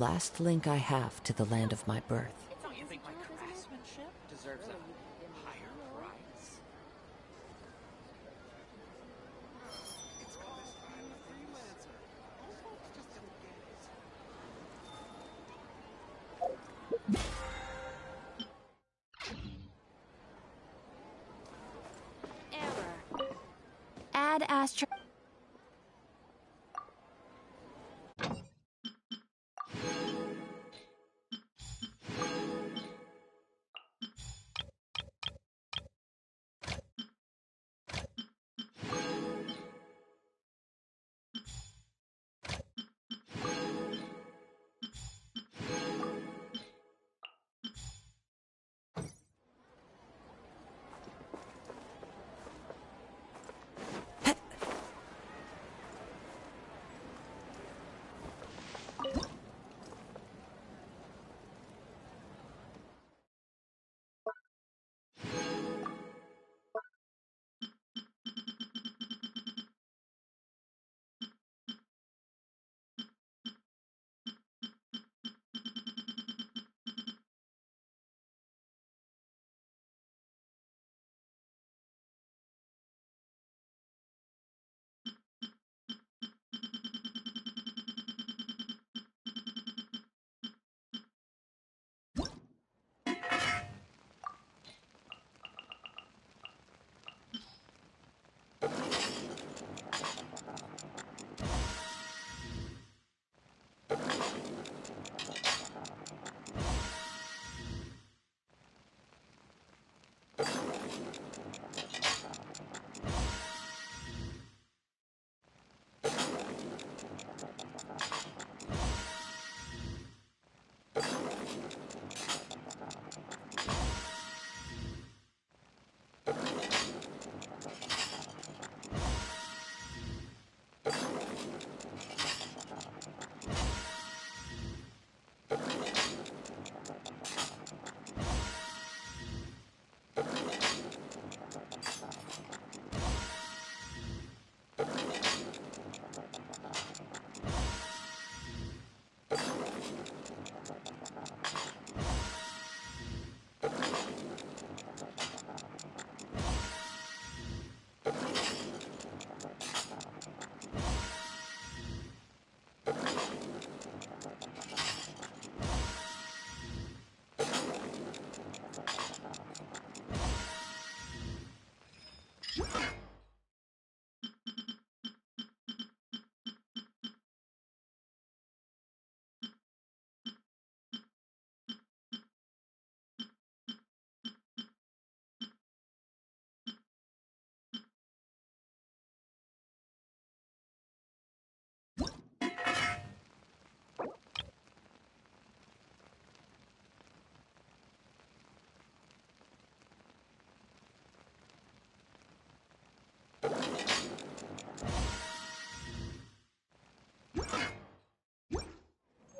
Last link I have to the land of my birth. Don't you think my craftsmanship deserves a higher price? It's called being a freelancer. Most folks just don't get it. Error. Add astro.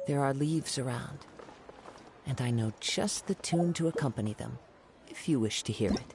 There are leaves around, and I know just the tune to accompany them, if you wish to hear it.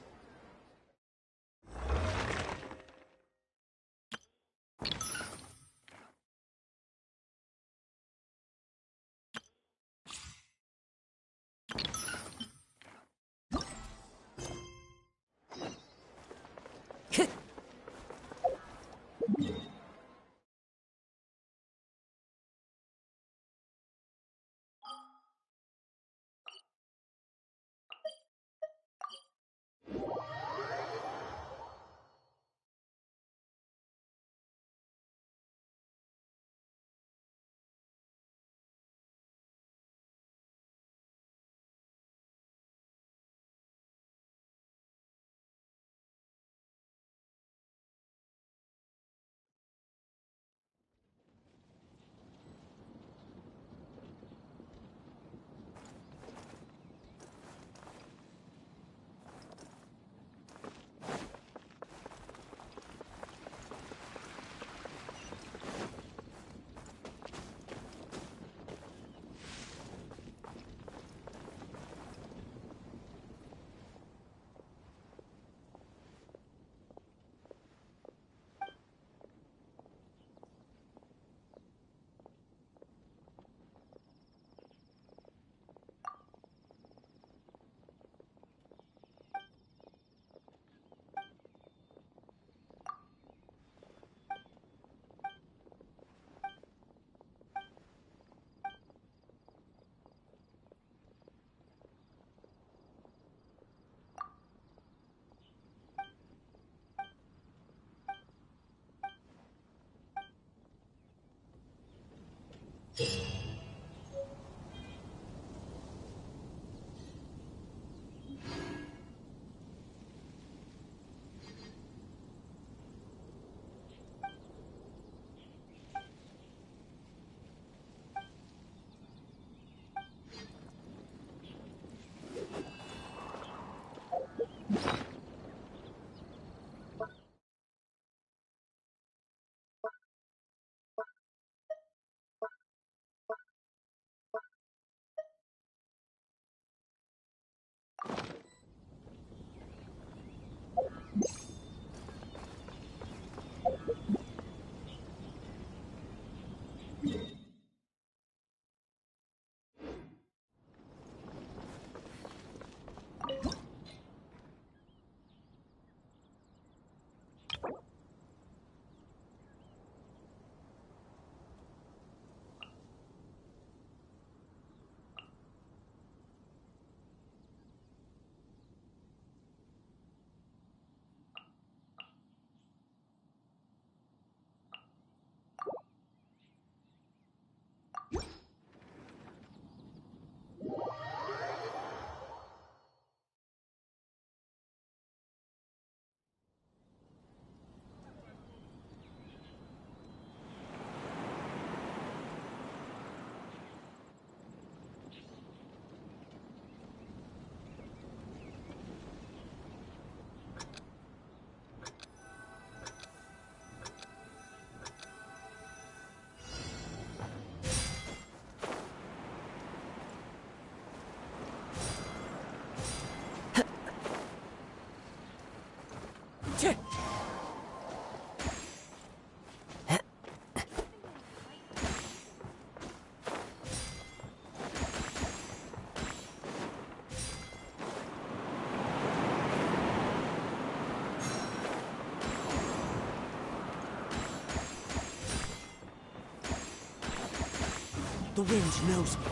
The wind knows me.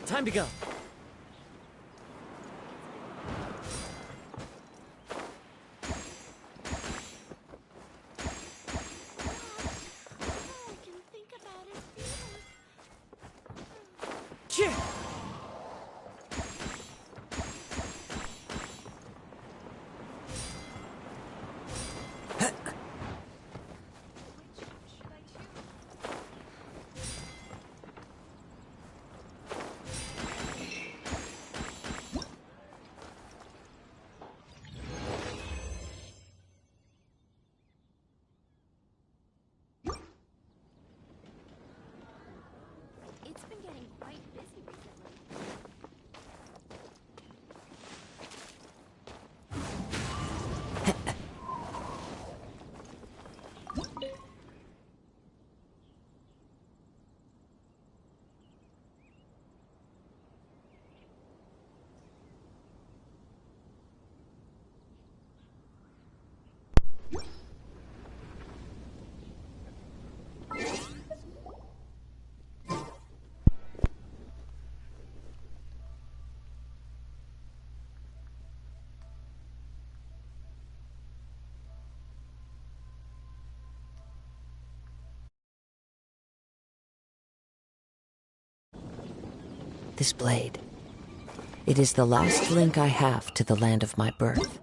Time to go. I can think about it. Yeah. It's been getting quite busy recently. This blade. It is the last link I have to the land of my birth.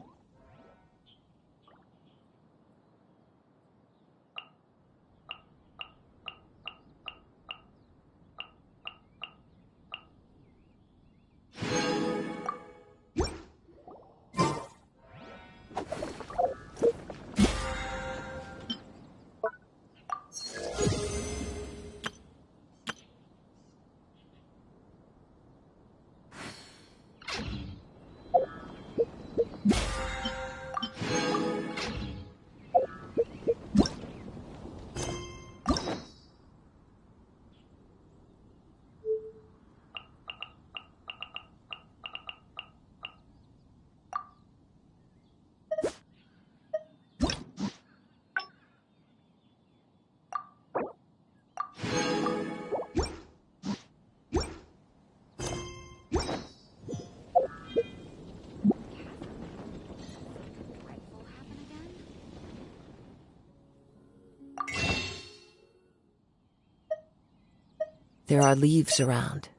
There are leaves around,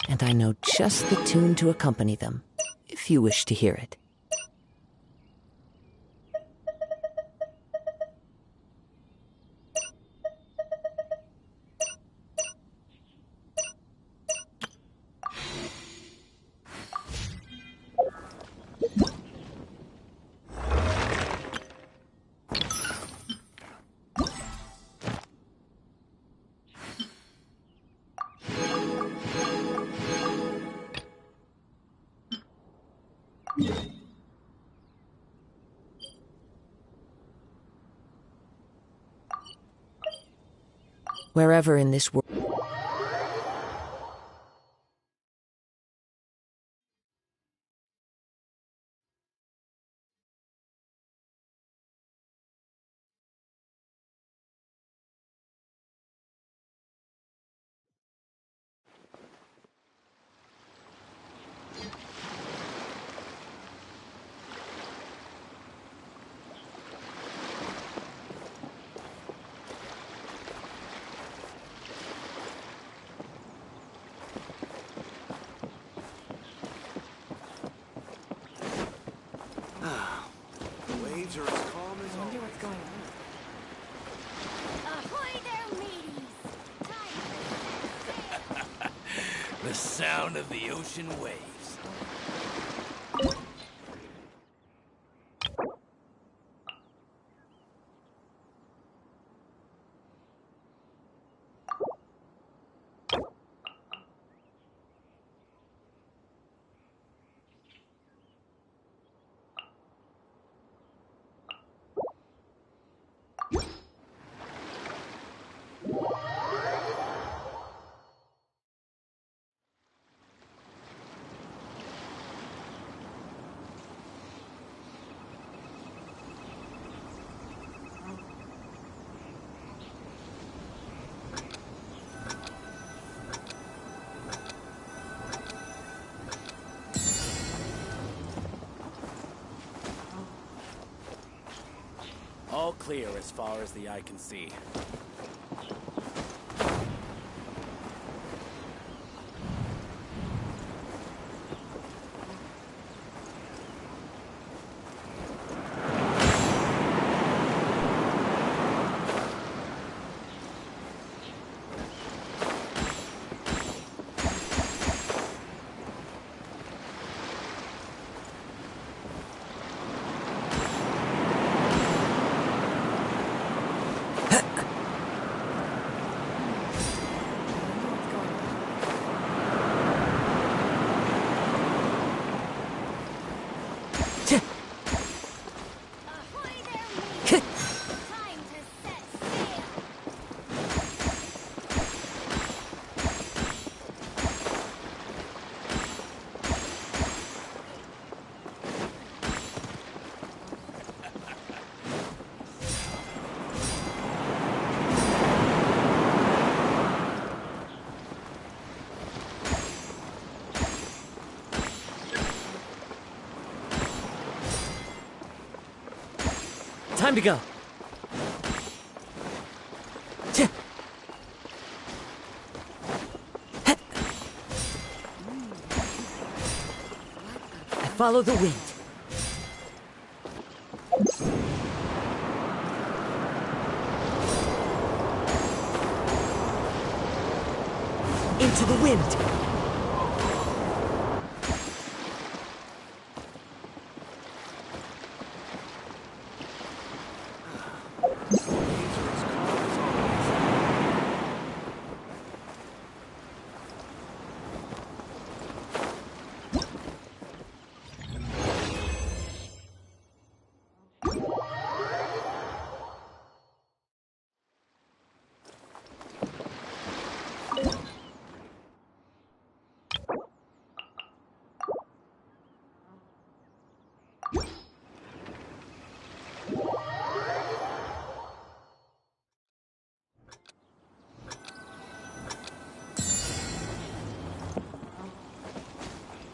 and I know just the tune to accompany them, if you wish to hear it. Wherever in this world. The waves are as calm as I wonder always. what's going on. Ahoy there, mateys! Time for The sound of the ocean waves. All clear as far as the eye can see. Ahoy there, mateys! Time to set sail! Time to go. I follow the wind. Into the wind. Waves are as calm as always.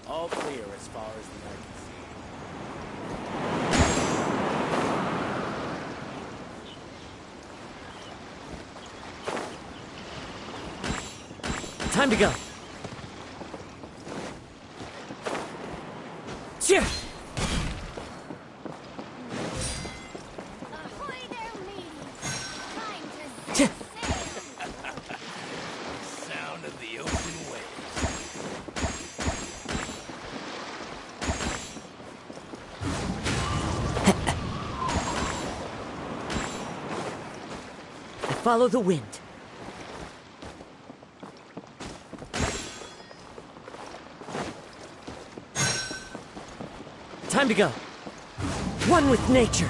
All clear as far as the eye can see. Time to go. Cheer! Ahoy there, mateys! Time to Cheer! set sail! Sound of the ocean waves. I follow the wind. Time to go. One with nature.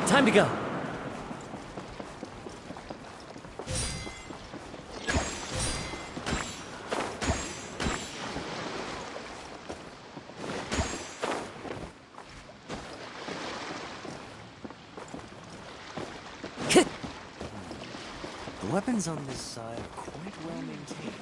Time to go. The weapons on this side are quite well maintained.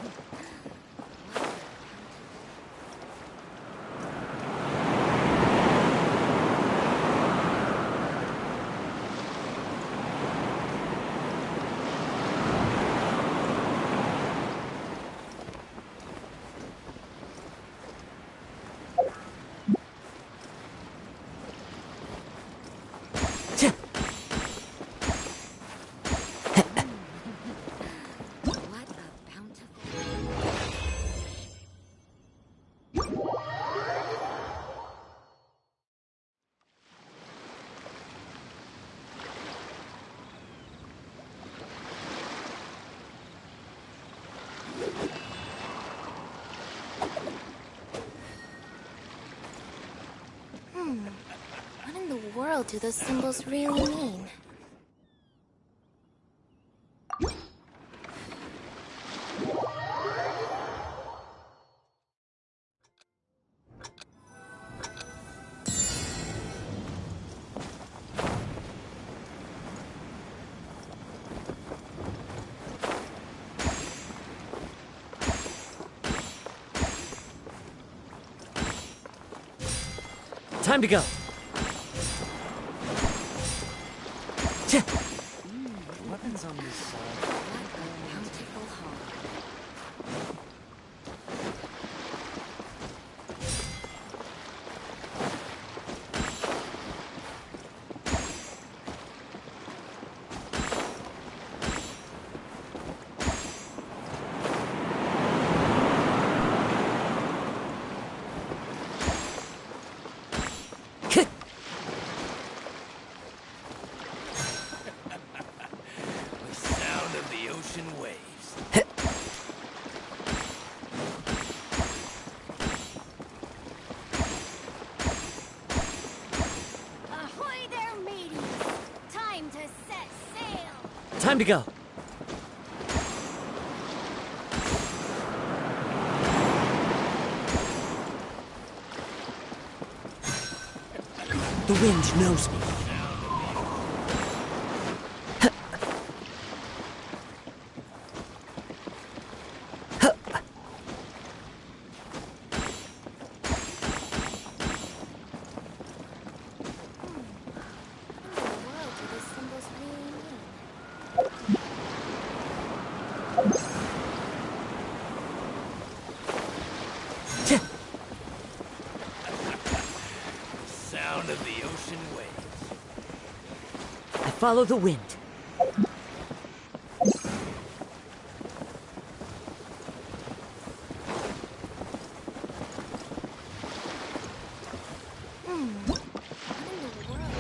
What a bountiful... What in the world do those symbols really mean? Time to go. The weapons on this side are What quite well a maintained. bountiful haul. The sound of the ocean waves. Ahoy there, mateys! Time to set sail! Time to go. The wind knows me. What in the world do those symbols really mean? Sound of the ocean waves. I follow the wind. What in the world?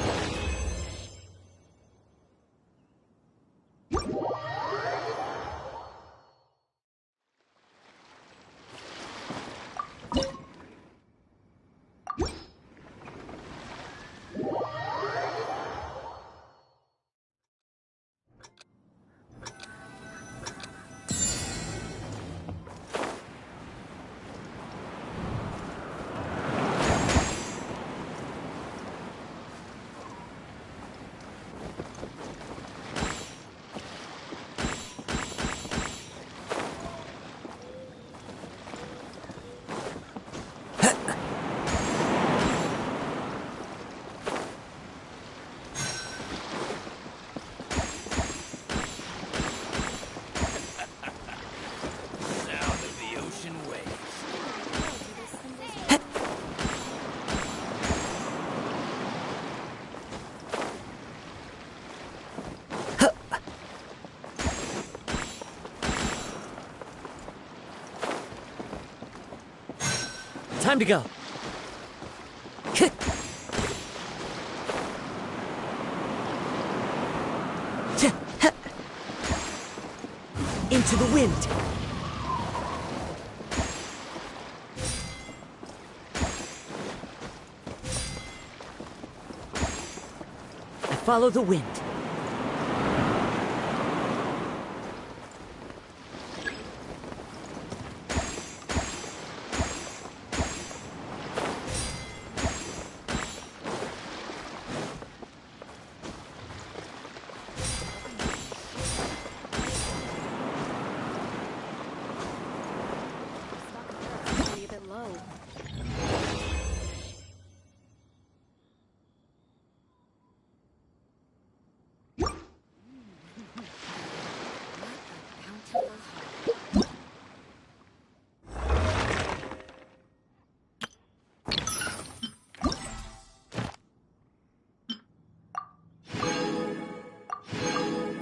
Time to go. Into the wind. I follow the wind. A bit low.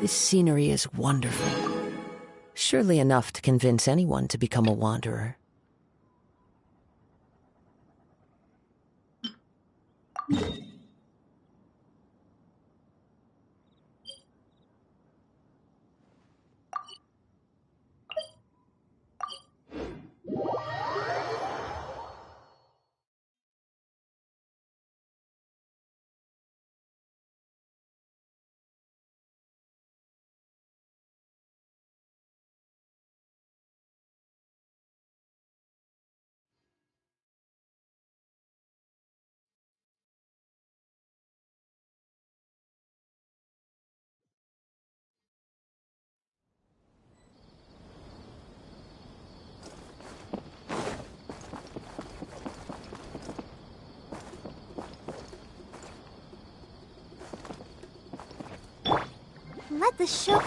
This scenery is wonderful. Surely enough to convince anyone to become a wanderer. Let the show.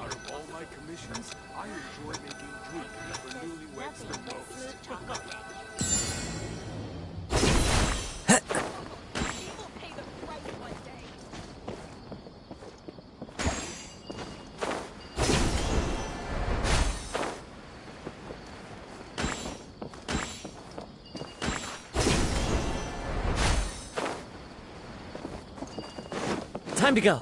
Out of all my commissions, I enjoy making drink for newlyweds the most. Time to go.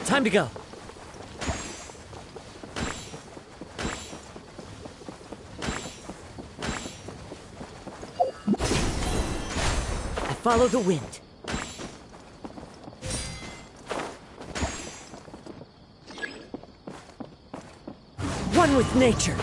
Time to go. I follow the wind. One with nature.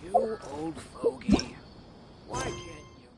You old fogey. Why can't you?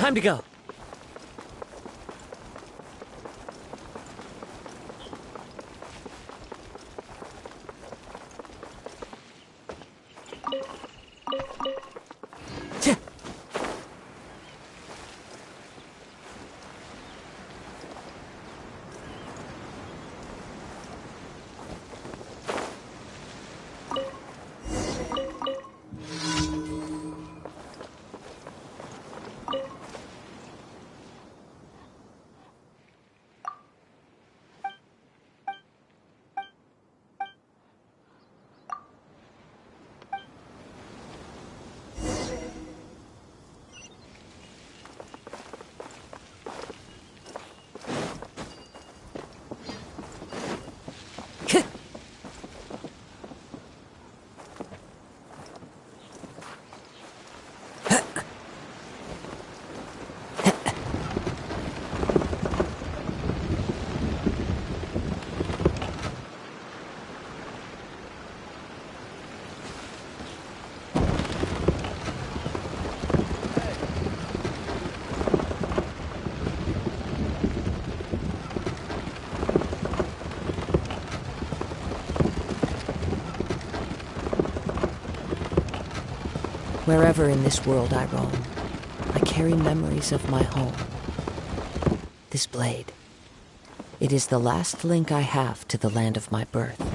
Time to go. Wherever in this world I roam, I carry memories of my home. This blade, it is the last link I have to the land of my birth.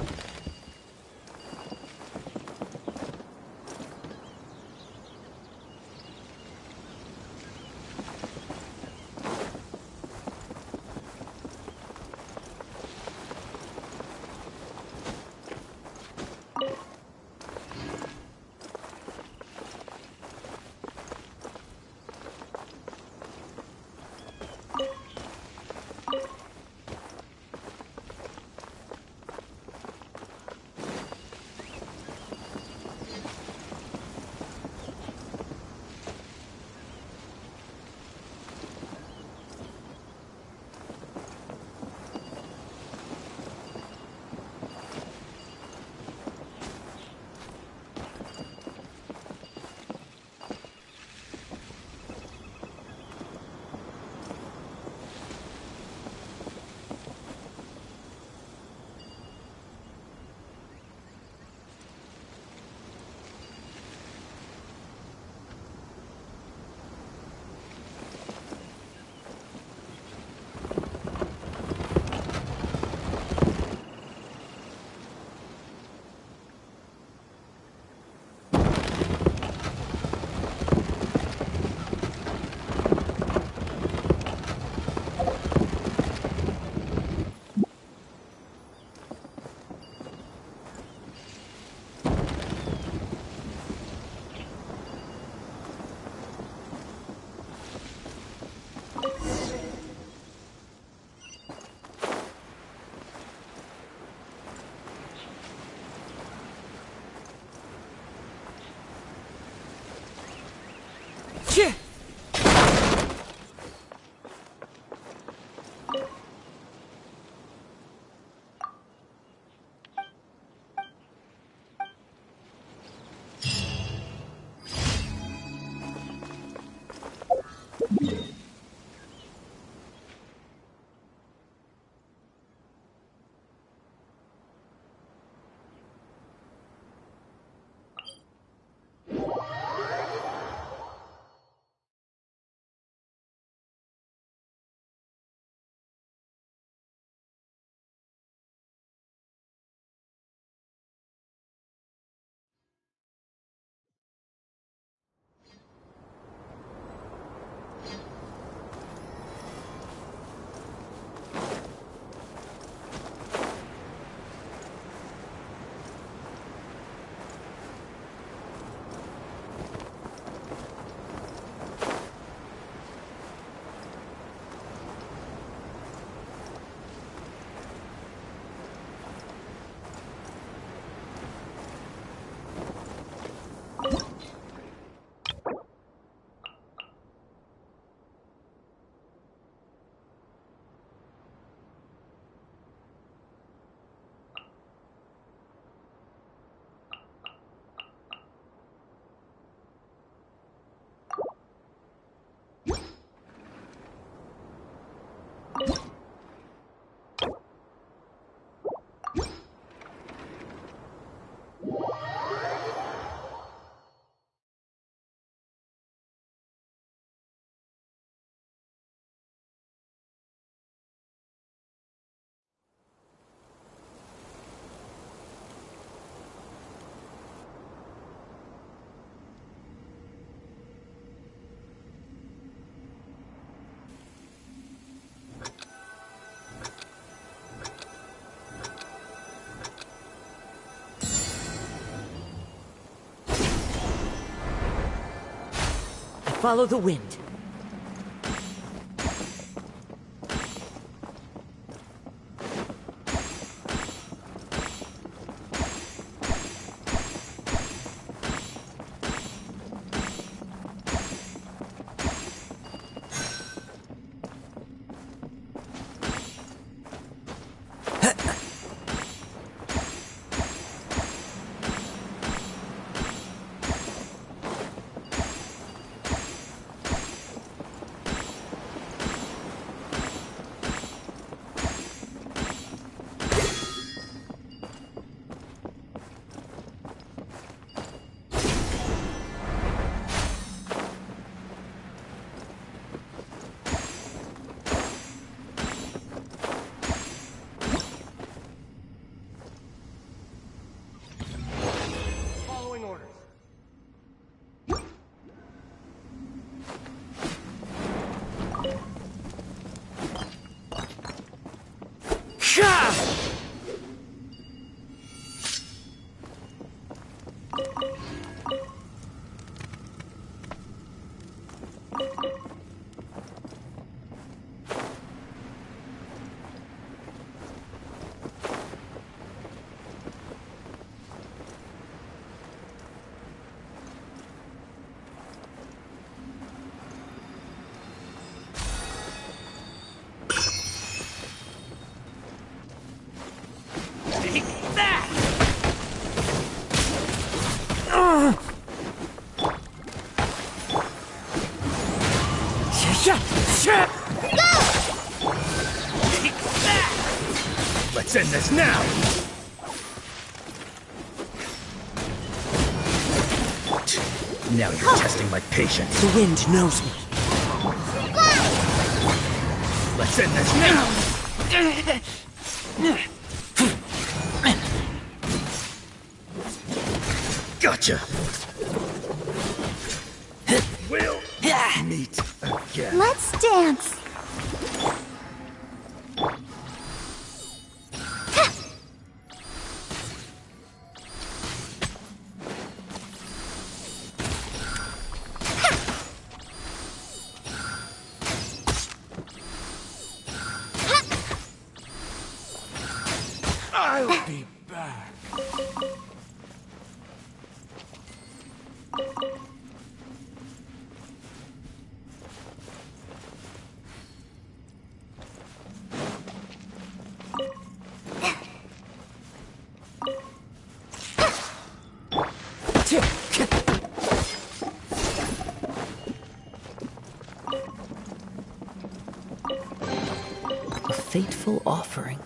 Follow the wind. Following orders. Let's end this now! Now you're testing my patience. The wind knows me. Let's end this now! Gotcha! We'll meet again. Let's dance. I'll be back. A fateful offering.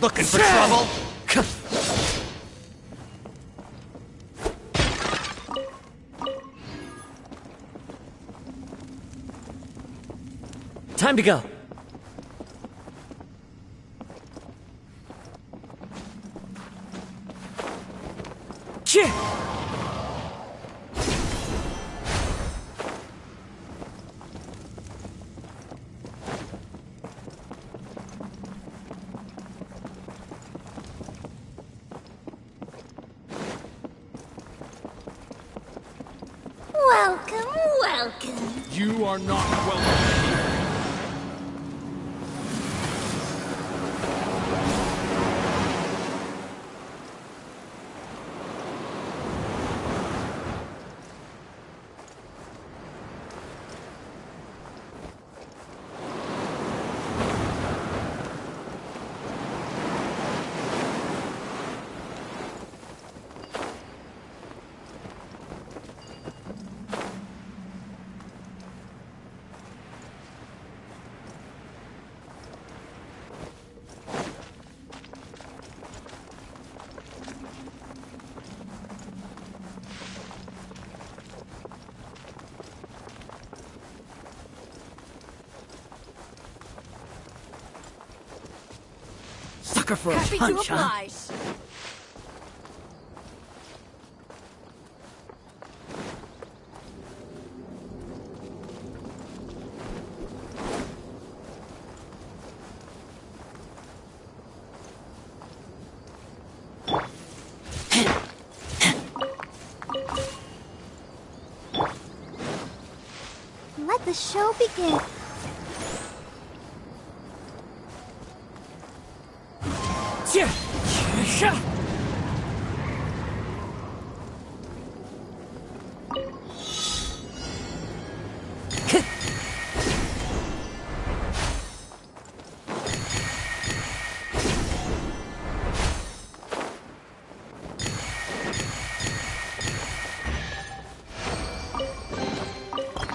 Looking for trouble? Time to go. Chih! Welcome, welcome. You are not welcome here. sucker for a Happy to punch, huh? oblige. Let the show begin.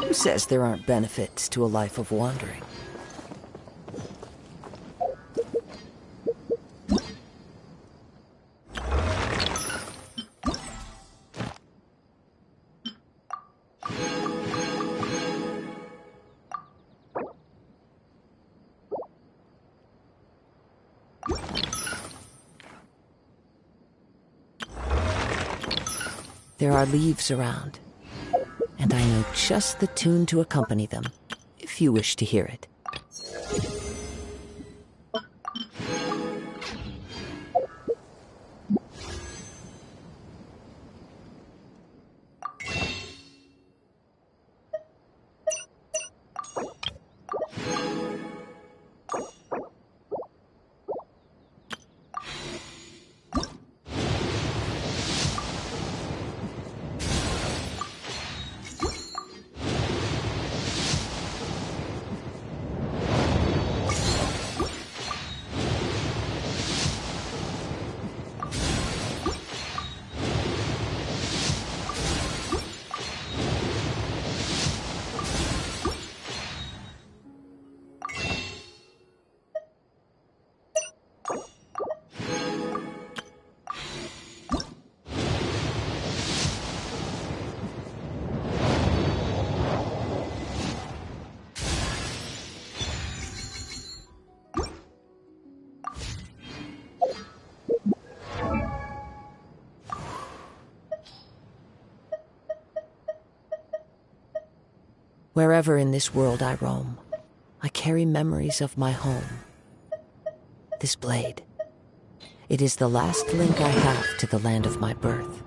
Who says there aren't benefits to a life of wandering? There are leaves around, and I know just the tune to accompany them, if you wish to hear it. Wherever in this world I roam, I carry memories of my home. This blade, it is the last link I have to the land of my birth.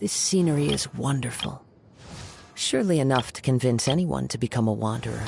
This scenery is wonderful. Surely enough to convince anyone to become a wanderer.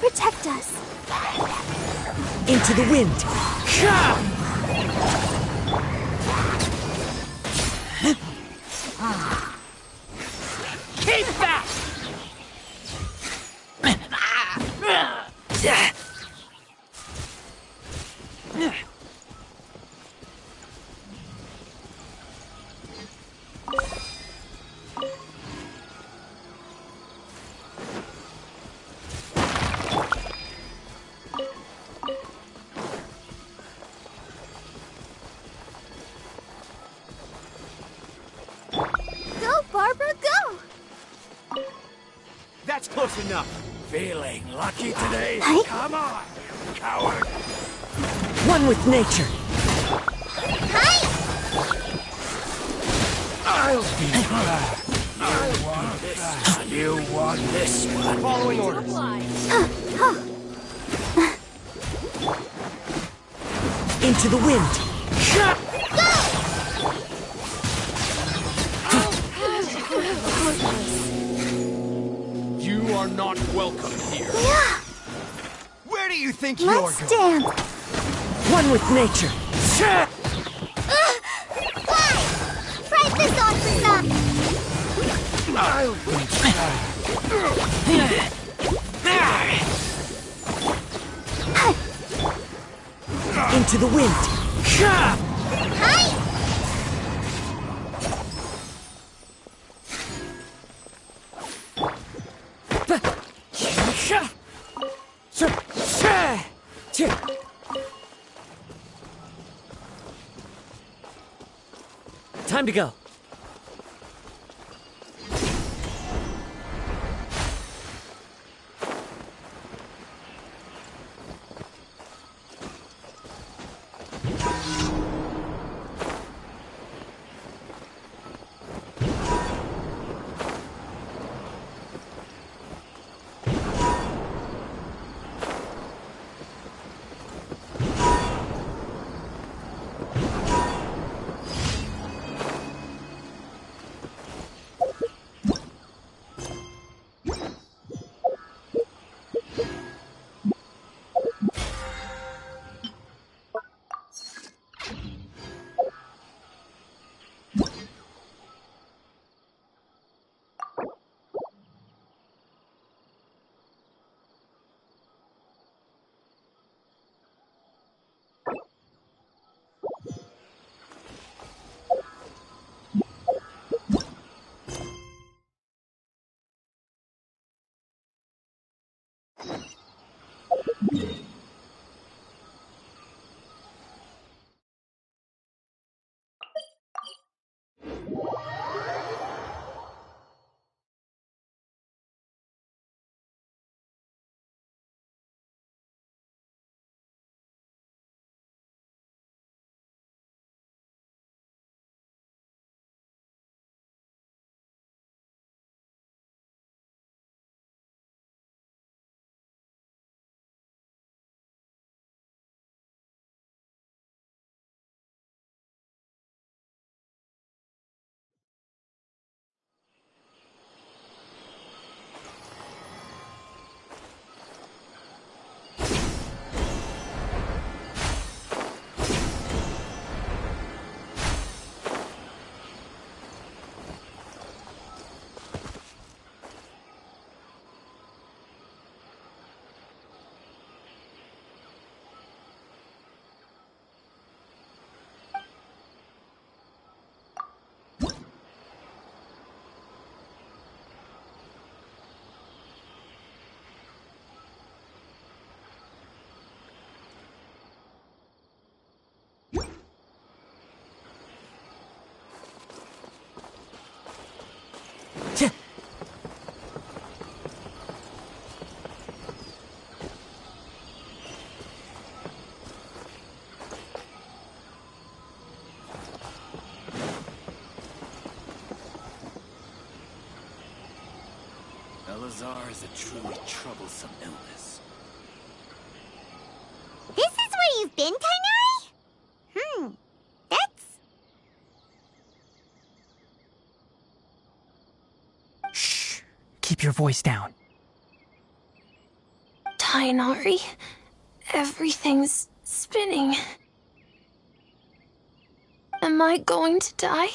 protect us. Into the wind! Keep back! Go, Barbara, go! That's close enough. Feeling lucky today? Hey? Come on, you coward! One with nature! Hi! I'll be back. You want this one? Following orders. Into the wind! You are not welcome here. Yeah! Where do you think Let's you're going? dance! One with nature! Fly! Try this on for some! I'll be Into the wind! Hi! Time to go. Elazar is a truly troublesome illness. This is where you've been, Kainari? That's... Shh. Keep your voice down. Tainari, everything's spinning. Am I going to die?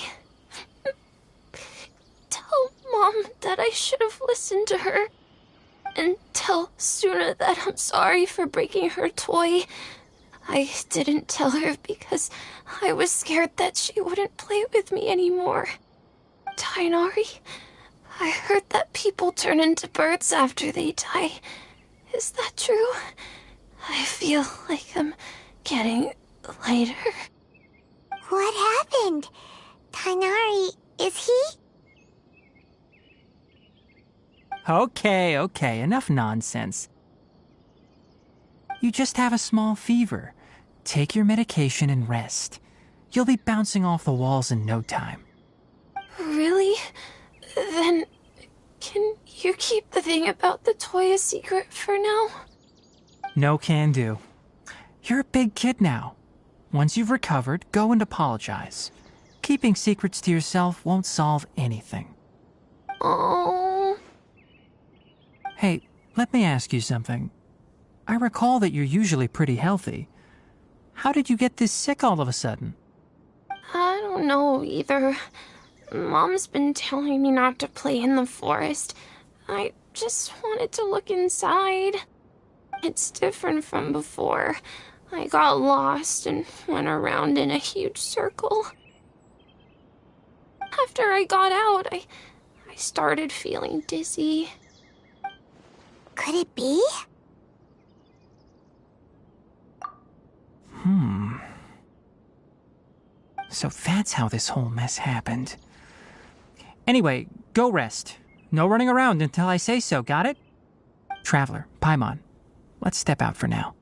Tell Mom that I should have listened to her. And tell Suna that I'm sorry for breaking her toy. I didn't tell her because I was scared that she wouldn't play with me anymore. Tainari, I heard that people turn into birds after they die. Is that true? I feel like I'm getting lighter. What happened? Tainari, is he? Okay, enough nonsense. You just have a small fever. Take your medication and rest. You'll be bouncing off the walls in no time. Really? Then, can you keep the thing about the toy a secret for now? No can do. You're a big kid now. Once you've recovered, go and apologize. Keeping secrets to yourself won't solve anything. Oh. Hey, let me ask you something. I recall that you're usually pretty healthy. How did you get this sick all of a sudden? I don't know either. Mom's been telling me not to play in the forest. I just wanted to look inside. It's different from before. I got lost and went around in a huge circle. After I got out, I started feeling dizzy. Could it be? So that's how this whole mess happened. Anyway, go rest. No running around until I say so, got it? Traveler, Paimon, let's step out for now.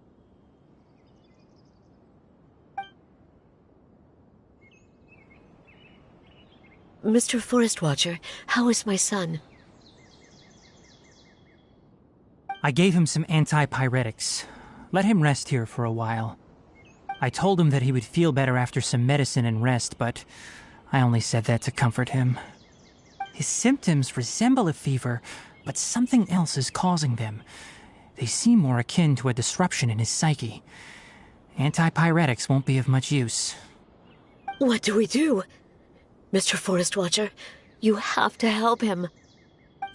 Mr. Forest Watcher, how is my son? I gave him some antipyretics. Let him rest here for a while. I told him that he would feel better after some medicine and rest, but I only said that to comfort him. His symptoms resemble a fever, but something else is causing them. They seem more akin to a disruption in his psyche. Antipyretics won't be of much use. What do we do? Mr. Forest Watcher, you have to help him.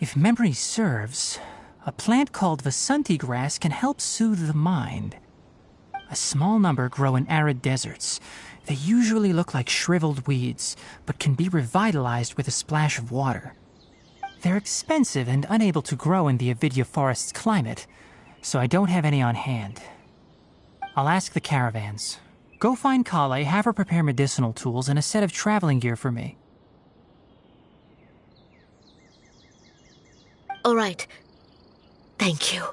If memory serves, a plant called Vasanti grass can help soothe the mind. A small number grow in arid deserts. They usually look like shriveled weeds, but can be revitalized with a splash of water. They're expensive and unable to grow in the Avidya forest's climate, so I don't have any on hand. I'll ask the caravans. Go find Kale, have her prepare medicinal tools and a set of traveling gear for me. All right. Thank you.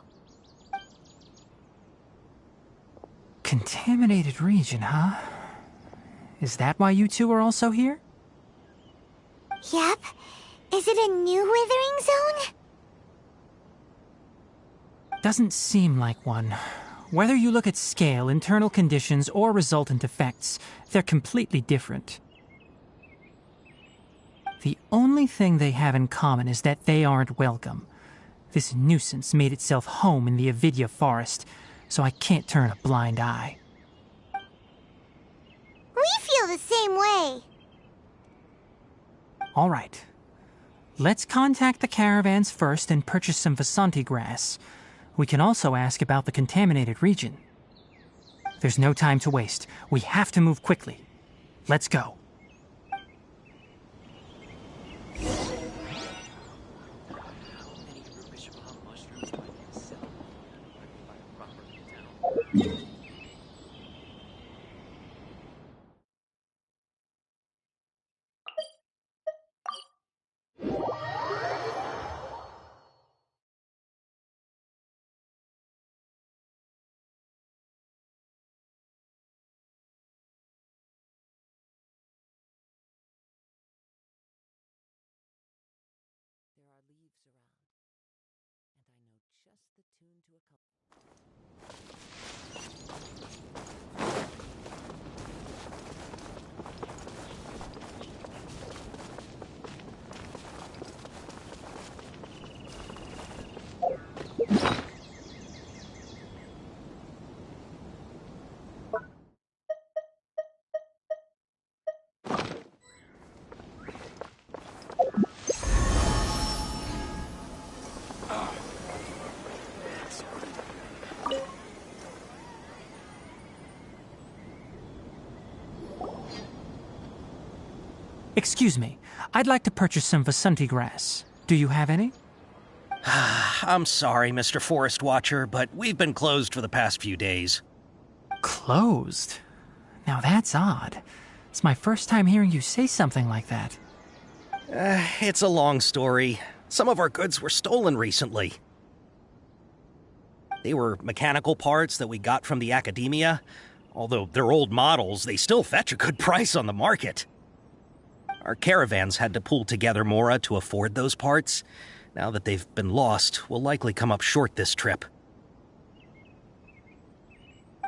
Contaminated region, huh? Is that why you two are also here? Yep. Is it a new withering zone? Doesn't seem like one. Whether you look at scale, internal conditions, or resultant effects, they're completely different. The only thing they have in common is that they aren't welcome. This nuisance made itself home in the Avidya forest, so I can't turn a blind eye. We feel the same way. All right. Let's contact the caravans first and purchase some Vasanti grass. We can also ask about the contaminated region. There's no time to waste. We have to move quickly. Let's go. There are leaves around, and I know just the tune to a couple. Excuse me. I'd like to purchase some Vasanti grass. Do you have any? I'm sorry, Mr. Forest Watcher, but we've been closed for the past few days. Closed? Now that's odd. It's my first time hearing you say something like that. It's a long story. Some of our goods were stolen recently. They were mechanical parts that we got from the academia. Although they're old models, they still fetch a good price on the market. Our caravans had to pool together Mora to afford those parts. Now that they've been lost, we'll likely come up short this trip.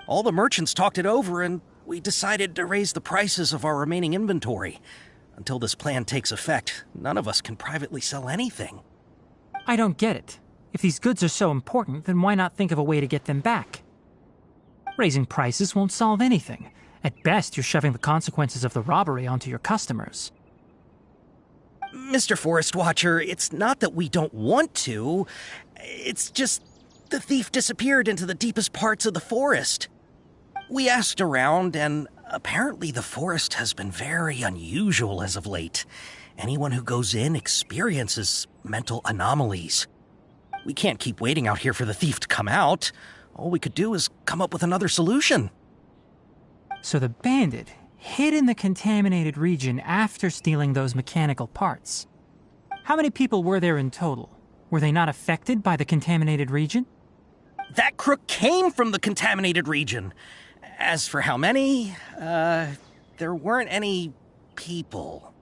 All the merchants talked it over, and we decided to raise the prices of our remaining inventory. Until this plan takes effect, none of us can privately sell anything. I don't get it. If these goods are so important, then why not think of a way to get them back? Raising prices won't solve anything. At best, you're shoving the consequences of the robbery onto your customers. Mr. Forest Watcher, it's not that we don't want to. It's just the thief disappeared into the deepest parts of the forest. We asked around, and apparently the forest has been very unusual as of late. Anyone who goes in experiences mental anomalies. We can't keep waiting out here for the thief to come out. All we could do is come up with another solution. So the bandit hid in the contaminated region after stealing those mechanical parts. How many people were there in total? Were they not affected by the contaminated region? That crook came from the contaminated region. As for how many, there weren't any people.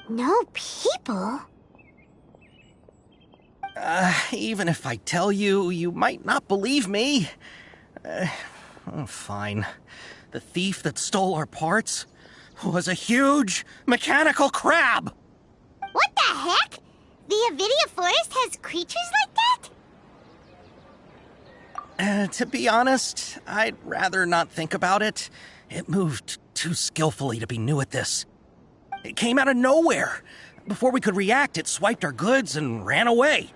No people? Even if I tell you, you might not believe me. Fine. The thief that stole our parts was a huge mechanical crab! What the heck? The Avidia Forest has creatures like that? To be honest, I'd rather not think about it. It moved too skillfully to be new at this. It came out of nowhere. Before we could react, it swiped our goods and ran away.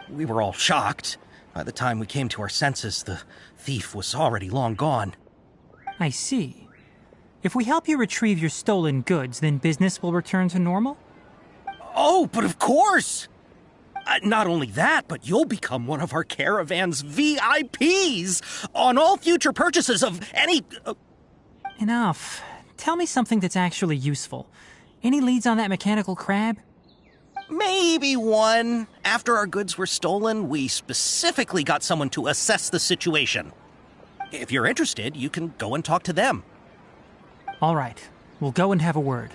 We were all shocked. By the time we came to our senses, the thief was already long gone. I see. If we help you retrieve your stolen goods, then business will return to normal? Oh, but of course! Not only that, but you'll become one of our caravan's VIPs on all future purchases of any... Enough. Tell me something that's actually useful. Any leads on that mechanical crab? Maybe one. After our goods were stolen, we specifically got someone to assess the situation. If you're interested, you can go and talk to them. All right. We'll go and have a word.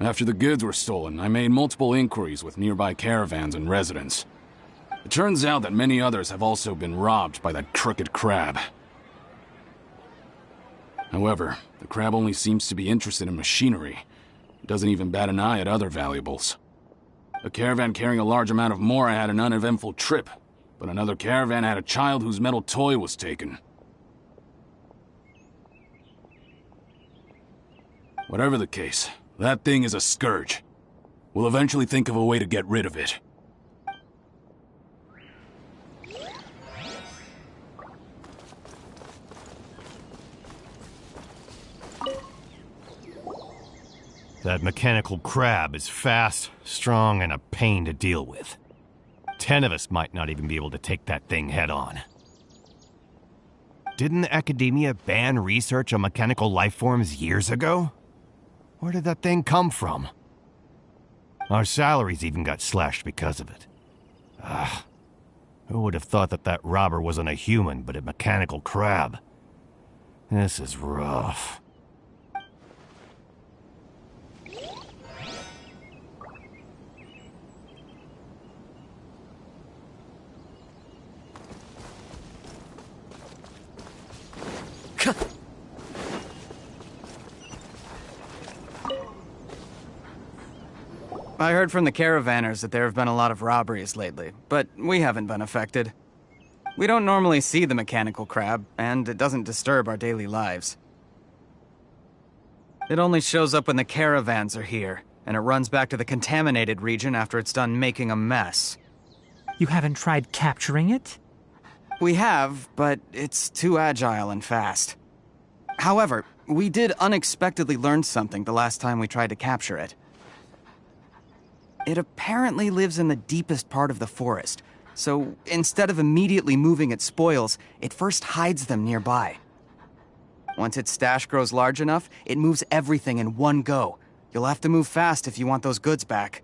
After the goods were stolen, I made multiple inquiries with nearby caravans and residents. It turns out that many others have also been robbed by that crooked crab. However, the crab only seems to be interested in machinery. It doesn't even bat an eye at other valuables. A caravan carrying a large amount of Mora had an uneventful trip, but another caravan had a child whose metal toy was taken. Whatever the case, that thing is a scourge. We'll eventually think of a way to get rid of it. That mechanical crab is fast, strong, and a pain to deal with. 10 of us might not even be able to take that thing head on. Didn't the academia ban research on mechanical life forms years ago? Where did that thing come from? Our salaries even got slashed because of it. Who would have thought that that robber wasn't a human, but a mechanical crab? This is rough. I heard from the caravanners that there have been a lot of robberies lately, but we haven't been affected. We don't normally see the mechanical crab, and it doesn't disturb our daily lives. It only shows up when the caravans are here, and it runs back to the contaminated region after it's done making a mess. You haven't tried capturing it? We have, but it's too agile and fast. However, we did unexpectedly learn something the last time we tried to capture it. It apparently lives in the deepest part of the forest, so instead of immediately moving its spoils, it first hides them nearby. Once its stash grows large enough, it moves everything in one go. You'll have to move fast if you want those goods back.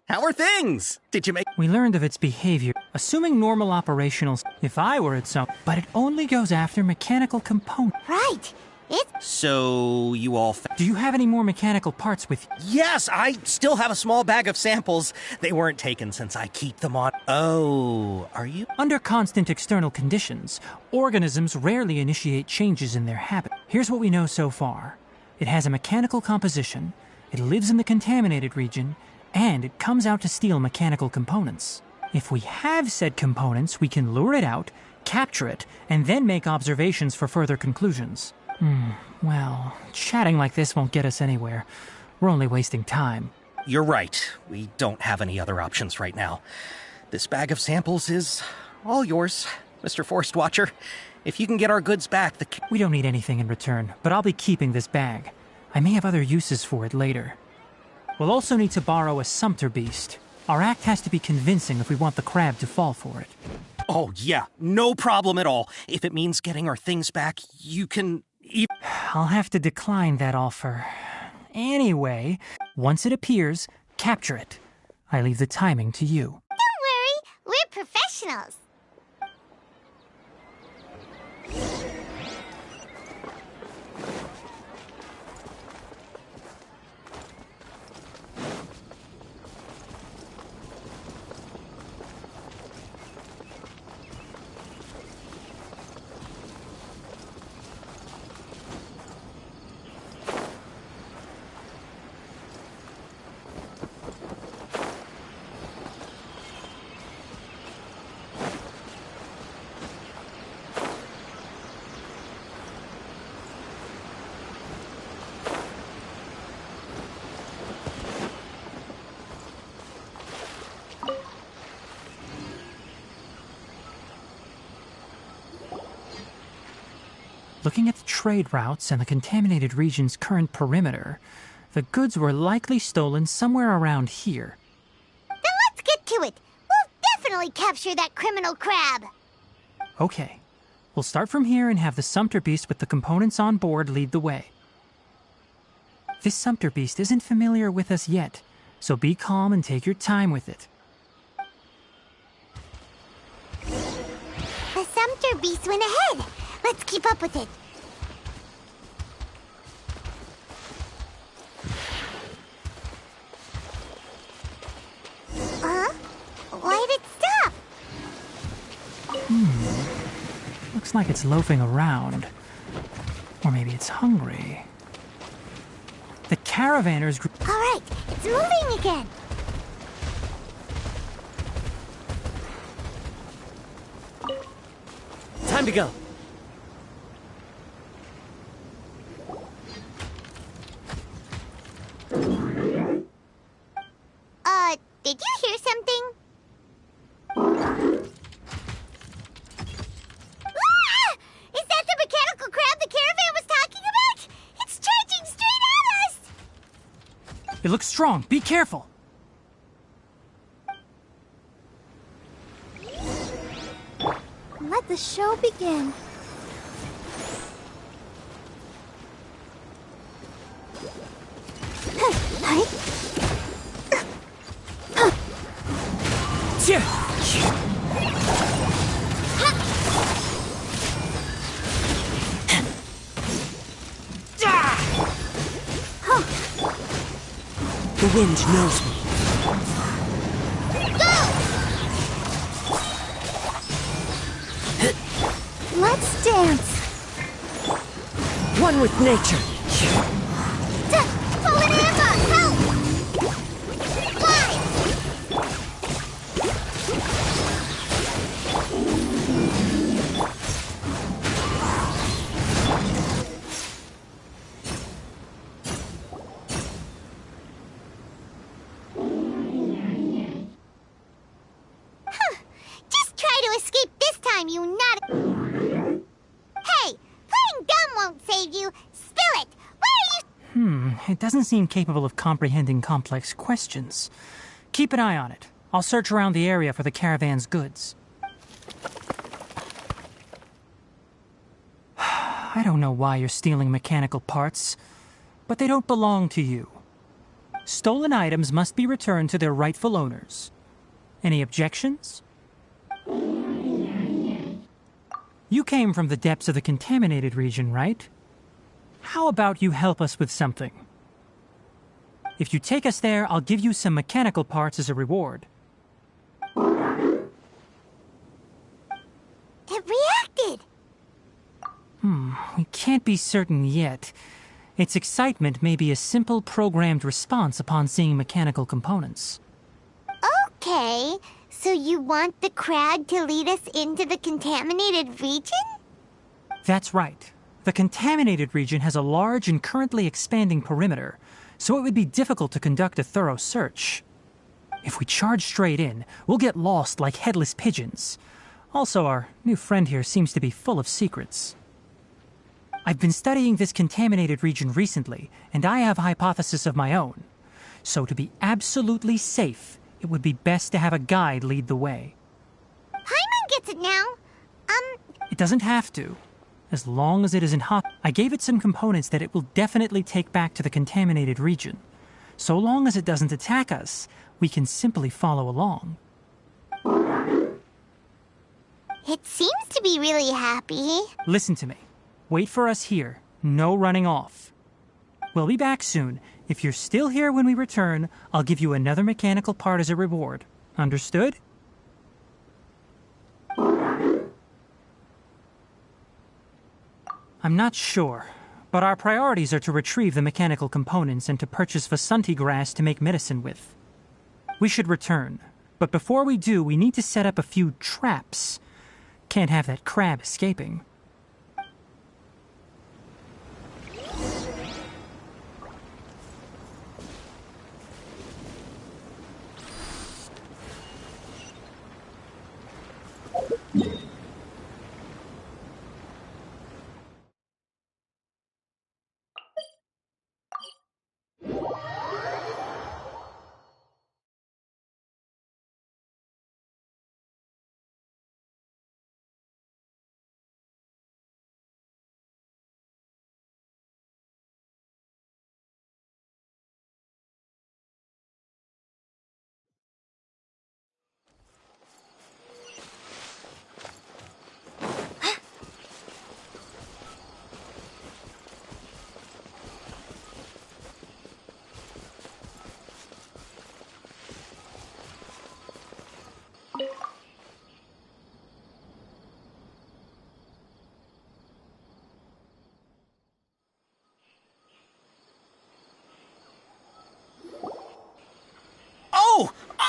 How are things? Did you make... We learned of its behavior, assuming normal operational if I were its own, but it only goes after mechanical components. Right. So, you all... Do you have any more mechanical parts with you? Yes, I still have a small bag of samples. They weren't taken since I keep them on... Oh, are you... Under constant external conditions, organisms rarely initiate changes in their habit. Here's what we know so far. It has a mechanical composition, it lives in the contaminated region, and it comes out to steal mechanical components. If we have said components, we can lure it out, capture it, and then make observations for further conclusions. Well, chatting like this won't get us anywhere. We're only wasting time. You're right. We don't have any other options right now. This bag of samples is all yours, Mr. Forest Watcher. If you can get our goods back, We don't need anything in return, but I'll be keeping this bag. I may have other uses for it later. We'll also need to borrow a sumpter beast. Our act has to be convincing if we want the crab to fall for it. Oh, yeah. No problem at all. If it means getting our things back, you can... I'll have to decline that offer. Anyway, once it appears, capture it. I leave the timing to you. Don't worry, we're professionals. Looking at the trade routes and the contaminated region's current perimeter, the goods were likely stolen somewhere around here. Then let's get to it. We'll definitely capture that criminal crab. Okay. We'll start from here and have the sumpter beast with the components on board lead the way. This sumpter beast isn't familiar with us yet, so be calm and take your time with it. The sumpter beast went ahead. Let's keep up with it. Huh? Why did it stop? Looks like it's loafing around. Or maybe it's hungry. The caravanner's group... All right, it's moving again. Time to go. Did you hear something? Ah! Is that the mechanical crab the caravan was talking about? It's charging straight at us! It looks strong. Be careful. Let the show begin. The wind knows me. Let's dance. One with nature. Fallen Emma, help! Fly! won't save you. Spill it! Where are you? It doesn't seem capable of comprehending complex questions. Keep an eye on it. I'll search around the area for the caravan's goods. I don't know why you're stealing mechanical parts, but they don't belong to you. Stolen items must be returned to their rightful owners. Any objections? You came from the depths of the contaminated region, right? How about you help us with something? If you take us there, I'll give you some mechanical parts as a reward. It reacted! We can't be certain yet. Its excitement may be a simple programmed response upon seeing mechanical components. Okay, so you want the crag to lead us into the contaminated region? That's right. The contaminated region has a large and currently expanding perimeter, so it would be difficult to conduct a thorough search. If we charge straight in, we'll get lost like headless pigeons. Also, our new friend here seems to be full of secrets. I've been studying this contaminated region recently, and I have a hypothesis of my own. So to be absolutely safe, it would be best to have a guide lead the way. Paimon gets it now. It doesn't have to. As long as it isn't hot, I gave it some components that it will definitely take back to the contaminated region. So long as it doesn't attack us, we can simply follow along. It seems to be really happy. Listen to me. Wait for us here. No running off. We'll be back soon. If you're still here when we return, I'll give you another mechanical part as a reward. Understood? I'm not sure, but our priorities are to retrieve the mechanical components and to purchase Vasanti grass to make medicine with. We should return, but before we do, we need to set up a few traps. Can't have that crab escaping.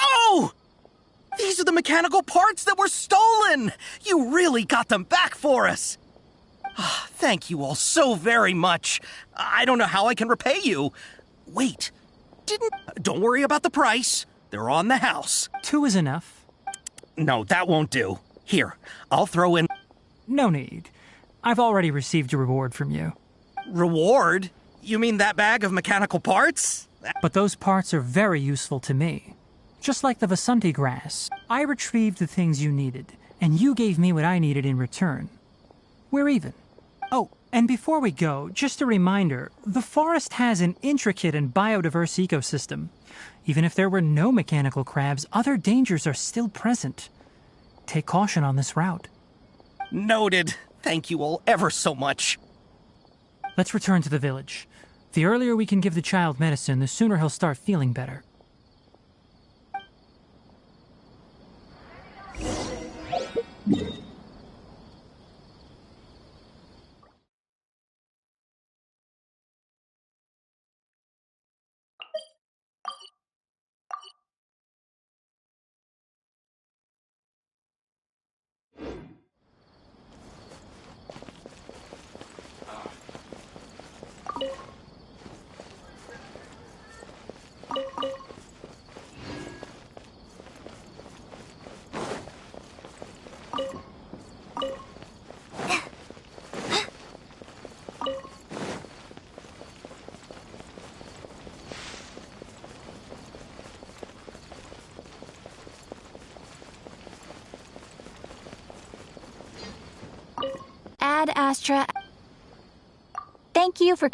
Oh! These are the mechanical parts that were stolen! You really got them back for us! Thank you all so very much. I don't know how I can repay you. Wait, don't worry about the price. They're on the house. 2 is enough. No, that won't do. Here, I'll throw in... No need. I've already received a reward from you. Reward? You mean that bag of mechanical parts? But those parts are very useful to me. Just like the Vasanti grass, I retrieved the things you needed, and you gave me what I needed in return. We're even. Oh, and before we go, just a reminder, the forest has an intricate and biodiverse ecosystem. Even if there were no mechanical crabs, other dangers are still present. Take caution on this route. Noted. Thank you all ever so much. Let's return to the village. The earlier we can give the child medicine, the sooner he'll start feeling better. Ad Astra. Thank you for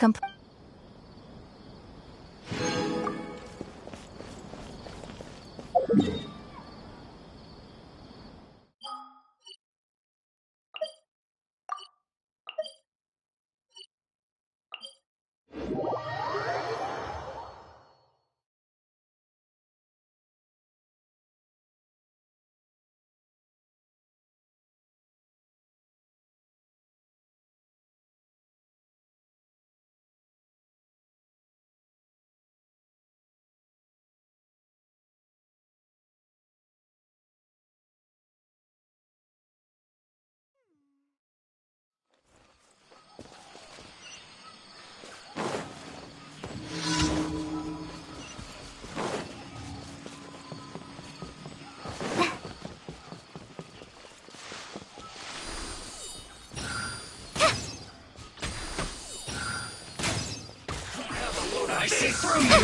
I see through you!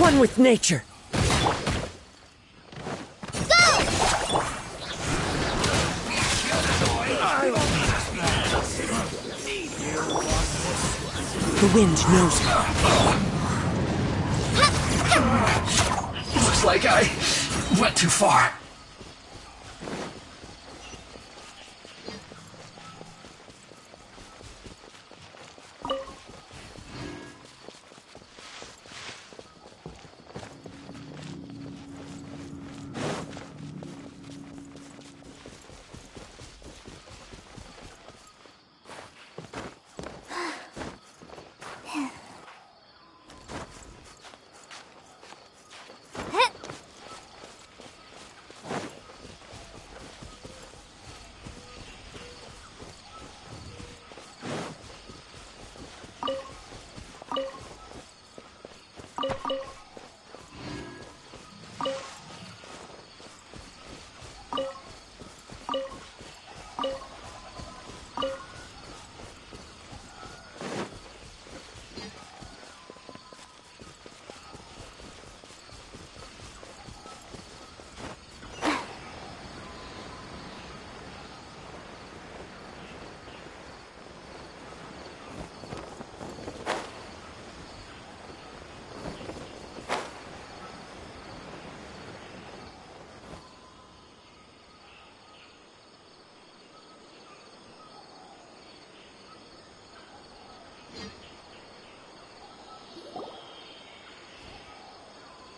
One with nature! The wind knows me. Looks like I went too far.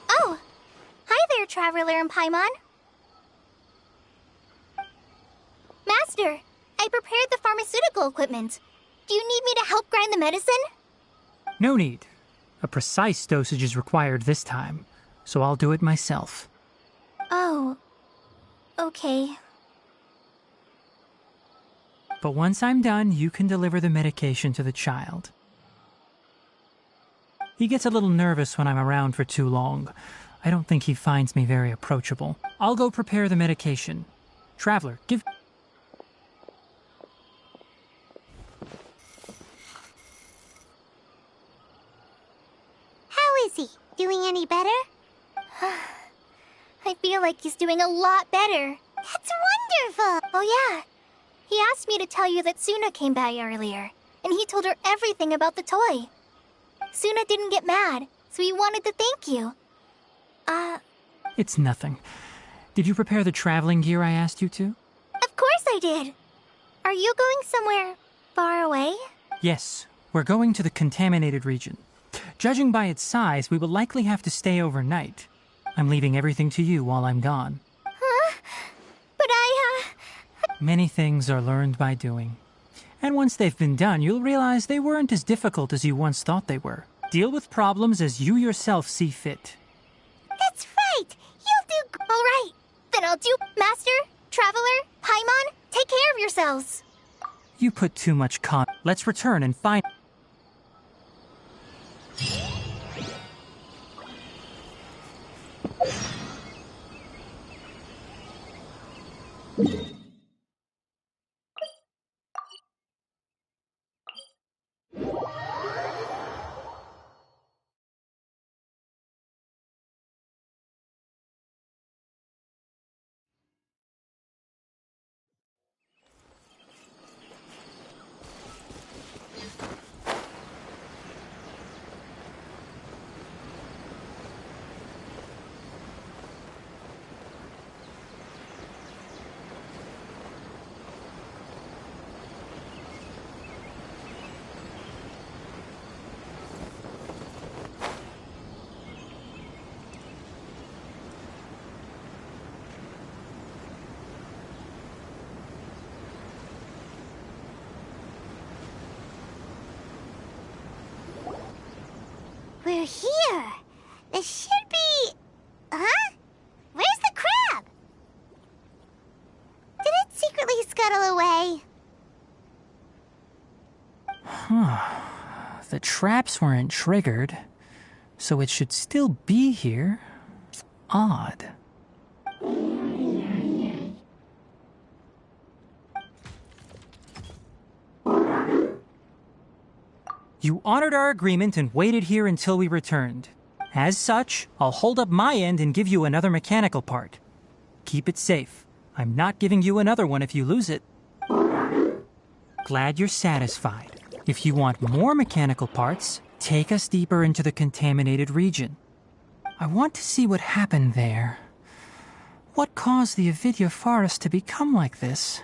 Oh! Hi there, Traveler and Paimon. Master, I prepared the pharmaceutical equipment. Do you need me to help grind the medicine? No need. A precise dosage is required this time, so I'll do it myself. Oh. Okay. But once I'm done, you can deliver the medication to the child. He gets a little nervous when I'm around for too long. I don't think he finds me very approachable. I'll go prepare the medication. Traveler, give... How is he? Doing any better? I feel like he's doing a lot better. That's wonderful! Oh yeah. He asked me to tell you that Suna came by earlier, and he told her everything about the toy. Suna didn't get mad, so he wanted to thank you. It's nothing. Did you prepare the traveling gear I asked you to? Of course I did. Are you going somewhere far away? Yes, we're going to the contaminated region. Judging by its size, we will likely have to stay overnight. I'm leaving everything to you while I'm gone. Huh? But Many things are learned by doing. And once they've been done, you'll realize they weren't as difficult as you once thought they were. Deal with problems as you yourself see fit. That's right! You'll do... Alright, then I'll do... Master, Traveler, Paimon, take care of yourselves. You put too much Let's return and find... We're here. This should be... Huh? Where's the crab? Did it secretly scuttle away? The traps weren't triggered, so it should still be here. Odd. You honored our agreement and waited here until we returned. As such, I'll hold up my end and give you another mechanical part. Keep it safe. I'm not giving you another one if you lose it. Glad you're satisfied. If you want more mechanical parts, take us deeper into the contaminated region. I want to see what happened there. What caused the Avidya forest to become like this?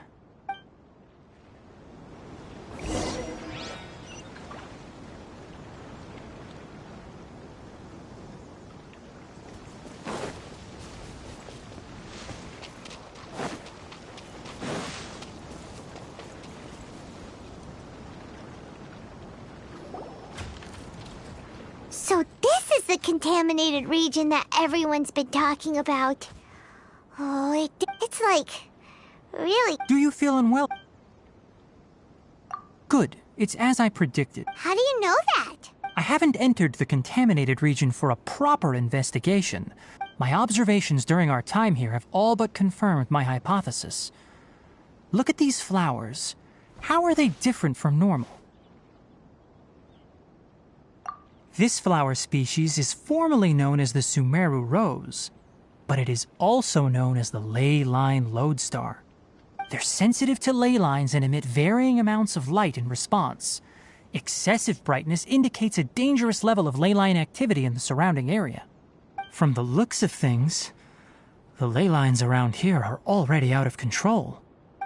So this is the contaminated region that everyone's been talking about. Oh, it's like... really... Do you feel unwell? Good. It's as I predicted. How do you know that? I haven't entered the contaminated region for a proper investigation. My observations during our time here have all but confirmed my hypothesis. Look at these flowers. How are they different from normal? This flower species is formally known as the Sumeru rose, but it is also known as the ley line lodestar. They're sensitive to ley lines and emit varying amounts of light in response. Excessive brightness indicates a dangerous level of ley line activity in the surrounding area. From the looks of things, the ley lines around here are already out of control.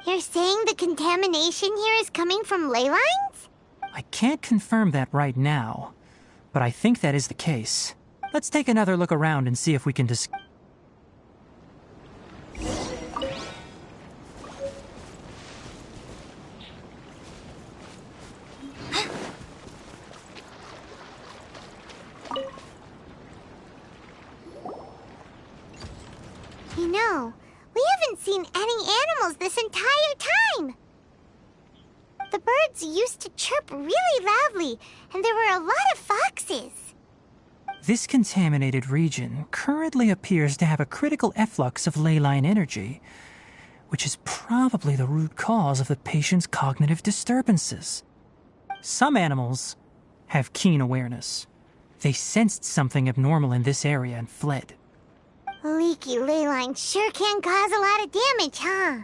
You're saying the contamination here is coming from ley lines? I can't confirm that right now, but I think that is the case. Let's take another look around and see if we can You know, we haven't seen any animals this entire time. The birds used to chirp really loudly, and there were a lot of foxes. This contaminated region currently appears to have a critical efflux of ley line energy, which is probably the root cause of the patient's cognitive disturbances. Some animals have keen awareness. They sensed something abnormal in this area and fled. Leaky ley lines sure can cause a lot of damage, huh?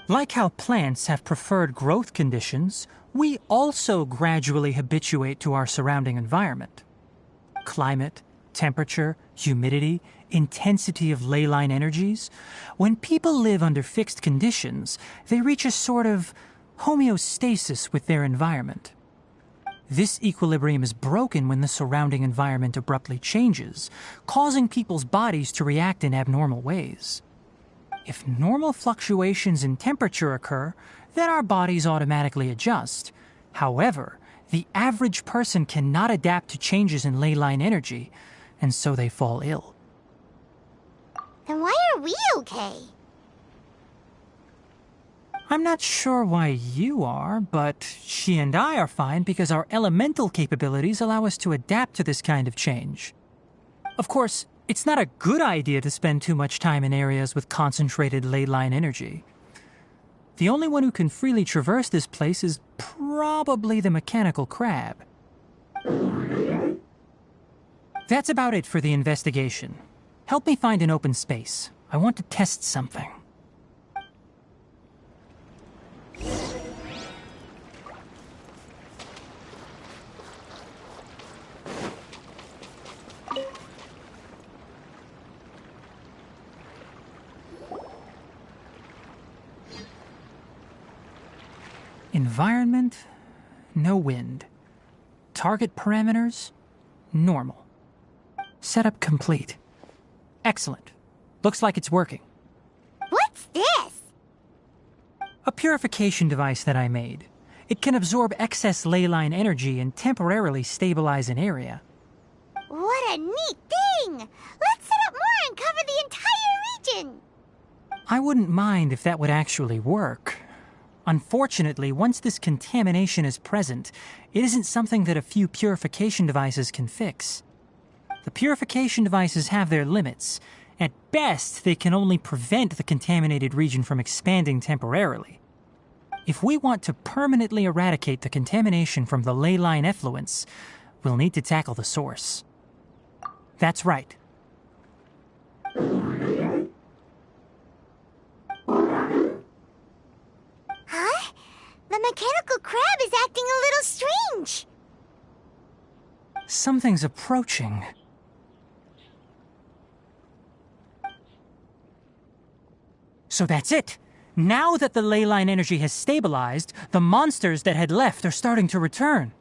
Like how plants have preferred growth conditions, we also gradually habituate to our surrounding environment. Climate, temperature, humidity, intensity of ley line energies. When people live under fixed conditions, they reach a sort of homeostasis with their environment. This equilibrium is broken when the surrounding environment abruptly changes, causing people's bodies to react in abnormal ways. If normal fluctuations in temperature occur, then our bodies automatically adjust. However, the average person cannot adapt to changes in ley line energy, and so they fall ill. Then why are we okay? I'm not sure why you are, but she and I are fine because our elemental capabilities allow us to adapt to this kind of change. Of course, it's not a good idea to spend too much time in areas with concentrated ley line energy. The only one who can freely traverse this place is probably the mechanical crab. That's about it for the investigation. Help me find an open space. I want to test something. Environment, no wind. Target parameters, normal. Setup complete. Excellent. Looks like it's working. What's this? A purification device that I made. It can absorb excess ley line energy and temporarily stabilize an area. What a neat thing! Let's set up more and cover the entire region! I wouldn't mind if that would actually work. Unfortunately, once this contamination is present, it isn't something that a few purification devices can fix. The purification devices have their limits. At best, they can only prevent the contaminated region from expanding temporarily. If we want to permanently eradicate the contamination from the ley line effluents, we'll need to tackle the source. That's right. Huh? The mechanical crab is acting a little strange. Something's approaching. So that's it. Now that the ley line energy has stabilized, the monsters that had left are starting to return.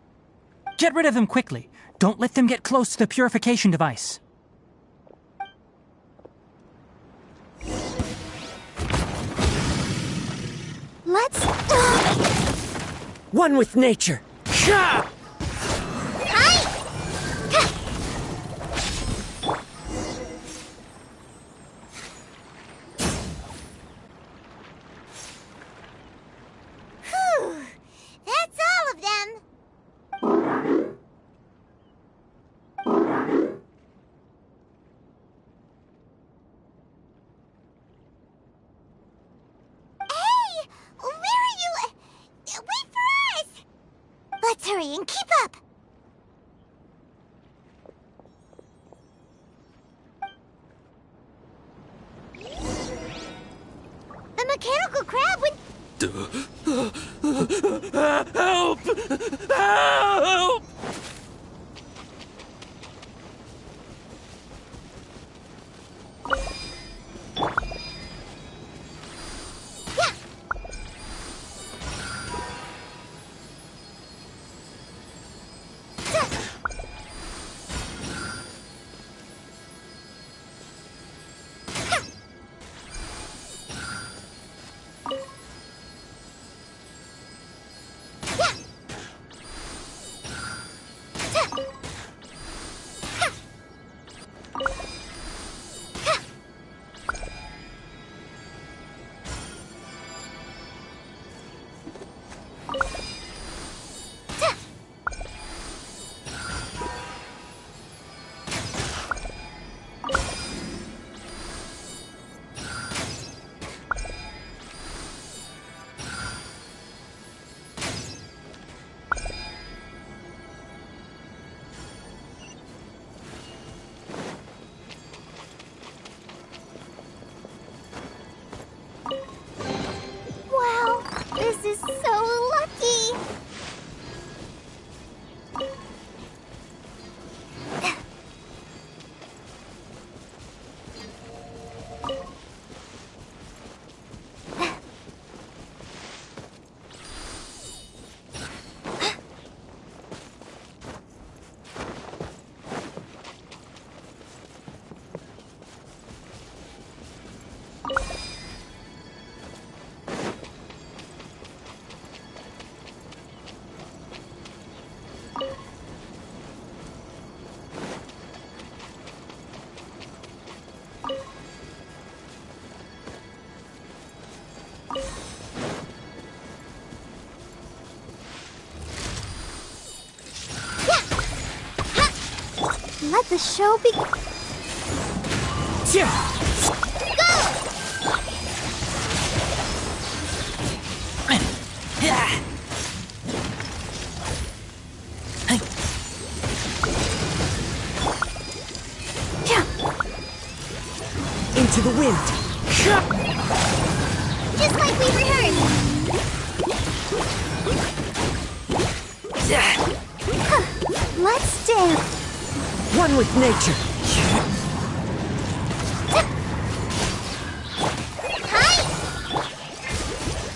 Get rid of them quickly. Don't let them get close to the purification device. Let's... One with nature. Hi! Whew. That's all of them. Hey! Where are you? Wait for us! Let's hurry and keep up! The mechanical crab would... Help! Help! Wow, this is so lucky! Let the show begin. Into the wind. Just like we rehearsed. Let's dance. One with nature. Hi!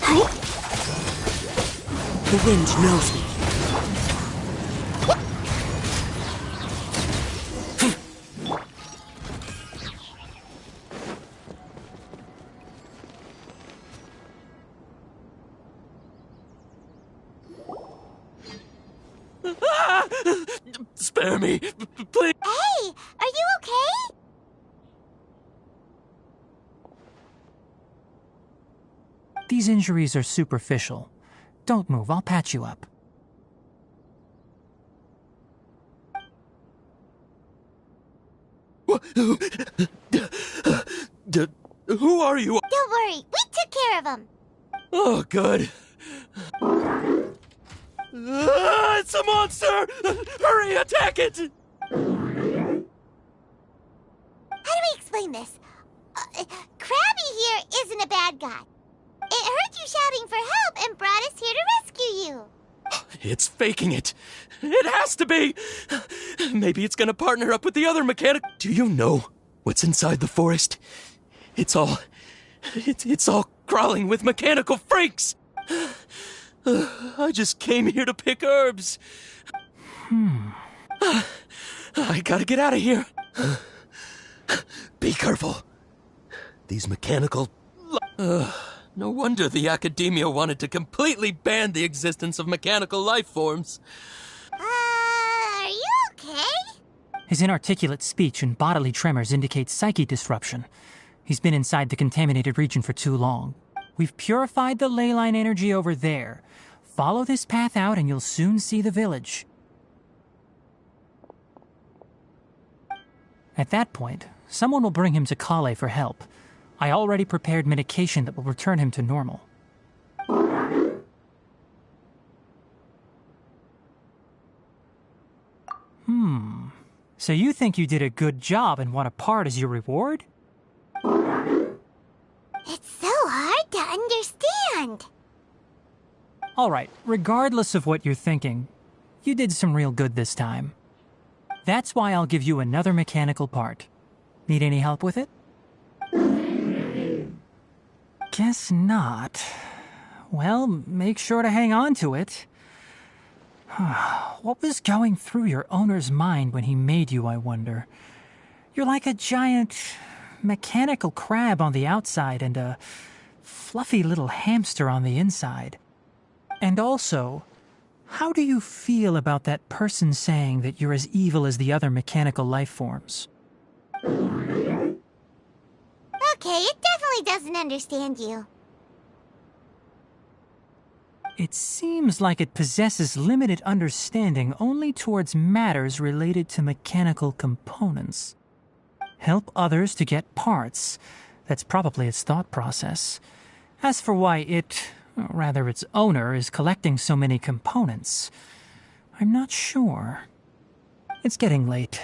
Hi! The wind knows me. spare me. Please. Hey, are you okay? These injuries are superficial. Don't move, I'll patch you up. Who are you? Don't worry, we took care of him. Oh, good. It's a monster! Hurry, attack it! How do we explain this? Krabby here isn't a bad guy. It heard you shouting for help and brought us here to rescue you. It's faking it. It has to be. Maybe it's gonna partner up with the other mechanic. Do you know what's inside the forest? It's all crawling with mechanical freaks. I just came here to pick herbs. I gotta get out of here. Be careful. These mechanical... no wonder the Academia wanted to completely ban the existence of mechanical life forms. Are you okay? His inarticulate speech and bodily tremors indicate psyche disruption. He's been inside the contaminated region for too long. We've purified the ley line energy over there. Follow this path out and you'll soon see the village. At that point, someone will bring him to Kale for help. I already prepared medication that will return him to normal. So you think you did a good job and want a part as your reward? It's so hard to understand. Alright, regardless of what you're thinking, you did some real good this time. That's why I'll give you another mechanical part. Need any help with it? Guess not. Well, make sure to hang on to it. What was going through your owner's mind when he made you, I wonder? You're like a giant mechanical crab on the outside and a fluffy little hamster on the inside. And also, how do you feel about that person saying that you're as evil as the other mechanical life forms? Okay, it definitely doesn't understand you. It seems like it possesses limited understanding only towards matters related to mechanical components. Help others to get parts. That's probably its thought process. As for why it, or rather its owner, is collecting so many components, I'm not sure. It's getting late,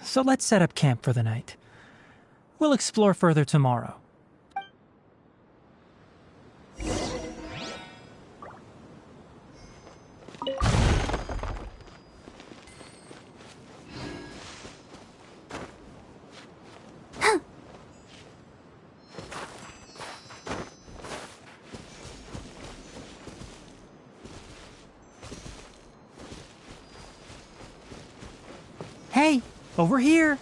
so let's set up camp for the night. We'll explore further tomorrow. Hey, over here!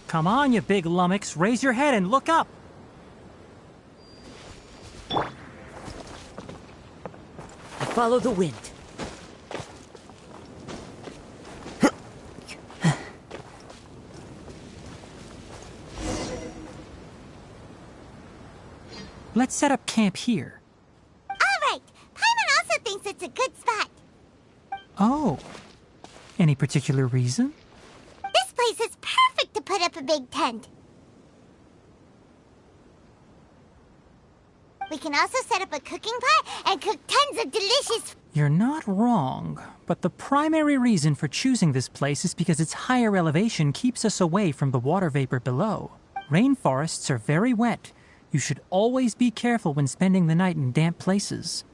Come on, you big lummox, raise your head and look up! I follow the wind. Let's set up camp here. All right, Paimon also thinks it's a good spot. Oh. Any particular reason? This place is perfect to put up a big tent. We can also set up a cooking pot and cook tons of delicious... You're not wrong, but the primary reason for choosing this place is because its higher elevation keeps us away from the water vapor below. Rainforests are very wet. You should always be careful when spending the night in damp places.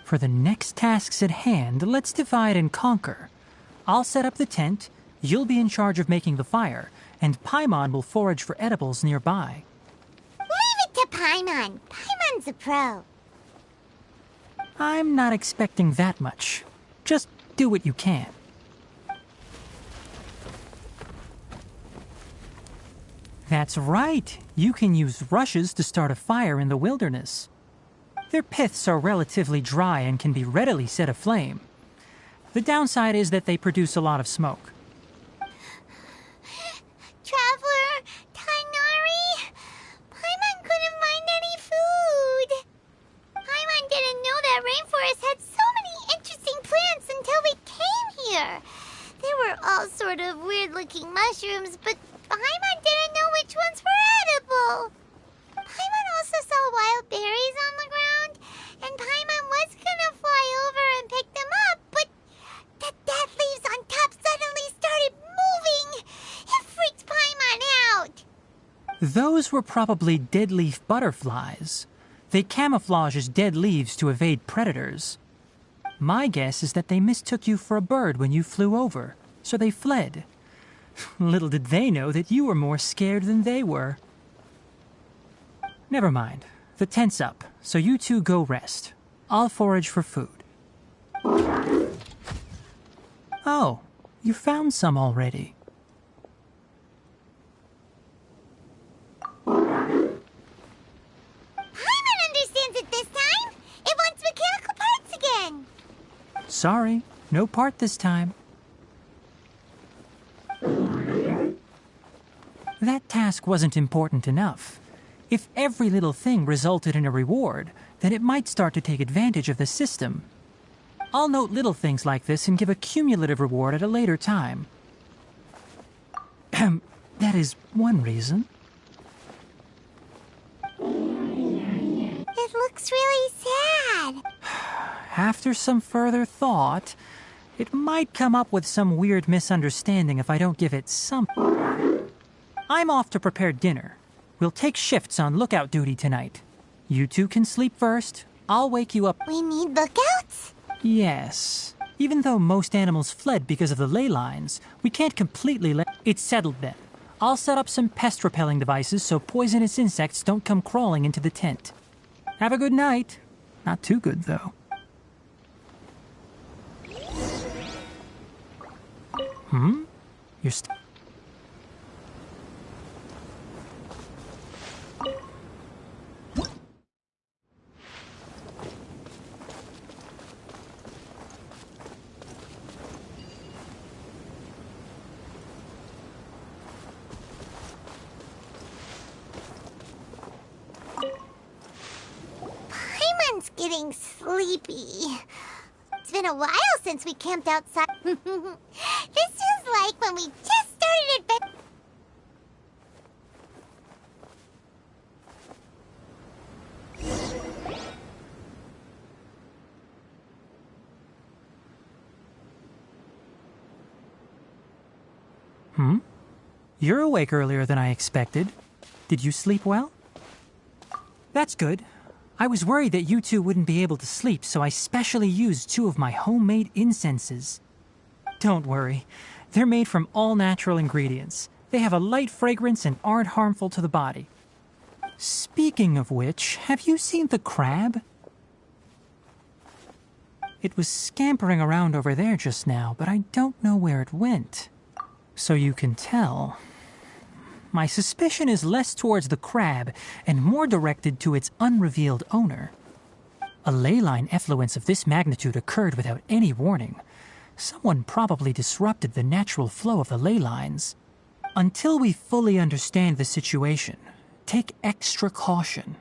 For the next tasks at hand, let's divide and conquer. I'll set up the tent, you'll be in charge of making the fire, and Paimon will forage for edibles nearby. Leave it to Paimon. Paimon's a pro. I'm not expecting that much. Just do what you can. That's right. You can use rushes to start a fire in the wilderness. Their piths are relatively dry and can be readily set aflame. The downside is that they produce a lot of smoke. Traveler, Tainari, Paimon couldn't find any food. Paimon didn't know that rainforest had so many interesting plants until we came here. They were all sort of weird-looking mushrooms, but Paimon didn't know which ones were edible. Paimon also saw wild berries on the ground, and Paimon was gonna fly over and pick them up, but the dead leaves on top suddenly started moving. It freaked Paimon out. Those were probably dead leaf butterflies. They camouflage as dead leaves to evade predators. My guess is that they mistook you for a bird when you flew over, so they fled. Little did they know that you were more scared than they were. Never mind. The tent's up, so you two go rest. I'll forage for food. Oh, you found some already. Paimon understands it this time. It wants mechanical parts again. Sorry, no part this time. That task wasn't important enough. If every little thing resulted in a reward, then it might start to take advantage of the system. I'll note little things like this and give a cumulative reward at a later time. That is one reason. It looks really sad. After some further thought, it might come up with some weird misunderstanding if I don't give it some. I'm off to prepare dinner. We'll take shifts on lookout duty tonight. You two can sleep first. I'll wake you up. We need lookouts? Yes. Even though most animals fled because of the ley lines, we can't completely let... It's settled then. I'll set up some pest-repelling devices so poisonous insects don't come crawling into the tent. Have a good night. Not too good, though. You're Paimon's getting sleepy. It's been a while since we camped outside. This is like when we just started adventure. You're awake earlier than I expected. Did you sleep well? That's good. I was worried that you two wouldn't be able to sleep, so I specially used 2 of my homemade incenses. Don't worry. They're made from all natural ingredients. They have a light fragrance and aren't harmful to the body. Speaking of which, have you seen the crab? It was scampering around over there just now, but I don't know where it went. So you can tell. My suspicion is less towards the crab and more directed to its unrevealed owner. A ley line effluence of this magnitude occurred without any warning. Someone probably disrupted the natural flow of the ley lines. Until we fully understand the situation, take extra caution.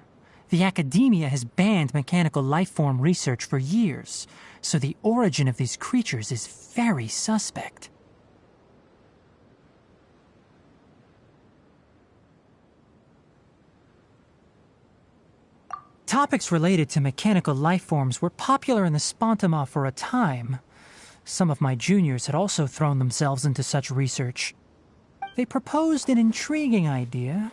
The academia has banned mechanical lifeform research for years, so the origin of these creatures is very suspect. Topics related to mechanical lifeforms were popular in the Spontama for a time. Some of my juniors had also thrown themselves into such research. They proposed an intriguing idea.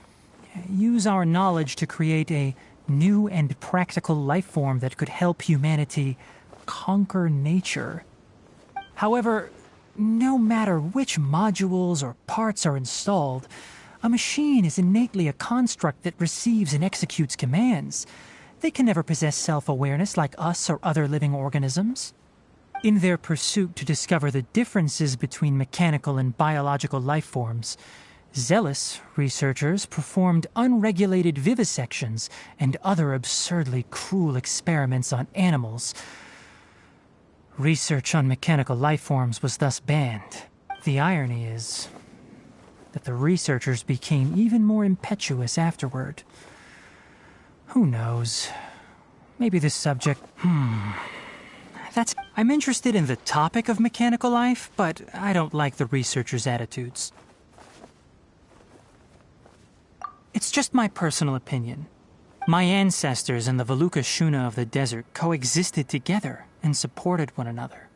Use our knowledge to create a new and practical lifeform that could help humanity conquer nature. However, no matter which modules or parts are installed, a machine is innately a construct that receives and executes commands. They can never possess self-awareness like us or other living organisms. In their pursuit to discover the differences between mechanical and biological lifeforms, zealous researchers performed unregulated vivisections and other absurdly cruel experiments on animals. Research on mechanical life forms was thus banned. The irony is that the researchers became even more impetuous afterward. Who knows? Maybe this subject... I'm interested in the topic of mechanical life, but I don't like the researchers' attitudes. It's just my personal opinion. My ancestors and the Veluca Shuna of the desert coexisted together and supported one another.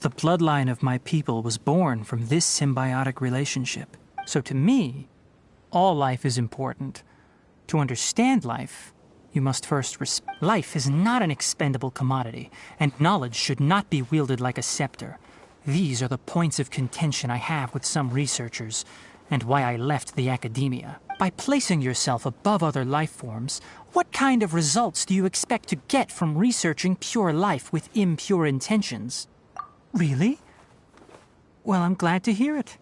The bloodline of my people was born from this symbiotic relationship. So to me, all life is important. To understand life, you must first respect. Life is not an expendable commodity, and knowledge should not be wielded like a scepter. These are the points of contention I have with some researchers, and why I left the academia. By placing yourself above other life forms, what kind of results do you expect to get from researching pure life with impure intentions? Really? Well, I'm glad to hear it.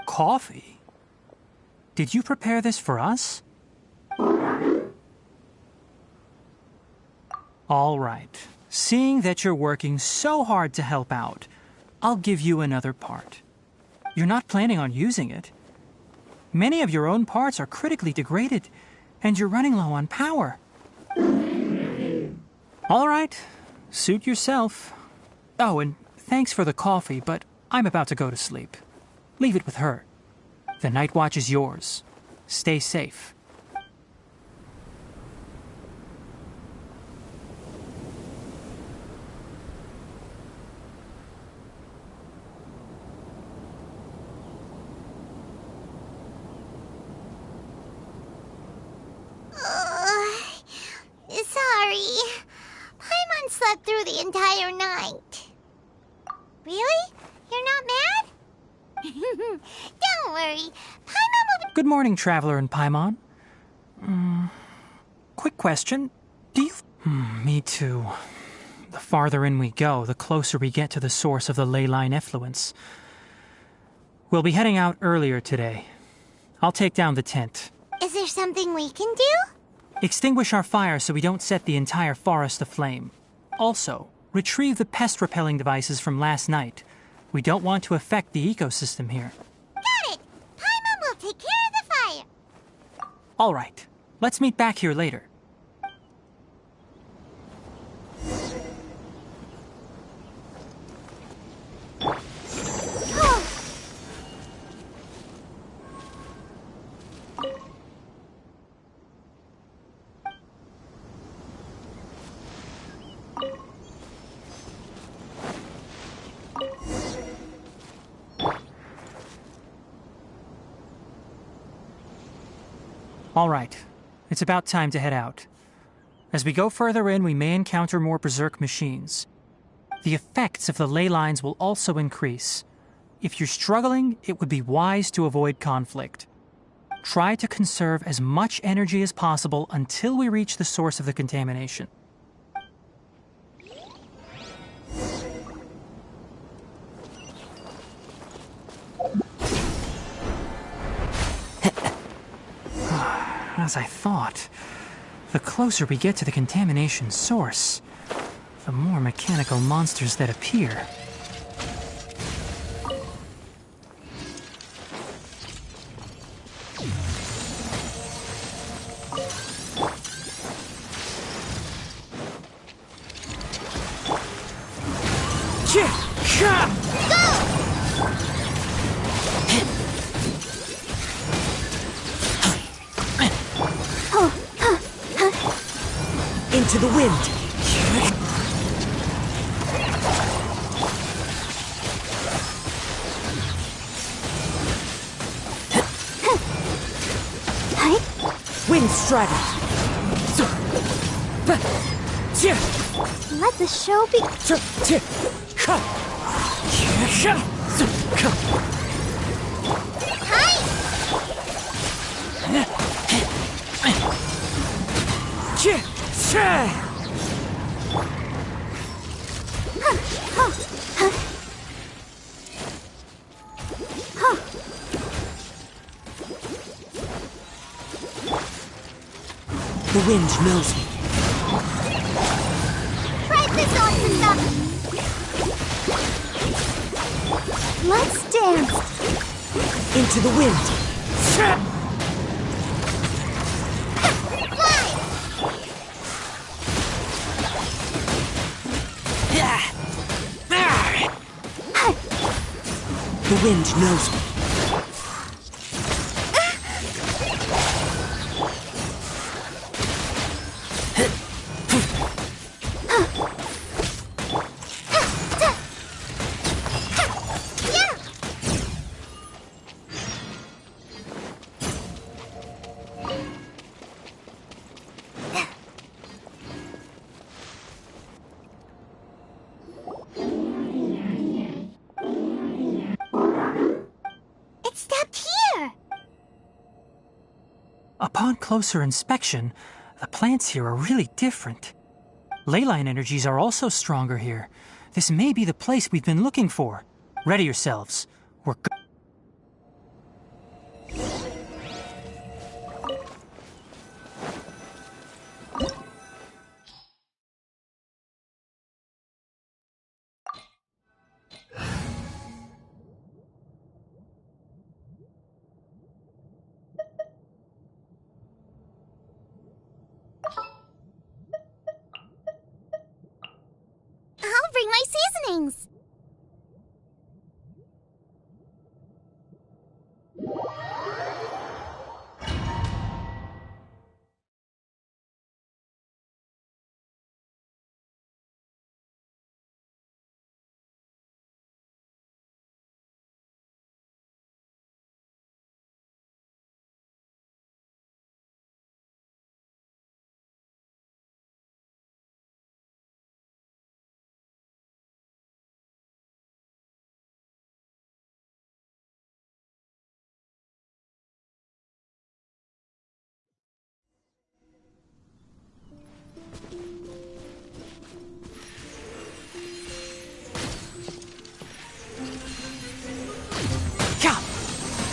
Coffee? Did you prepare this for us? All right. Seeing that you're working so hard to help out, I'll give you another part. You're not planning on using it. Many of your own parts are critically degraded, and you're running low on power. All right. Suit yourself. Oh, and thanks for the coffee, but I'm about to go to sleep. Leave it with her. The night watch is yours. Stay safe. Sorry. Paimon slept through the entire night. Really? You're not mad? Don't worry. Paimon will be... Good morning, Traveler and Paimon. Quick question. Do you... me too. The farther in we go, the closer we get to the source of the ley line effluence. We'll be heading out earlier today. I'll take down the tent. Is there something we can do? Extinguish our fire so we don't set the entire forest aflame. Also, retrieve the pest-repelling devices from last night. We don't want to affect the ecosystem here. Got it! Paimon will take care of the fire. All right. Let's meet back here later. All right. It's about time to head out. As we go further in, we may encounter more berserk machines. The effects of the ley lines will also increase. If you're struggling, it would be wise to avoid conflict. Try to conserve as much energy as possible until we reach the source of the contamination. As I thought, the closer we get to the contamination source, the more mechanical monsters that appear. Into the wind. Wind strider. Let the show be. The wind knows me. Renaissance stuff! Let's dance! Into the wind! The wind knows me. It stopped here! Upon closer inspection, the plants here are really different. Leyline energies are also stronger here. This may be the place we've been looking for. Ready yourselves. We're go- I'll bring my seasonings!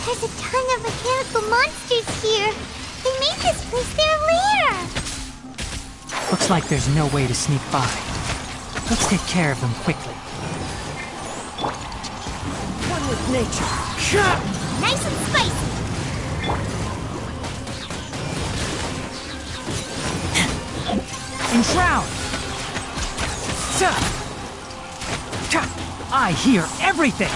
There's a ton of mechanical monsters here. They made this place their lair. Looks like there's no way to sneak by. Let's take care of them quickly. One with nature. Nice and spicy. Enshroud! I hear everything!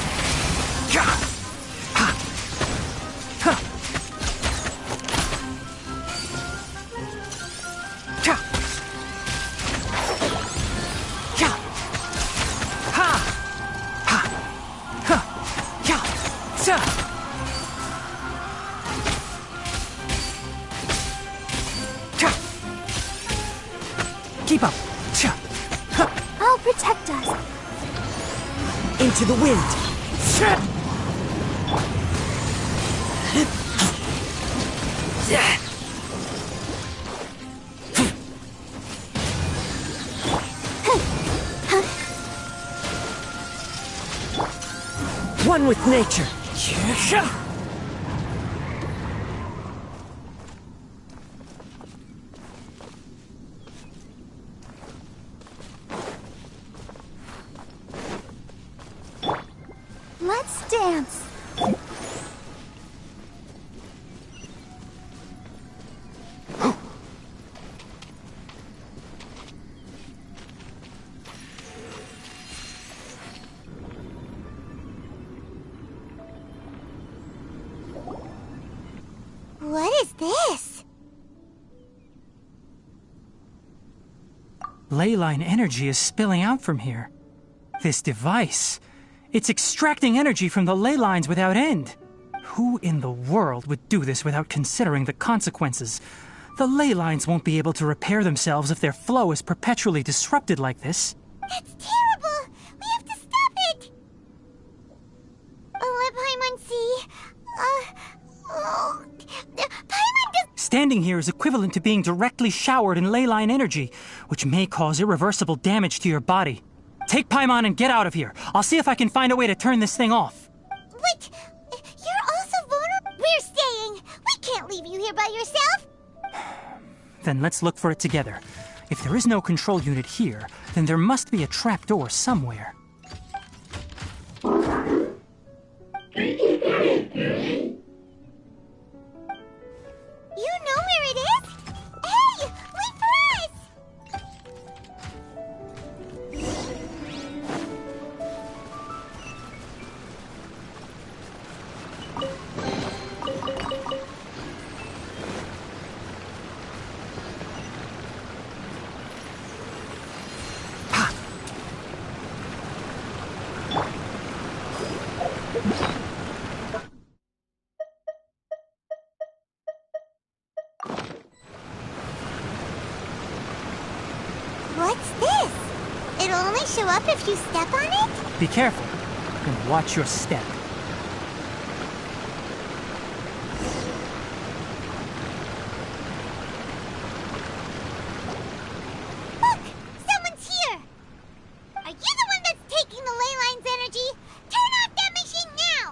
Keep up! I'll protect us. Into the wind! One with nature! Let's dance. What is this? Leyline energy is spilling out from here. This device, it's extracting energy from the ley lines without end. Who in the world would do this without considering the consequences? The ley lines won't be able to repair themselves if their flow is perpetually disrupted like this. That's terrible! We have to stop it! Let Paimon see. Paimon does— Standing here is equivalent to being directly showered in leyline energy, which may cause irreversible damage to your body. Take Paimon and get out of here. I'll see if I can find a way to turn this thing off. Wait, you're also vulnerable. We're staying. We can't leave you here by yourself. Then let's look for it together. If there is no control unit here, then Then there must be a trapdoor somewhere. You know where it is? Hey, wait for us! What's this? It'll only show up if you step on it? Be careful, and watch your step. Look! Someone's here! Are you the one that's taking the ley line's energy? Turn off that machine now!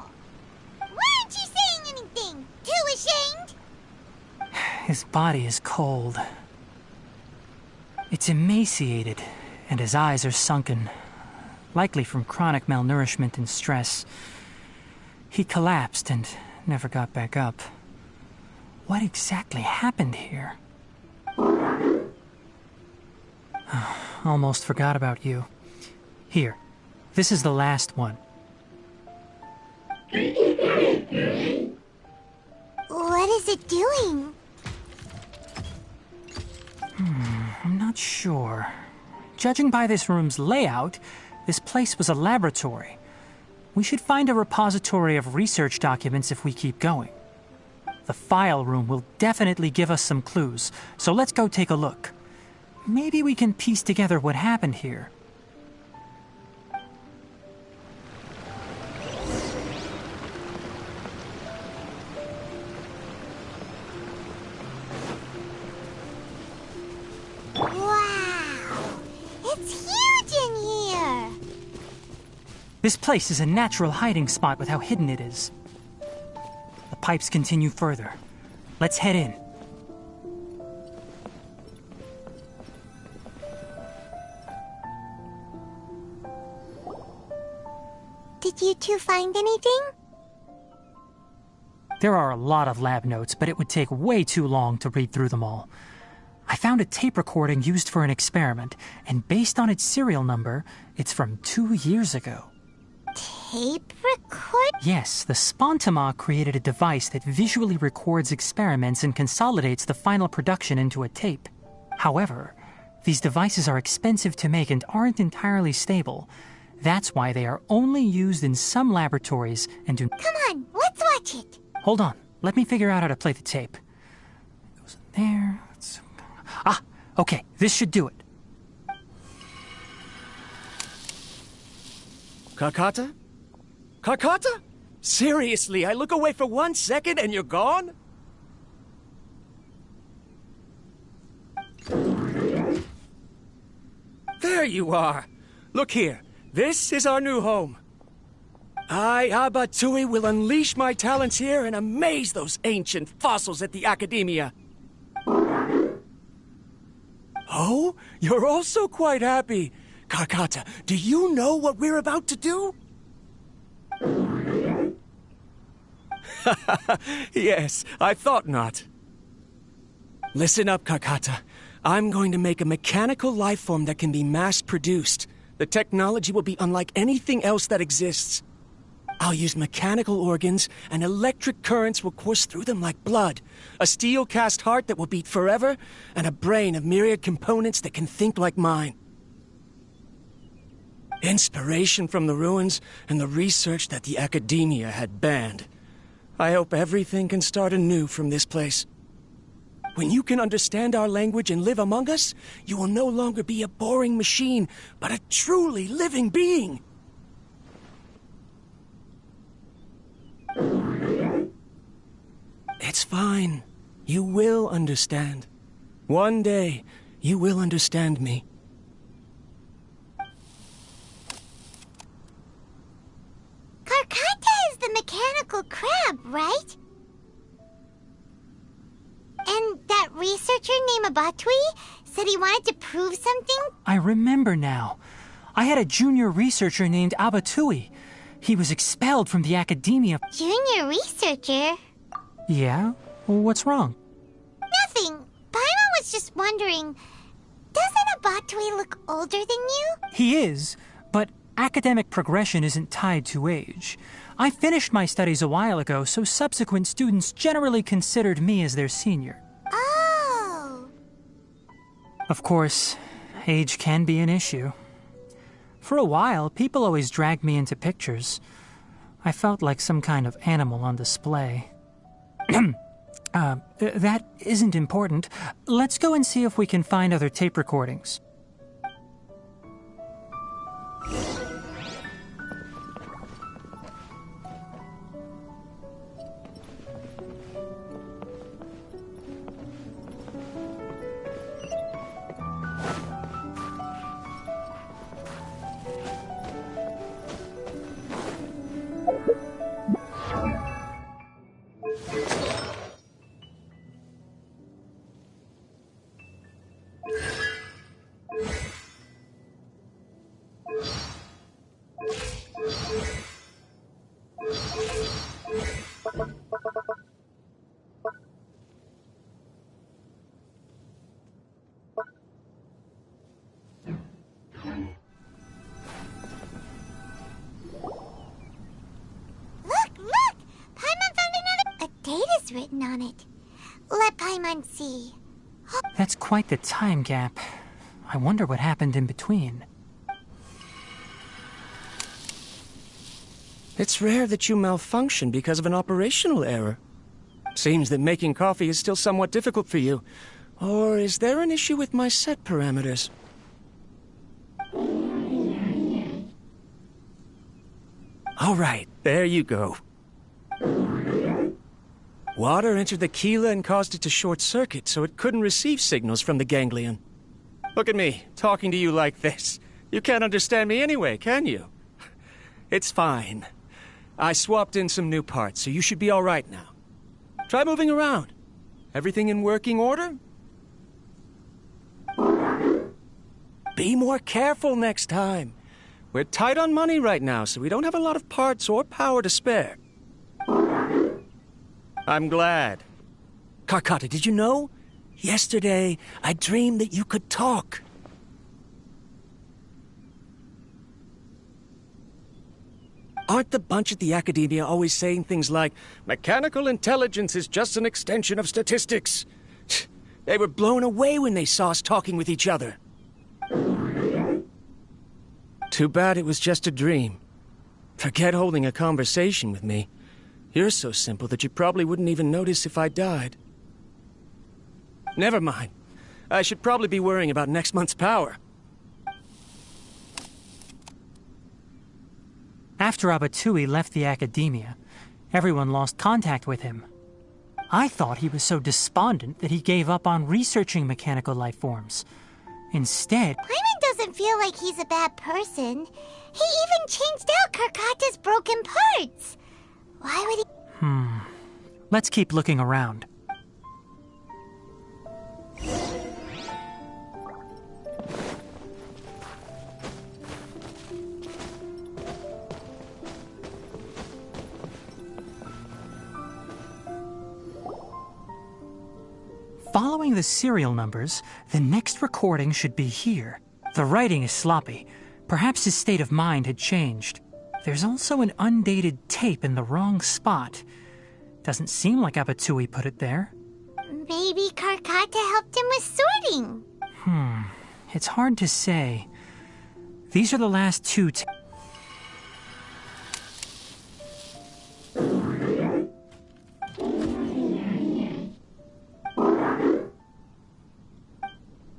Why aren't you saying anything? Too ashamed? His body is cold. It's emaciated, and his eyes are sunken, likely from chronic malnourishment and stress. He collapsed and never got back up. What exactly happened here? Almost forgot about you. Here, this is the last one. What is it doing? I'm not sure. Judging by this room's layout, this place was a laboratory. We should find a repository of research documents if we keep going. The file room will definitely give us some clues, so let's go take a look. Maybe we can piece together what happened here. Wow! It's huge in here! This place is a natural hiding spot with how hidden it is. The pipes continue further. Let's head in. Did you two find anything? There are a lot of lab notes, but it would take way too long to read through them all. I found a tape recording used for an experiment, and based on its serial number, it's from 2 years ago. Tape record? Yes, the Spontima created a device that visually records experiments and consolidates the final production into a tape. However, these devices are expensive to make and aren't entirely stable. That's why they are only used in some laboratories and do... Come on, let's watch it! Hold on, let me figure out how to play the tape. It goes in there... Ah, okay, this should do it. Kakata? Kakata? Seriously, I look away for 1 second and you're gone? There you are. Look here. This is our new home. I, Abatui, will unleash my talents here and amaze those ancient fossils at the Academia. Oh, you're also quite happy. Kakata, do you know what we're about to do? Yes, I thought not. Listen up, Kakata. I'm going to make a mechanical life form that can be mass-produced. The technology will be unlike anything else that exists. I'll use mechanical organs, and electric currents will course through them like blood. A steel-cast heart that will beat forever, and a brain of myriad components that can think like mine. Inspiration from the ruins and the research that the Academia had banned. I hope everything can start anew from this place. When you can understand our language and live among us, you will no longer be a boring machine, but a truly living being. It's fine. You will understand. One day, you will understand me. Karkata is the mechanical crab, right? And that research researcher named Abatui said he wanted to prove something? I remember now. I had a junior researcher named Abatui. He was expelled from the academia. Junior researcher? Yeah? What's wrong? Nothing. Paimon was just wondering, doesn't Abatui look older than you? He is, but academic progression isn't tied to age. I finished my studies a while ago, so subsequent students generally considered me as their senior. Oh. Of course, age can be an issue. For a while, people always dragged me into pictures. I felt like some kind of animal on display. That isn't important. Let's go and see if we can find other tape recordings. Look! Paimon found another... A date is written on it. Let Paimon see. That's quite the time gap. I wonder what happened in between. It's rare that you malfunction because of an operational error. Seems that making coffee is still somewhat difficult for you. Or is there an issue with my set parameters? All right, there you go. Water entered the chela and caused it to short circuit, so it couldn't receive signals from the ganglion. Look at me, talking to you like this. You can't understand me anyway, can you? It's fine. I swapped in some new parts, so you should be all right now. Try moving around. Everything in working order? Be more careful next time. We're tight on money right now, so we don't have a lot of parts or power to spare. I'm glad. Karkata, did you know? Yesterday, I dreamed that you could talk. Aren't the bunch at the Academia always saying things like, mechanical intelligence is just an extension of statistics? They were blown away when they saw us talking with each other. Too bad it was just a dream. Forget holding a conversation with me. You're so simple that you probably wouldn't even notice if I died. Never mind. I should probably be worrying about next month's power. After Abatui left the Academia, everyone lost contact with him. I thought he was so despondent that he gave up on researching mechanical life forms. Instead... Paimon doesn't feel like he's a bad person. He even changed out Karkata's broken parts. Why would he... Let's keep looking around. Following the serial numbers, the next recording should be here. The writing is sloppy. Perhaps his state of mind had changed. There's also an undated tape in the wrong spot. Doesn't seem like Abatui put it there. Maybe Karkata helped him with sorting. It's hard to say. These are the last two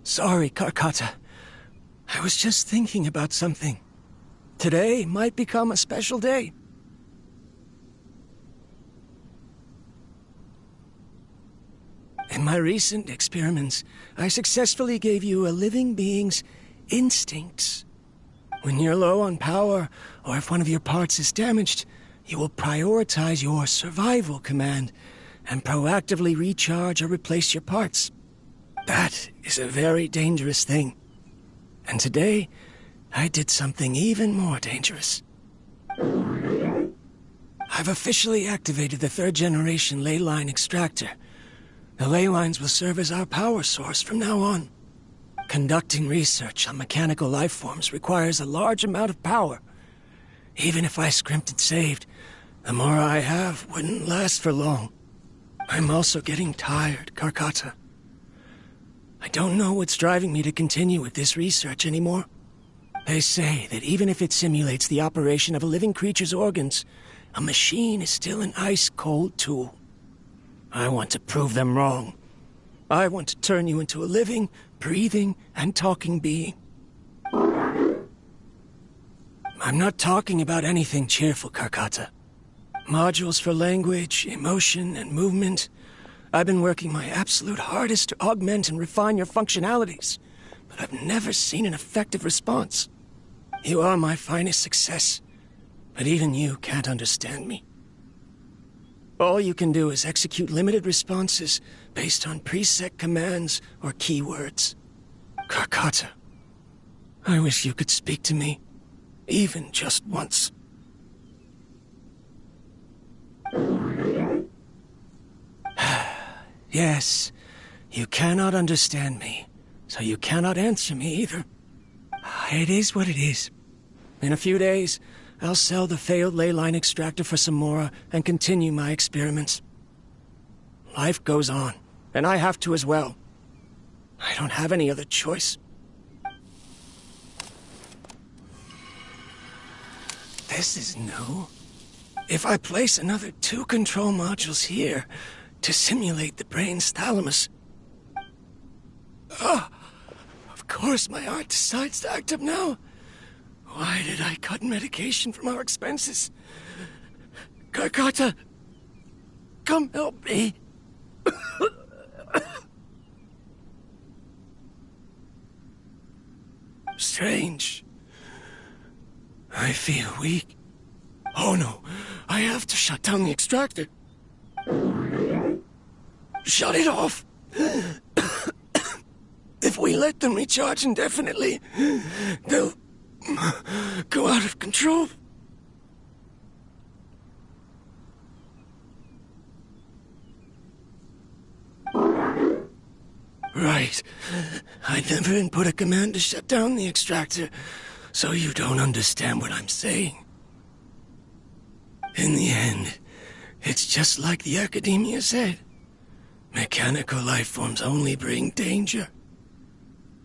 Sorry, Karkata. I was just thinking about something. Today might become a special day. In my recent experiments, I successfully gave you a living being's instincts. When you're low on power, or if one of your parts is damaged, you will prioritize your survival command and proactively recharge or replace your parts. That is a very dangerous thing. And today, I did something even more dangerous. I've officially activated the 3rd generation ley line extractor. The ley lines will serve as our power source from now on. Conducting research on mechanical life forms requires a large amount of power. Even if I scrimped and saved, the more I have wouldn't last for long. I'm also getting tired, Karkata. I don't know what's driving me to continue with this research anymore. They say that even if it simulates the operation of a living creature's organs, a machine is still an ice-cold tool. I want to prove them wrong. I want to turn you into a living, breathing, and talking being. I'm not talking about anything cheerful, Karkata. Modules for language, emotion, and movement. I've been working my absolute hardest to augment and refine your functionalities, but I've never seen an effective response. You are my finest success, but even you can't understand me. All you can do is execute limited responses based on preset commands or keywords. Karkata, I wish you could speak to me, even just once. Yes, you cannot understand me, so you cannot answer me either. It is what it is. In a few days, I'll sell the failed ley line extractor for some more and continue my experiments. Life goes on, and I have to as well. I don't have any other choice. This is new. If I place another 2 control modules here to simulate the brain's thalamus... Of course my heart decides to act up now. Why did I cut medication from our expenses? Karkata, come help me. Strange. I feel weak. Oh no, I have to shut down the extractor. Shut it off. If we let them recharge indefinitely, they'll go out of control. Right. I never input a command to shut down the extractor, so you don't understand what I'm saying. In the end, it's just like the academia said. Mechanical life forms only bring danger.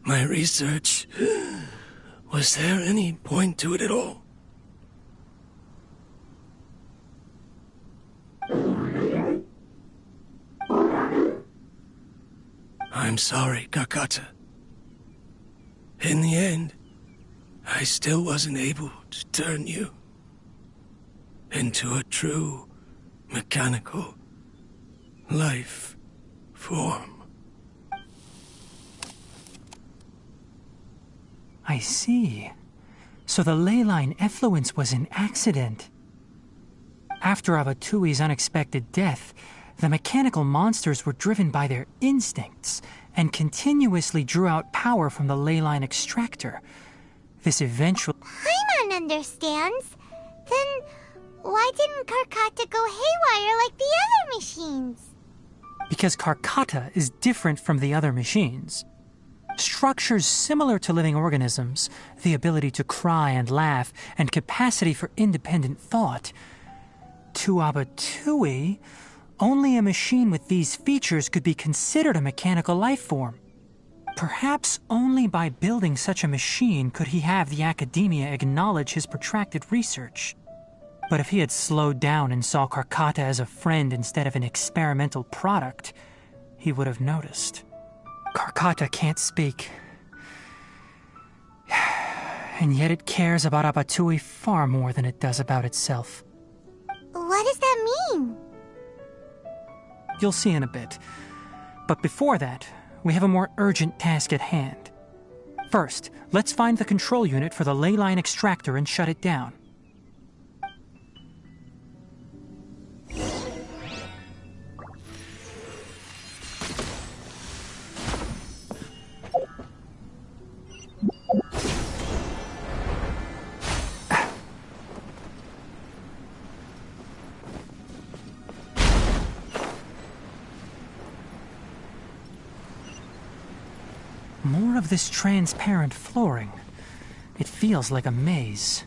My research... Was there any point to it at all? I'm sorry, Karkata. In the end, I still wasn't able to turn you into a true mechanical life form. I see. So the ley line effluence was an accident. After Abatui's unexpected death, the mechanical monsters were driven by their instincts and continuously drew out power from the ley line extractor. This eventually... Paimon understands. Then why didn't Karkata go haywire like the other machines? Because Karkata is different from the other machines. Structures similar to living organisms, the ability to cry and laugh, and capacity for independent thought. To Abatui, only a machine with these features could be considered a mechanical life form. Perhaps only by building such a machine could he have the academia acknowledge his protracted research. But if he had slowed down and saw Karkata as a friend instead of an experimental product, he would have noticed. Karkata can't speak. And yet it cares about Abatui far more than it does about itself. What does that mean? You'll see in a bit. But before that, we have a more urgent task at hand. First, let's find the control unit for the ley line extractor and shut it down. More of this transparent flooring. It feels like a maze.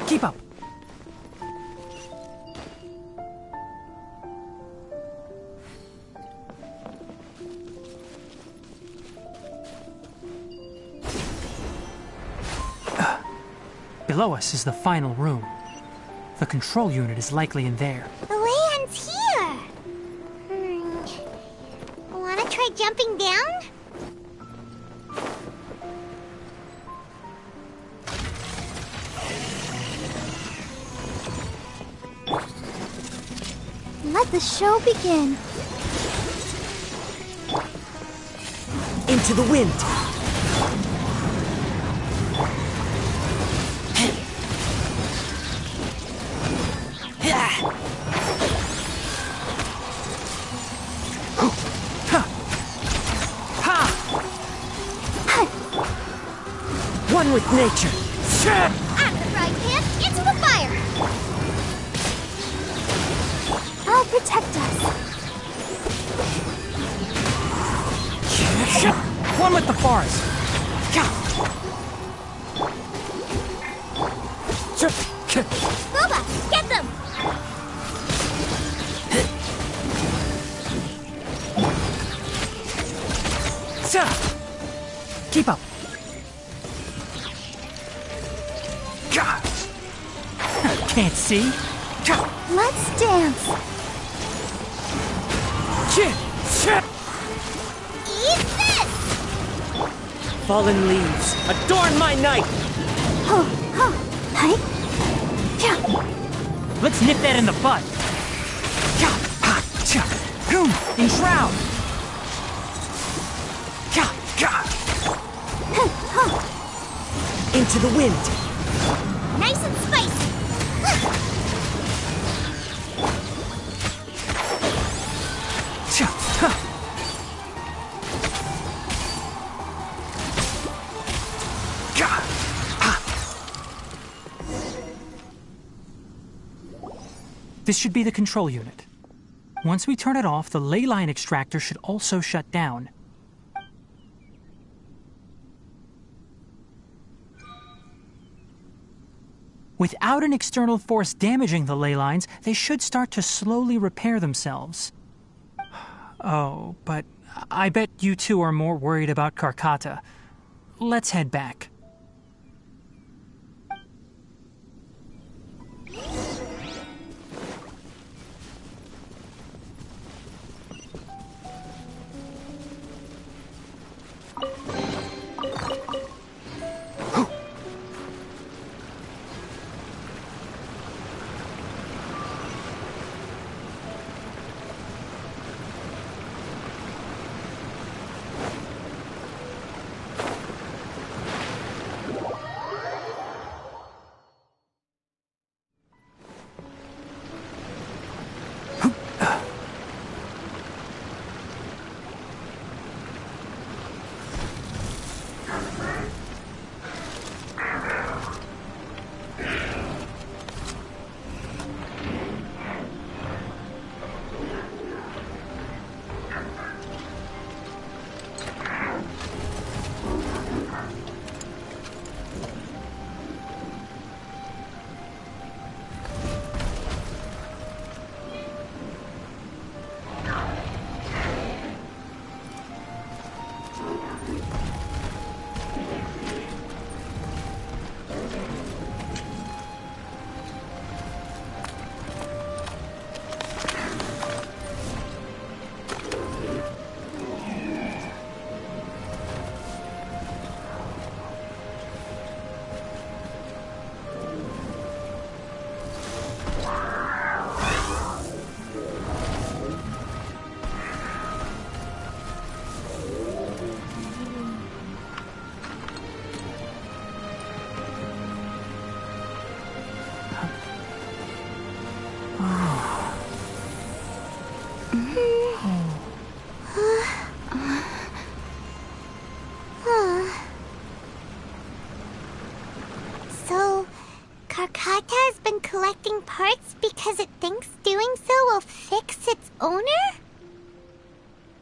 Keep up. Below us is the final room. The control unit is likely in there. The land's here. Wanna try jumping down? Let the show begin. Into the wind. One with nature. Out of the frying pan, into the fire! I'll protect us. One with the forest. Boba, get them! Keep up. Can't see. Let's dance. Eat this! Fallen leaves, adorn my night! Hi. Let's nip that in the bud. Enshroud. Into the wind. Nice and spicy! This should be the control unit. Once we turn it off, the ley line extractor should also shut down. Without an external force damaging the ley lines, they should start to slowly repair themselves. Oh, but I bet you two are more worried about Karkata. Let's head back. Karkata has been collecting parts because it thinks doing so will fix its owner?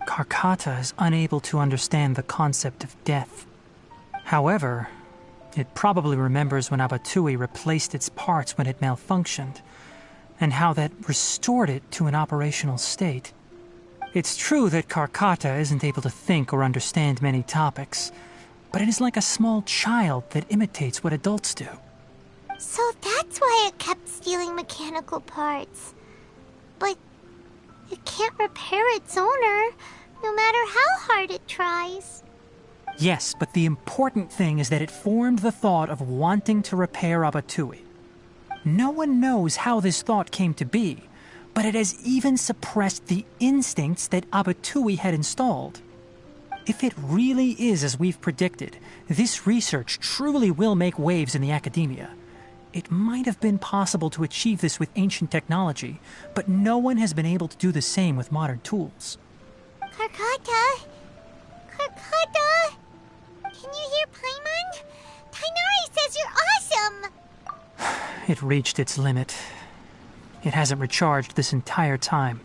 Karkata is unable to understand the concept of death. However, it probably remembers when Abatui replaced its parts when it malfunctioned, and how that restored it to an operational state. It's true that Karkata isn't able to think or understand many topics, but it is like a small child that imitates what adults do. So that's why it kept stealing mechanical parts. But it can't repair its owner, no matter how hard it tries. Yes, but the important thing is that it formed the thought of wanting to repair Abatui. No one knows how this thought came to be, but it has even suppressed the instincts that Abatui had installed. If it really is as we've predicted, this research truly will make waves in the academia. It might have been possible to achieve this with ancient technology, but no one has been able to do the same with modern tools. Karkata? Karkata? Can you hear Paimon? Tainari says you're awesome! It reached its limit. It hasn't recharged this entire time,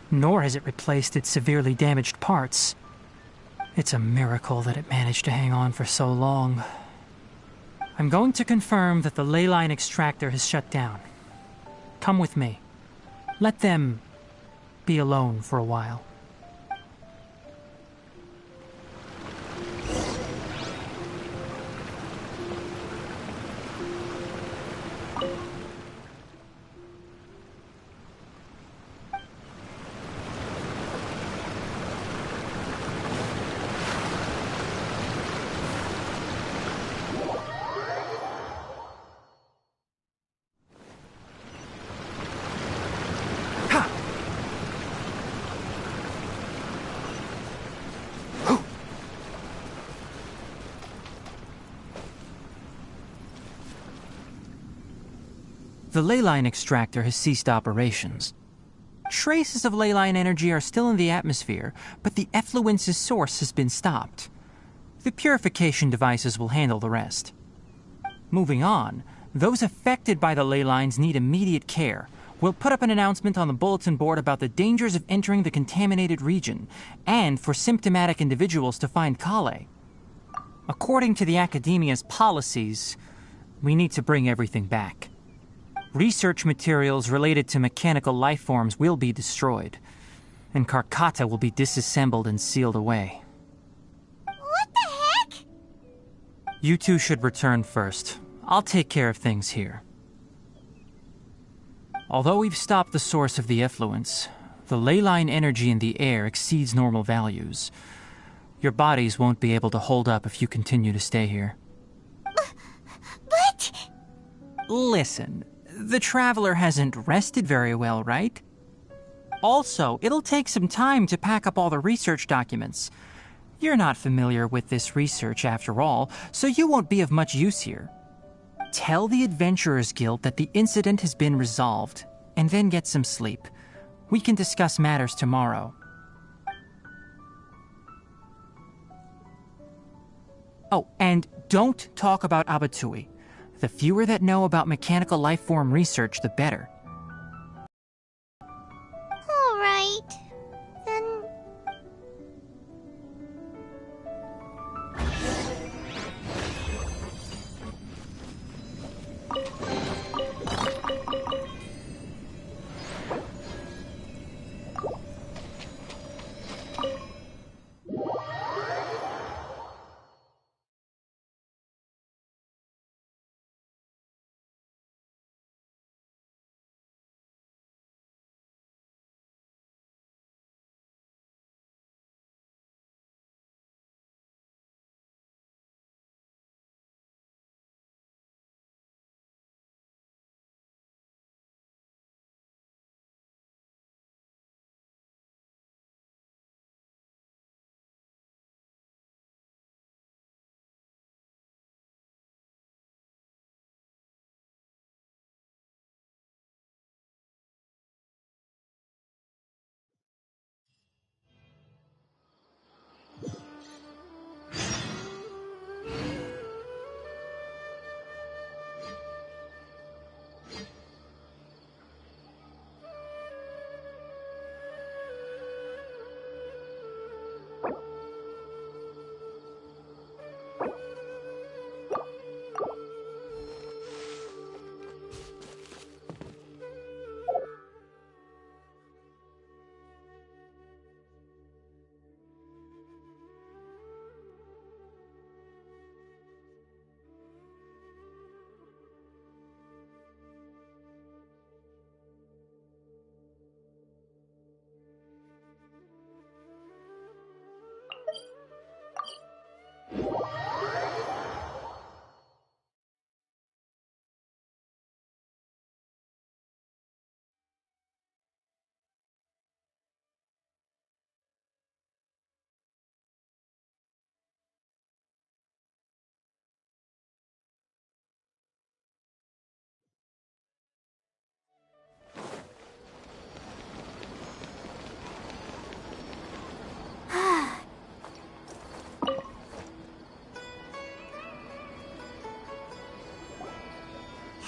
nor has it replaced its severely damaged parts. It's a miracle that it managed to hang on for so long. I'm going to confirm that the ley line extractor has shut down. Come with me. Let them be alone for a while. The ley line extractor has ceased operations. Traces of ley line energy are still in the atmosphere, but the effluence's source has been stopped. The purification devices will handle the rest. Moving on, those affected by the ley lines need immediate care. We'll put up an announcement on the bulletin board about the dangers of entering the contaminated region, and for symptomatic individuals to find Kale. According to the Academia's policies, we need to bring everything back. Research materials related to mechanical life forms will be destroyed, and Karkata will be disassembled and sealed away. What the heck? You two should return first. I'll take care of things here. Although we've stopped the source of the effluence, the ley line energy in the air exceeds normal values. Your bodies won't be able to hold up if you continue to stay here. But... Listen. The Traveler hasn't rested very well, right? Also, it'll take some time to pack up all the research documents. You're not familiar with this research after all, so you won't be of much use here. Tell the Adventurers Guild that the incident has been resolved, and then get some sleep. We can discuss matters tomorrow. Oh, and don't talk about Abatui. The fewer that know about mechanical life form research, the better. All right.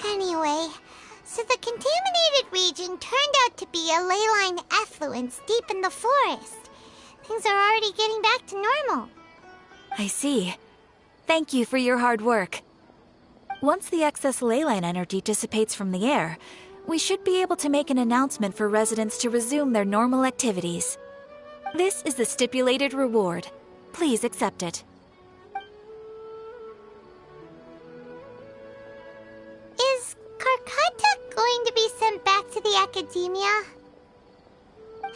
Anyway, so the contaminated region turned out to be a ley line effluence deep in the forest. Things are already getting back to normal. I see. Thank you for your hard work. Once the excess ley line energy dissipates from the air, we should be able to make an announcement for residents to resume their normal activities. This is the stipulated reward. Please accept it. Is Karkata going to be sent back to the academia?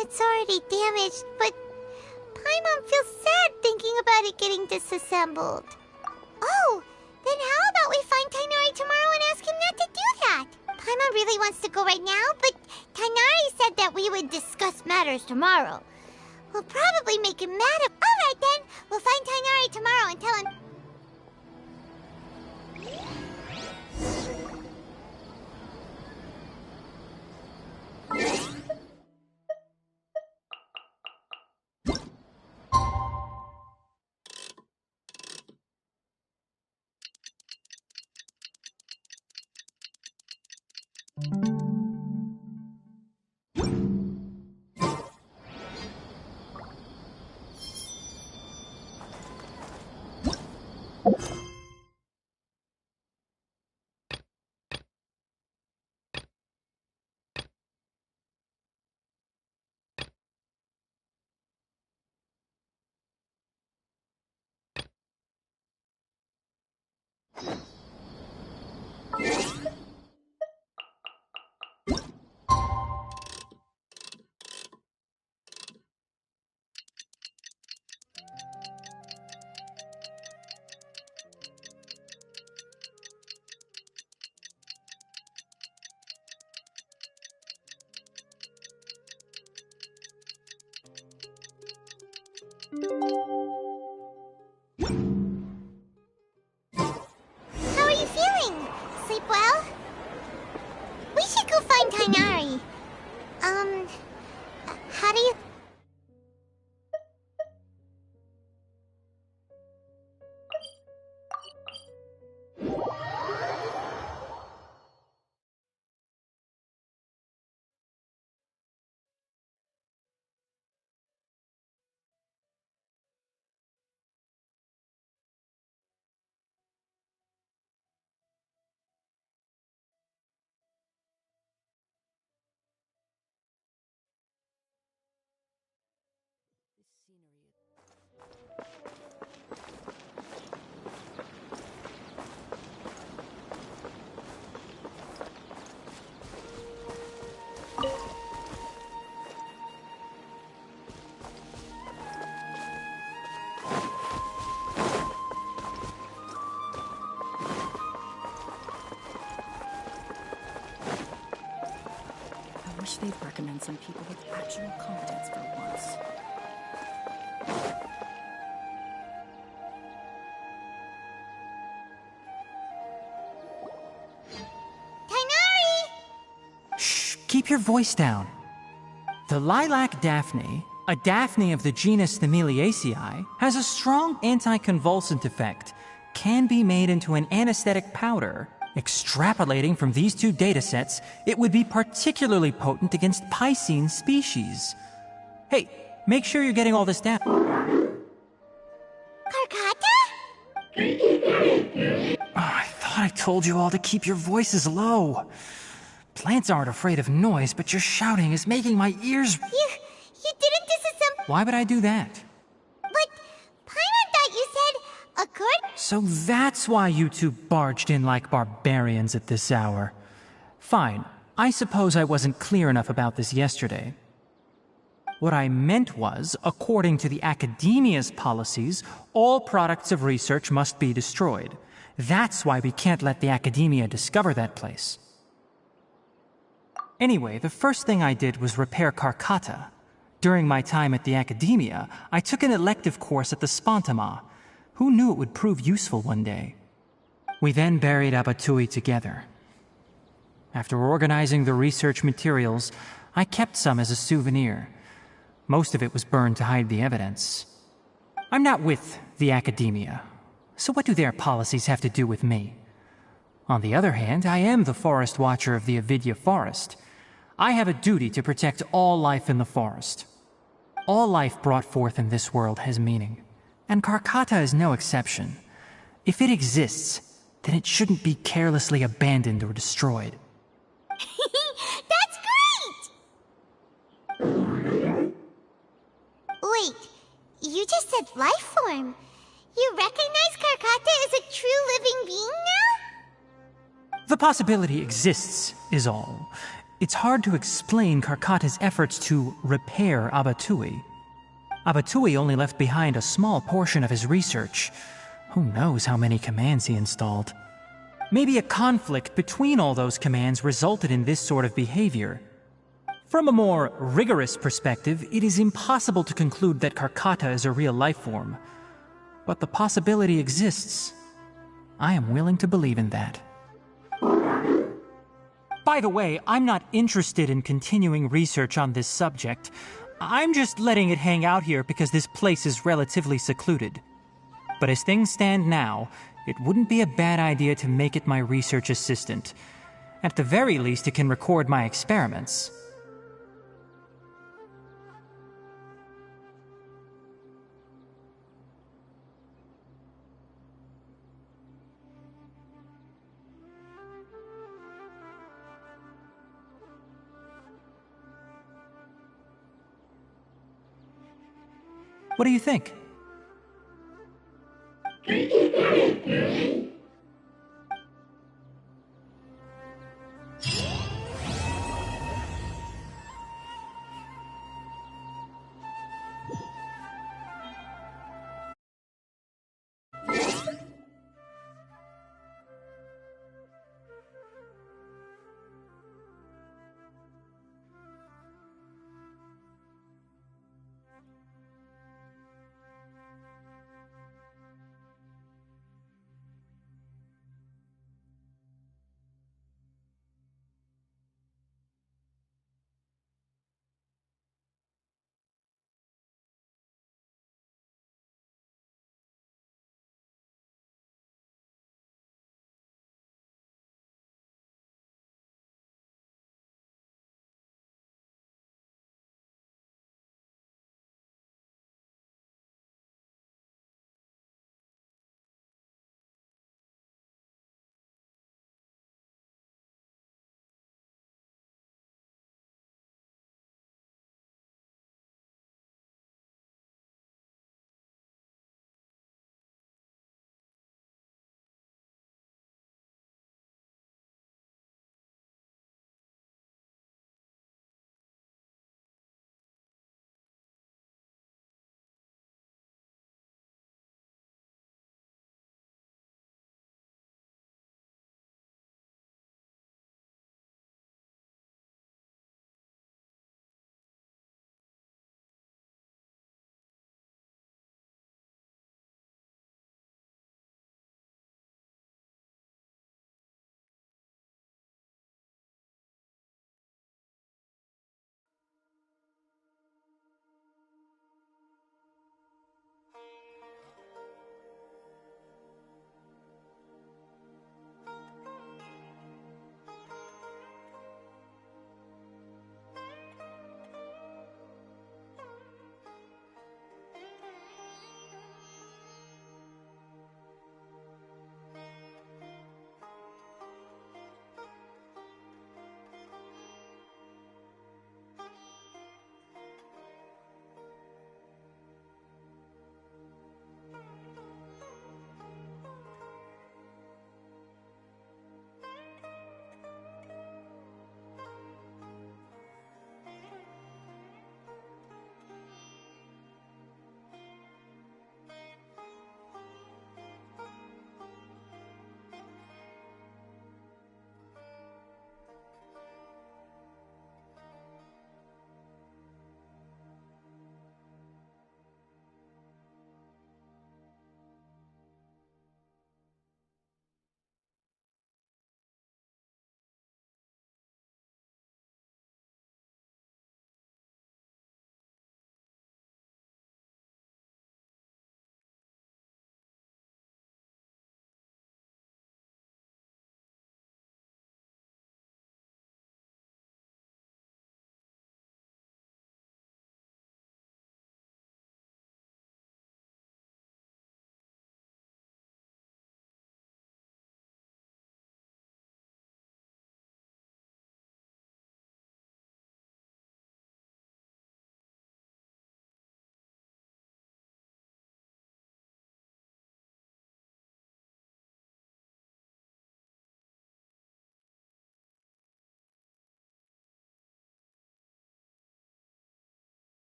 It's already damaged, but Paimon feels sad thinking about it getting disassembled. Oh, then how about we find Tainari tomorrow and ask him not to do that? Paimon really wants to go right now, but Tainari said that we would discuss matters tomorrow. We'll probably make him mad. Alright then, we'll find Tainari tomorrow and tell him. How are you feeling? Sleep well? We should go find Tainari. How do you... I wish they'd recommend some people with actual competence for once. Tainari! Shh, keep your voice down. The lilac daphne, a daphne of the genus Thameliaceae, has a strong anticonvulsant effect, can be made into an anesthetic powder. Extrapolating from these two datasets, it would be particularly potent against Piscine species. Hey, make sure you're getting all this down. Karkata? Oh, I thought I told you all to keep your voices low. Plants aren't afraid of noise, but your shouting is making my ears... You didn't disassemble... Why would I do that? But Paimon thought you said a good... So that's why you two barged in like barbarians at this hour. Fine. I suppose I wasn't clear enough about this yesterday. What I meant was, according to the Academia's policies, all products of research must be destroyed. That's why we can't let the Academia discover that place. Anyway, the first thing I did was repair Karkata. During my time at the Academia, I took an elective course at the Spontama. Who knew it would prove useful one day? We then buried Abatui together. After organizing the research materials, I kept some as a souvenir. Most of it was burned to hide the evidence. I'm not with the Academia, so what do their policies have to do with me? On the other hand, I am the Forest Watcher of the Avidya Forest. I have a duty to protect all life in the forest. All life brought forth in this world has meaning, and Karkata is no exception. If it exists, then it shouldn't be carelessly abandoned or destroyed. That's great! Wait, you just said life form. You recognize Karkata as a true living being now? The possibility exists, is all. It's hard to explain Karkata's efforts to repair Abatui. Abatui only left behind a small portion of his research. Who knows how many commands he installed? Maybe a conflict between all those commands resulted in this sort of behavior. From a more rigorous perspective, it is impossible to conclude that Karkata is a real life form. But the possibility exists. I am willing to believe in that. By the way, I'm not interested in continuing research on this subject. I'm just letting it hang out here because this place is relatively secluded. But as things stand now, it wouldn't be a bad idea to make it my research assistant. At the very least, it can record my experiments. What do you think?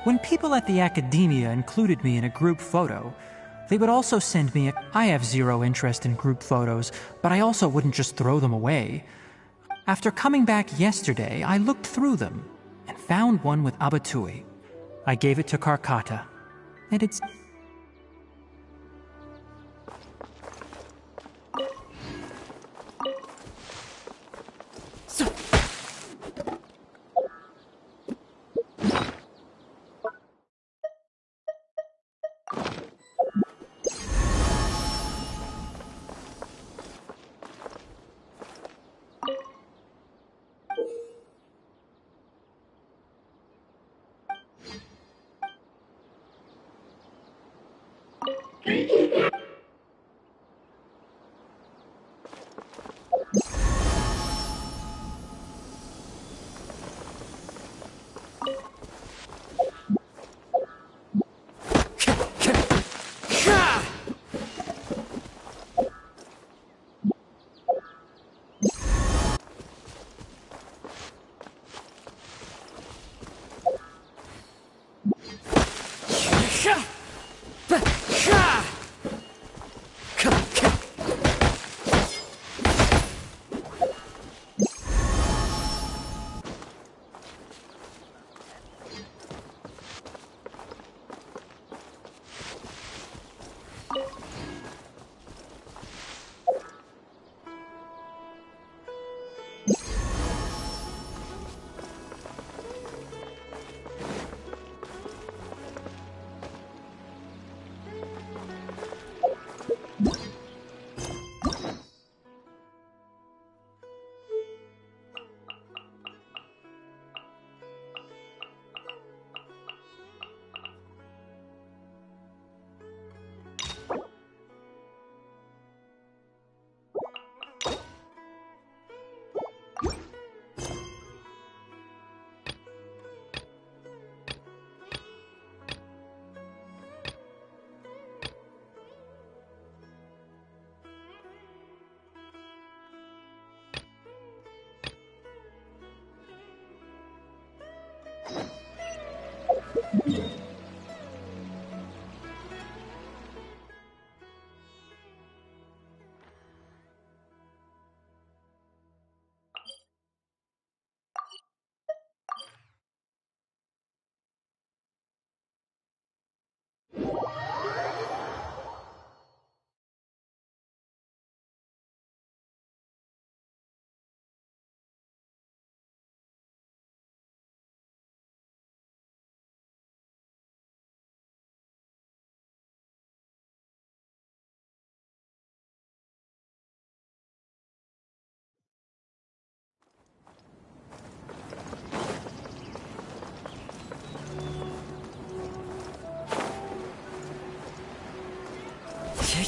When people at the academia included me in a group photo, they would also send me I have zero interest in group photos, but I also wouldn't just throw them away. After coming back yesterday, I looked through them and found one with Abatui. I gave it to Karkata, and it's...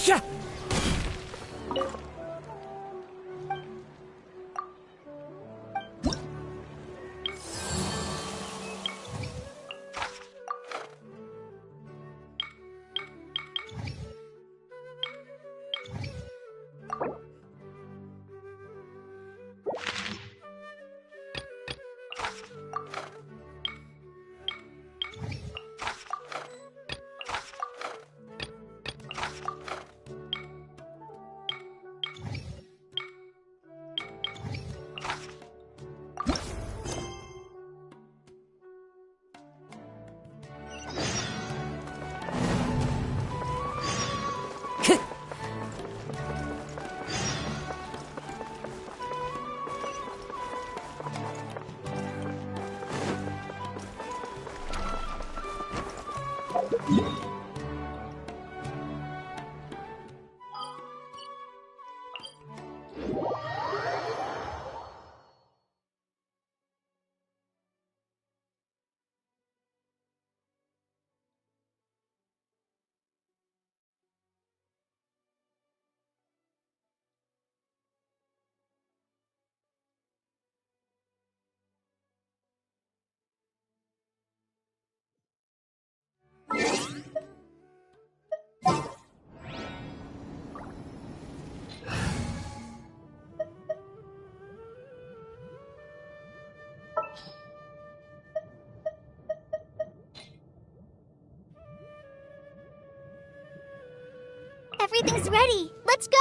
Yeah! Everything's ready. Let's go!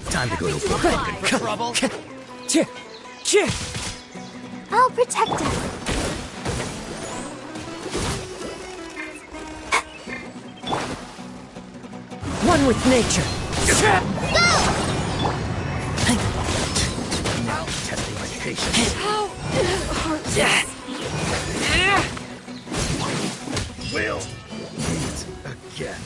Time to go to work. For trouble? I'll protect us. One with nature. Now testing my patience. We'll meet again.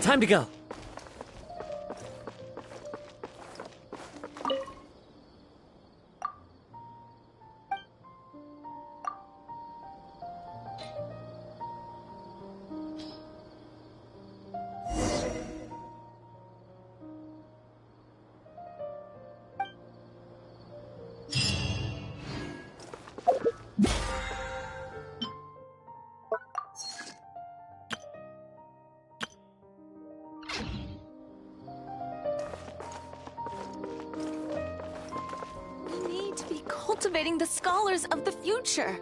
Time to go. Cultivating the scholars of the future.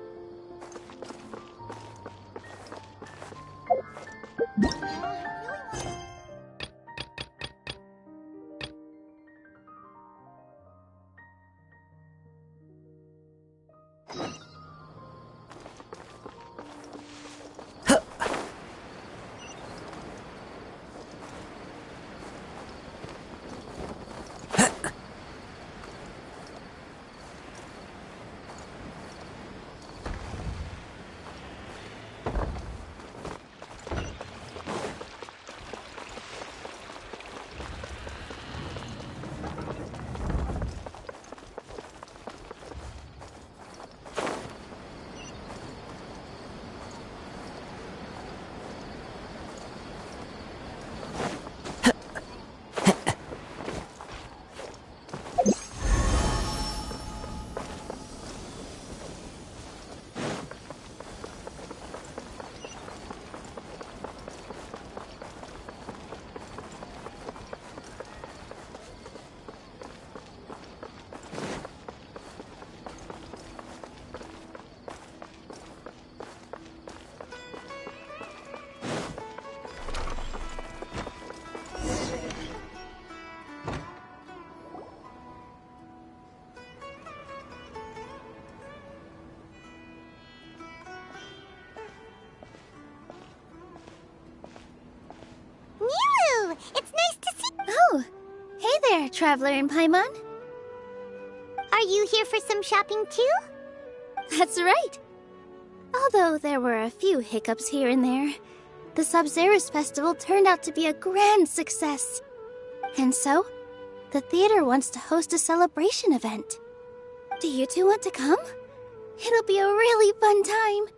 It's nice to see— Oh, hey there, Traveler in Paimon. Are you here for some shopping too? That's right. Although there were a few hiccups here and there, the Sub-Zerus Festival turned out to be a grand success. And so, the theater wants to host a celebration event. Do you two want to come? It'll be a really fun time.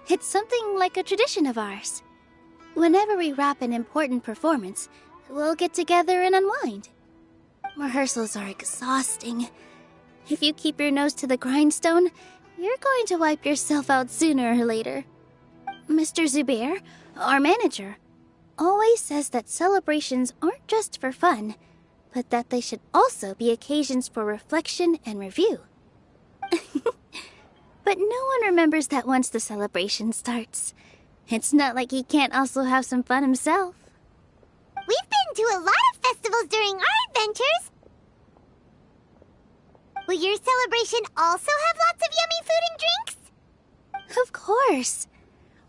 It's something like a tradition of ours. Whenever we wrap an important performance, we'll get together and unwind. Rehearsals are exhausting. If you keep your nose to the grindstone, you're going to wipe yourself out sooner or later. Mr. Zubair, our manager, always says that celebrations aren't just for fun, but that they should also be occasions for reflection and review. But no one remembers that once the celebration starts. It's not like he can't also have some fun himself. We've been to a lot of festivals during our adventures. Will your celebration also have lots of yummy food and drinks? Of course.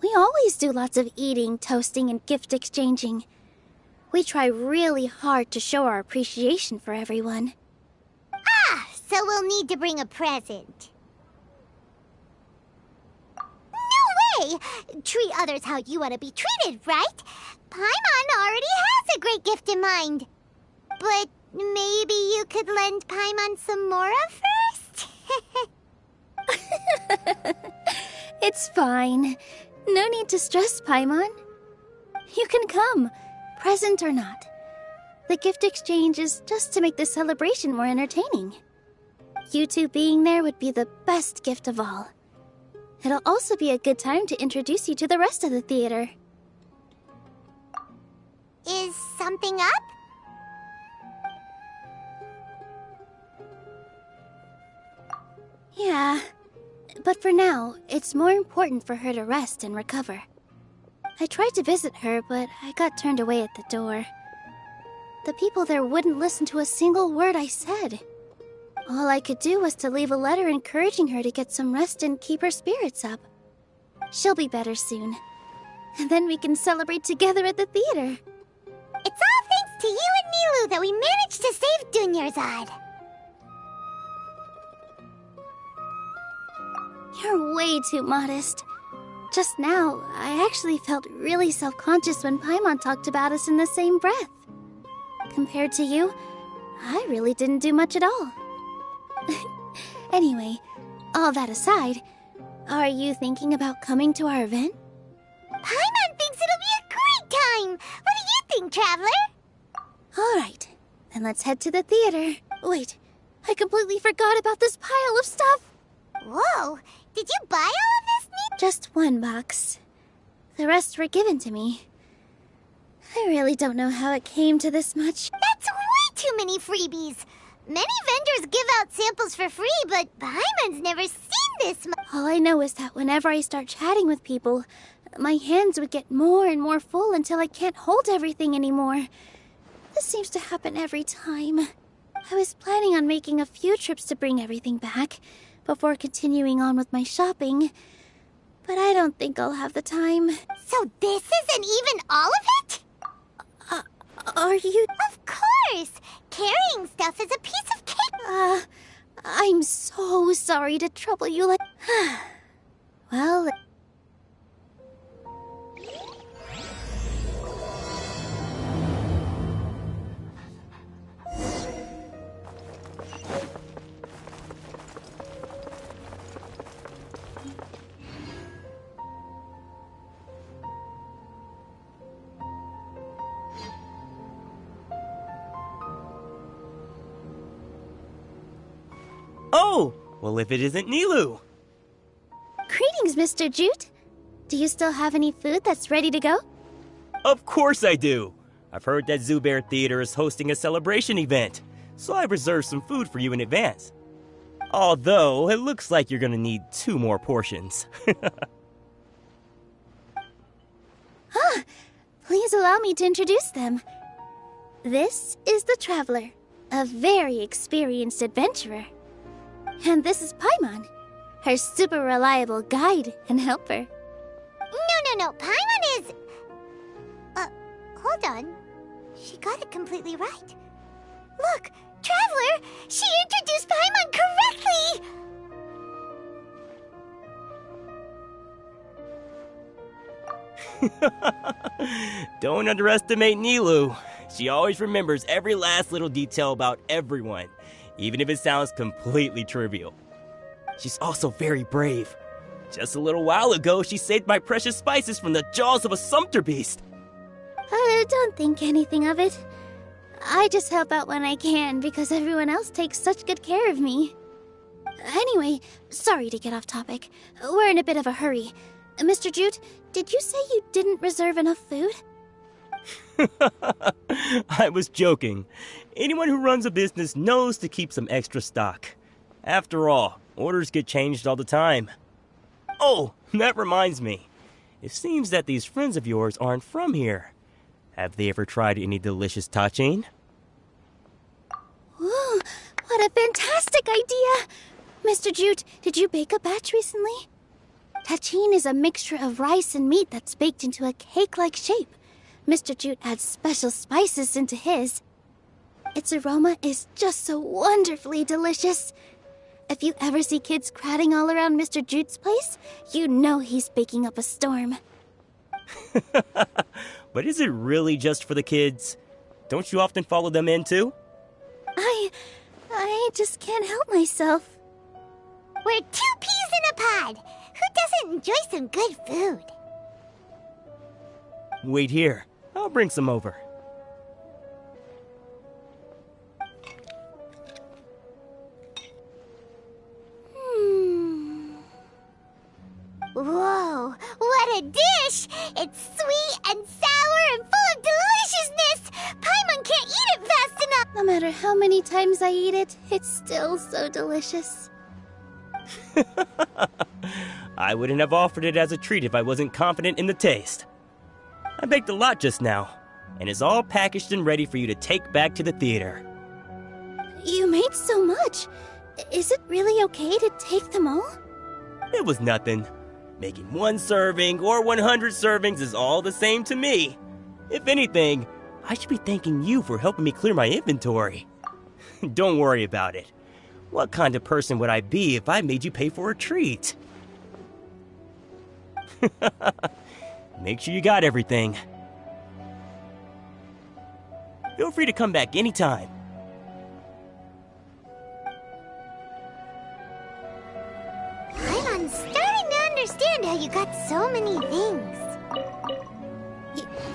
We always do lots of eating, toasting, and gift exchanging. We try really hard to show our appreciation for everyone. Ah, so we'll need to bring a present. No way! Treat others how you want to be treated, right? Paimon already has a great gift in mind. But maybe you could lend Paimon some Mora first? It's fine. No need to stress, Paimon. You can come, present or not. The gift exchange is just to make the celebration more entertaining. You two being there would be the best gift of all. It'll also be a good time to introduce you to the rest of the theater. Is something up? Yeah, but for now, it's more important for her to rest and recover. I tried to visit her, but I got turned away at the door. The people there wouldn't listen to a single word I said. All I could do was to leave a letter encouraging her to get some rest and keep her spirits up. She'll be better soon. And then we can celebrate together at the theater. It's all thanks to you and Nilu that we managed to save Dunyarzad. You're way too modest. Just now, I actually felt really self-conscious when Paimon talked about us in the same breath. Compared to you, I really didn't do much at all. Anyway, all that aside, are you thinking about coming to our event? Paimon thinks it'll be a great time! What do you think, Traveler? Alright, then let's head to the theater. Wait, I completely forgot about this pile of stuff! Whoa, did you buy all of this, Neat? Just one box. The rest were given to me. I really don't know how it came to this much. That's way too many freebies! Many vendors give out samples for free, but Paimon's never seen this much. All I know is that whenever I start chatting with people, my hands would get more and more full until I can't hold everything anymore. This seems to happen every time. I was planning on making a few trips to bring everything back before continuing on with my shopping, but I don't think I'll have the time. So this isn't even all of it? Are you... Of course! Carrying stuff is a piece of cake! I'm so sorry to trouble you like... Well... Oh! Well, if it isn't Nilu! Greetings, Mr. Jute. Do you still have any food that's ready to go? Of course I do! I've heard that Zubair Theater is hosting a celebration event, so I've reserved some food for you in advance. Although, it looks like you're gonna need 2 more portions. Please allow me to introduce them. This is the Traveler, a very experienced adventurer. And this is Paimon, her super reliable guide and helper. No, Paimon is... hold on. She got it completely right. Look, Traveler! She introduced Paimon correctly! Don't underestimate Nilu. She always remembers every last little detail about everyone, even if it sounds completely trivial. She's also very brave. Just a little while ago, she saved my precious spices from the jaws of a sumpter beast. Don't think anything of it. I just help out when I can because everyone else takes such good care of me. Anyway, sorry to get off topic. We're in a bit of a hurry. Mr. Jute, did you say you didn't reserve enough food? I was joking. Anyone who runs a business knows to keep some extra stock. After all, orders get changed all the time. Oh, that reminds me. It seems that these friends of yours aren't from here. Have they ever tried any delicious tachin? Ooh, what a fantastic idea! Mr. Jute, did you bake a batch recently? Tachin is a mixture of rice and meat that's baked into a cake-like shape. Mr. Jute adds special spices into his. Its aroma is just so wonderfully delicious. If you ever see kids crowding all around Mr. Jute's place, you know he's baking up a storm. But is it really just for the kids? Don't you often follow them in too? I just can't help myself. We're 2 peas in a pod. Who doesn't enjoy some good food? Wait here. I'll bring some over. Whoa, what a dish! It's sweet and sour and full of deliciousness! Paimon can't eat it fast enough! No matter how many times I eat it, it's still so delicious. I wouldn't have offered it as a treat if I wasn't confident in the taste. I baked a lot just now, and it's all packaged and ready for you to take back to the theater. You made so much. Is it really okay to take them all? It was nothing. Making 1 serving or 100 servings is all the same to me. If anything, I should be thanking you for helping me clear my inventory. Don't worry about it. What kind of person would I be if I made you pay for a treat? Make sure you got everything. Feel free to come back anytime. I'm starting to understand how you got so many things.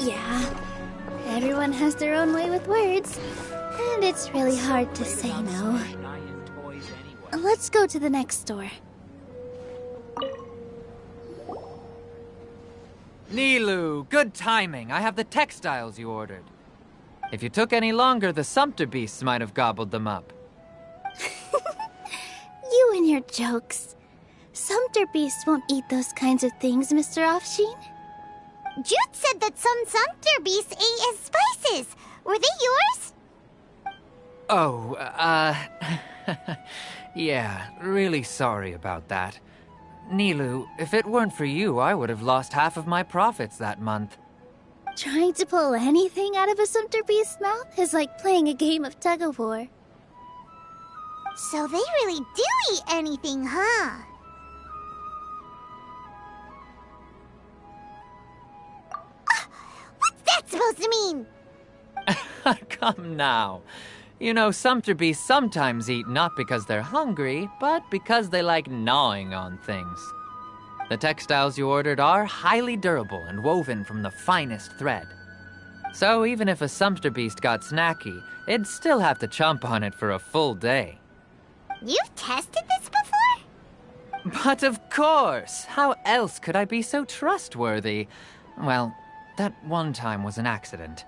Yeah. Everyone has their own way with words. And it's really hard to say no. Let's go to the next store. Nilu, good timing. I have the textiles you ordered. If you took any longer, the sumpter beasts might have gobbled them up. You and your jokes. Sumpter beasts won't eat those kinds of things, Mr. Offsheen. Jute said that some sumpter beasts ate his spices. Were they yours? Oh, yeah, really sorry about that. Nilu, if it weren't for you, I would have lost half of my profits that month. Trying to pull anything out of a sumpter beast's mouth is like playing a game of tug-of-war. So they really do eat anything, huh? What's that supposed to mean? Come now. You know, sumpter beasts sometimes eat not because they're hungry, but because they like gnawing on things. The textiles you ordered are highly durable and woven from the finest thread. So even if a sumpter beast got snacky, it'd still have to chomp on it for a full day. You've tested this before? But of course! How else could I be so trustworthy? Well, that one time was an accident.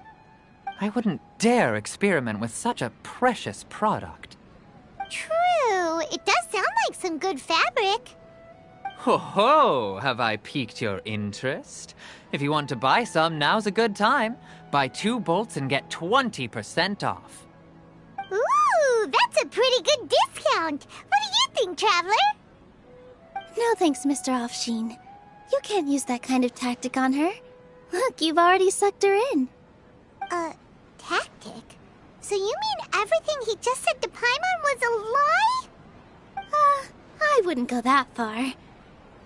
I wouldn't dare experiment with such a precious product. True. It does sound like some good fabric. Ho ho! Have I piqued your interest? If you want to buy some, now's a good time. Buy 2 bolts and get 20% off. Ooh, that's a pretty good discount. What do you think, Traveler? No thanks, Mr. Offsheen. You can't use that kind of tactic on her. Look, you've already sucked her in. Tactic? So you mean everything he just said to Paimon was a lie? I wouldn't go that far.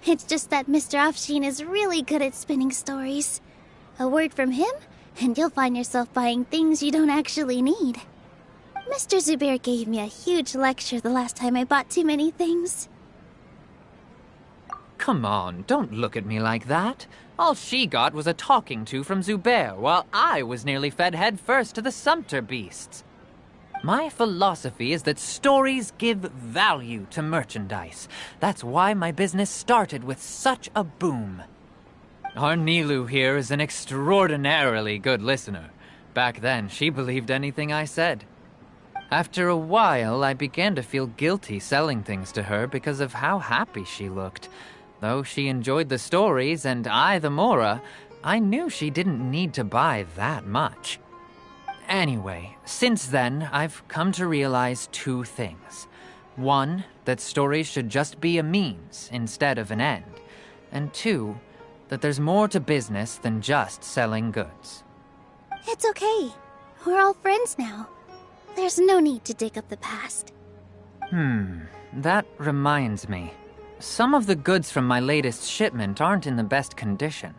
It's just that Mr. Offsheen is really good at spinning stories. A word from him, and you'll find yourself buying things you don't actually need. Mr. Zubair gave me a huge lecture the last time I bought too many things. come on, don't look at me like that. All she got was a talking to from Zubair, while I was nearly fed headfirst to the Sumpter beasts. My philosophy is that stories give value to merchandise. That's why my business started with such a boom. Our Nilu here is an extraordinarily good listener. Back then, she believed anything I said. After a while, I began to feel guilty selling things to her because of how happy she looked. Though she enjoyed the stories and I the Mora, I knew she didn't need to buy that much. Anyway, since then, I've come to realize two things. One, that stories should just be a means instead of an end. And two, that there's more to business than just selling goods. It's okay. We're all friends now. There's no need to dig up the past. That reminds me. Some of the goods from my latest shipment aren't in the best condition.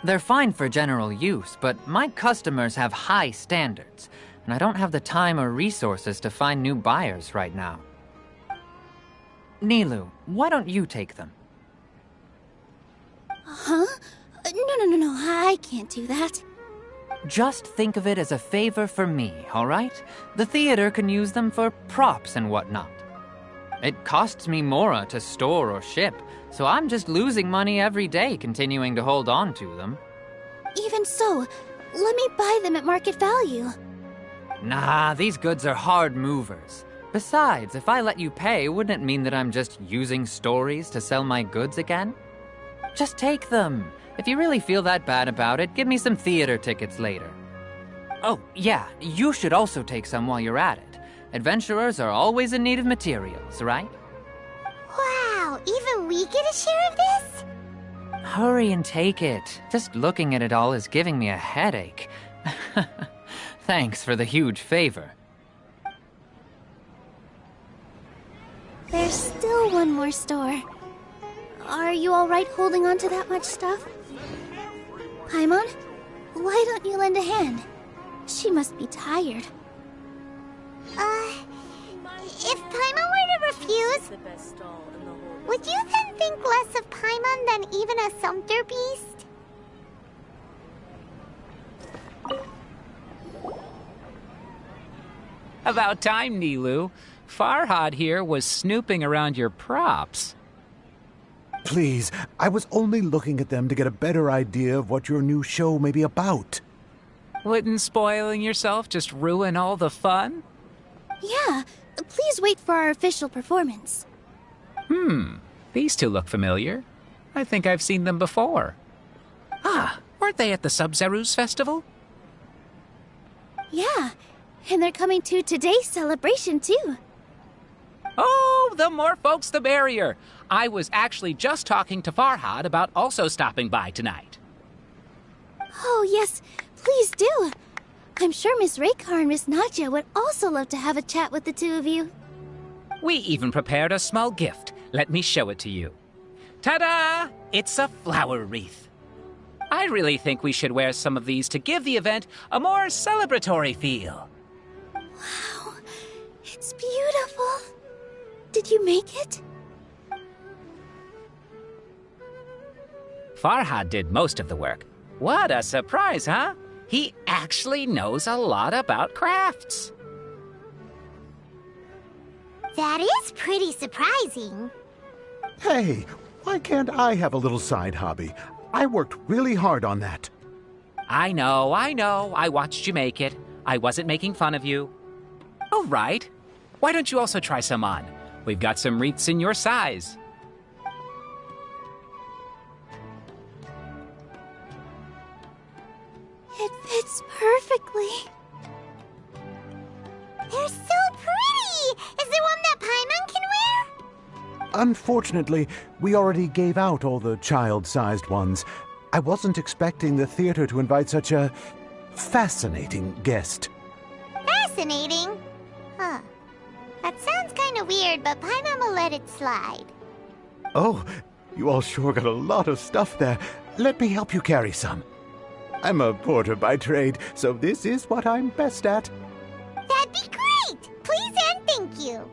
They're fine for general use, but my customers have high standards, and I don't have the time or resources to find new buyers right now. Nilu, why don't you take them? Huh? No, I can't do that. Just think of it as a favor for me, all right? The theater can use them for props and whatnot. It costs me Mora to store or ship, so I'm just losing money every day continuing to hold on to them. Even so, let me buy them at market value. Nah, these goods are hard movers. Besides, if I let you pay, wouldn't it mean that I'm just using stories to sell my goods again? Just take them. If you really feel that bad about it, give me some theater tickets later. Oh, yeah, you should also take some while you're at it. Adventurers are always in need of materials, right? Wow, even we get a share of this? Hurry and take it. Just looking at it all is giving me a headache. Thanks for the huge favor. There's still one more store. Are you alright holding on to that much stuff? Paimon, why don't you lend a hand? She must be tired. If Paimon were to refuse, would you then think less of Paimon than even a Sumpter beast? About time, Nilu. Farhad here was snooping around your props. Please, I was only looking at them to get a better idea of what your new show may be about. Wouldn't spoiling yourself just ruin all the fun? Yeah, please wait for our official performance. These two look familiar. I think I've seen them before. Ah, weren't they at the Sub-Zerus festival? Yeah, and they're coming to today's celebration too. Oh, the more folks the merrier. I was actually just talking to Farhad about also stopping by tonight. Oh yes, please do. I'm sure Miss Raykar and Miss Nadja would also love to have a chat with the two of you. We even prepared a small gift. Let me show it to you. Ta-da! It's a flower wreath. I really think we should wear some of these to give the event a more celebratory feel. Wow, it's beautiful. Did you make it? Farhad did most of the work. What a surprise, huh? He actually knows a lot about crafts. That is pretty surprising. Hey, why can't I have a little side hobby? I worked really hard on that. I know. I watched you make it. I wasn't making fun of you. All right. Why don't you also try some on? We've got some wreaths in your size. It fits perfectly. They're so pretty! Is there one that Paimon can wear? Unfortunately, we already gave out all the child-sized ones. I wasn't expecting the theater to invite such a fascinating guest. Fascinating? Huh. That sounds kinda weird, but Paimon will let it slide. Oh, you all sure got a lot of stuff there. Let me help you carry some. I'm a porter by trade, so this is what I'm best at. That'd be great! Please and thank you.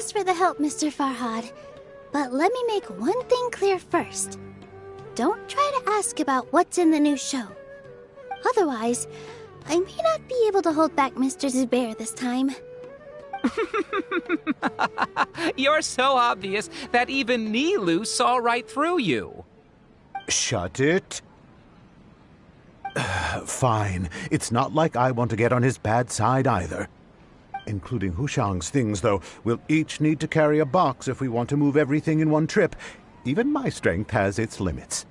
Thanks for the help, Mr. Farhad. But let me make one thing clear first. Don't try to ask about what's in the new show. Otherwise, I may not be able to hold back Mr. Zubair this time. You're so obvious that even Nilu saw right through you. Shut it. Fine. It's not like I want to get on his bad side either. Including Hushang's things, though. We'll each need to carry a box if we want to move everything in one trip. Even my strength has its limits.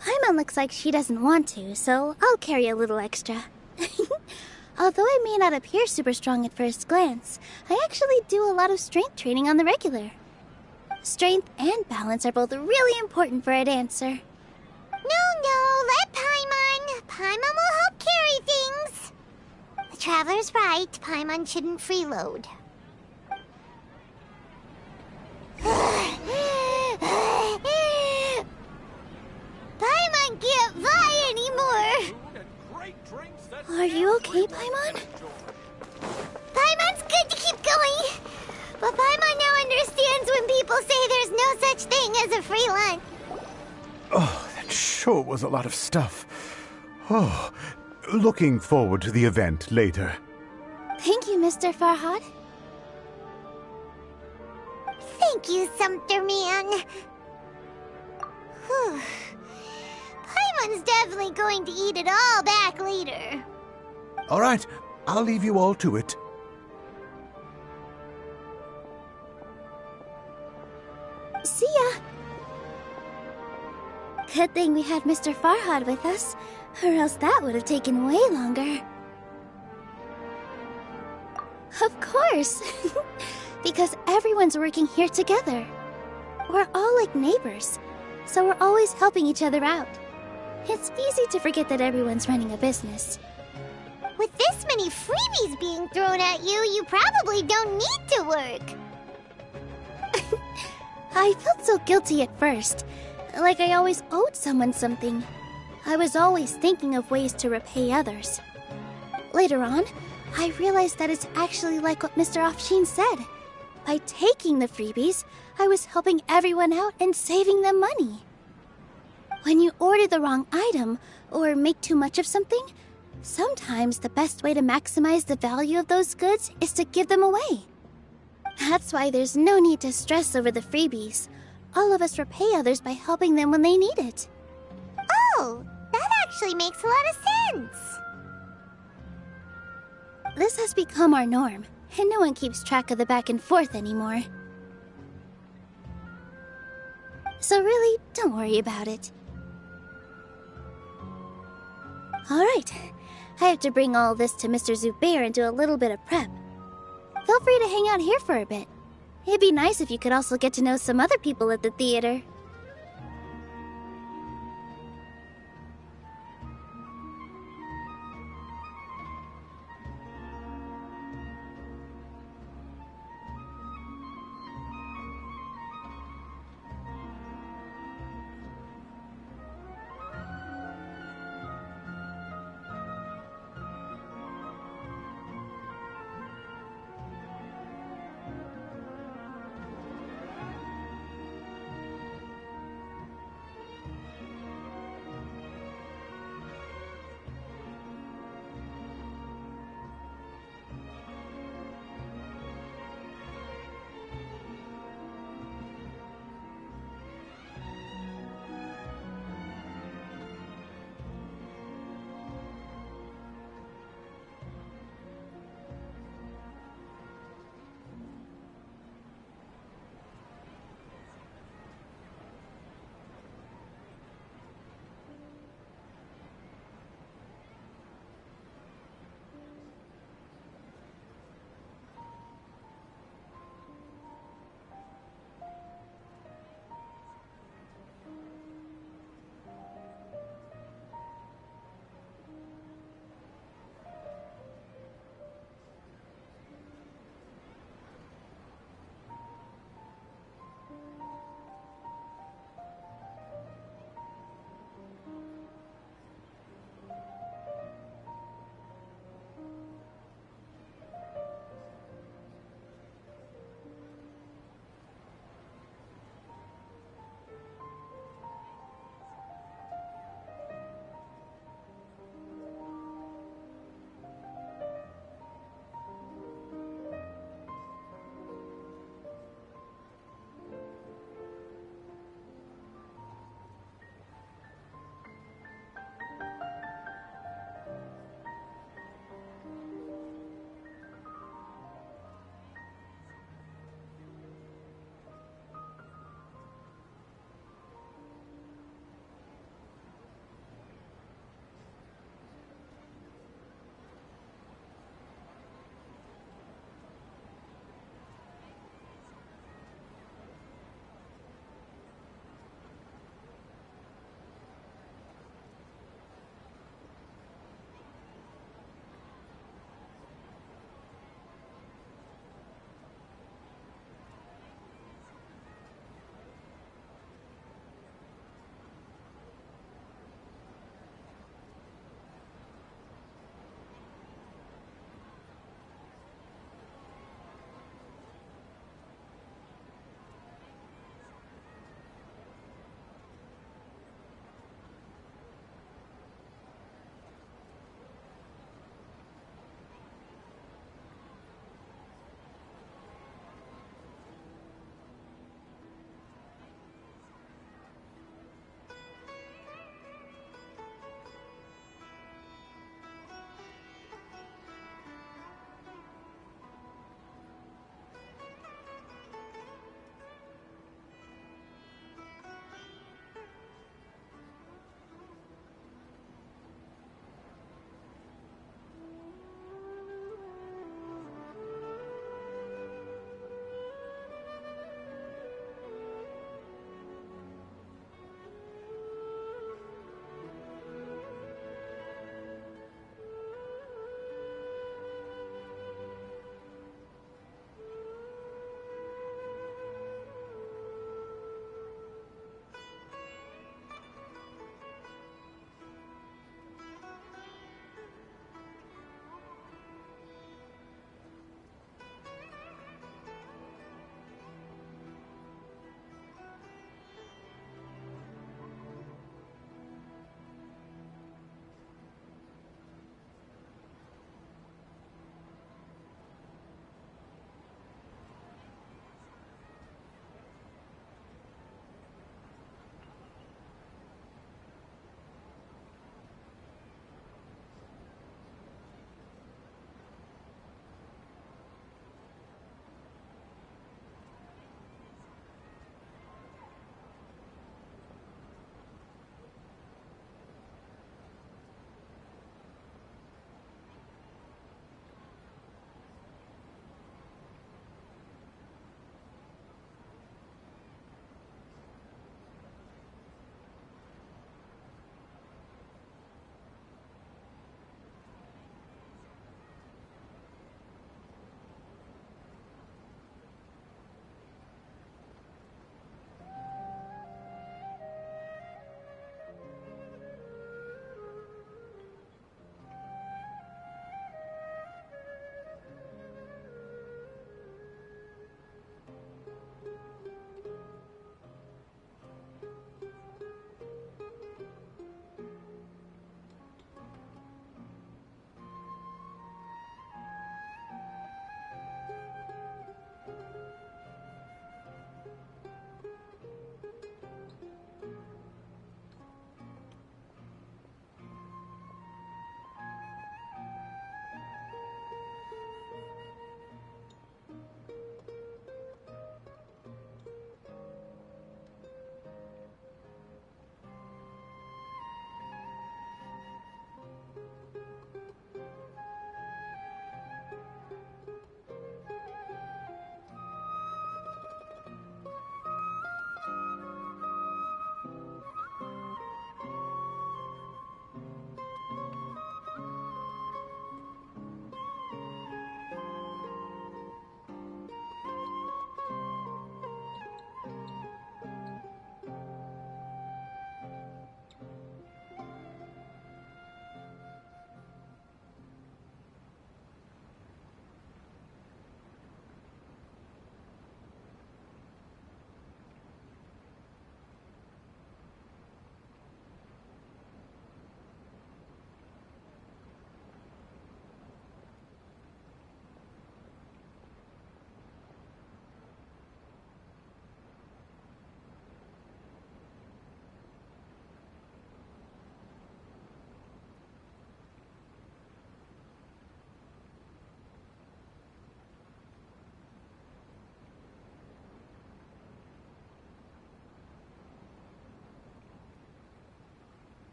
Paimon looks like she doesn't want to, so I'll carry a little extra. Although I may not appear super strong at first glance, I actually do a lot of strength training on the regular. Strength and balance are both really important for a dancer. No, let Paimon. Paimon will help carry things. The Traveler's right. Paimon shouldn't freeload. Paimon can't fly anymore. Are you okay, Paimon? Paimon's good to keep going. But Paimon now understands when people say there's no such thing as a free lunch. Oh, that sure was a lot of stuff. Oh, looking forward to the event later. Thank you, Mr. Farhad. Thank you, Sumpter Man. Whew. Paimon's definitely going to eat it all back later. All right, I'll leave you all to it. See ya. Good thing we had Mr. Farhad with us, or else that would have taken way longer. Of course! Because everyone's working here together. We're all like neighbors, so we're always helping each other out. It's easy to forget that everyone's running a business. With this many freebies being thrown at you, you probably don't need to work. I felt so guilty at first, like I always owed someone something. I was always thinking of ways to repay others. Later on, I realized that it's actually like what Mr. Afshin said. By taking the freebies, I was helping everyone out and saving them money. When you order the wrong item, or make too much of something, sometimes the best way to maximize the value of those goods is to give them away. That's why there's no need to stress over the freebies. All of us repay others by helping them when they need it. Oh, that actually makes a lot of sense. This has become our norm, and no one keeps track of the back and forth anymore. So really, don't worry about it. Alright, I have to bring all this to Mr. Zubair and do a little bit of prep. Feel free to hang out here for a bit. It'd be nice if you could also get to know some other people at the theater.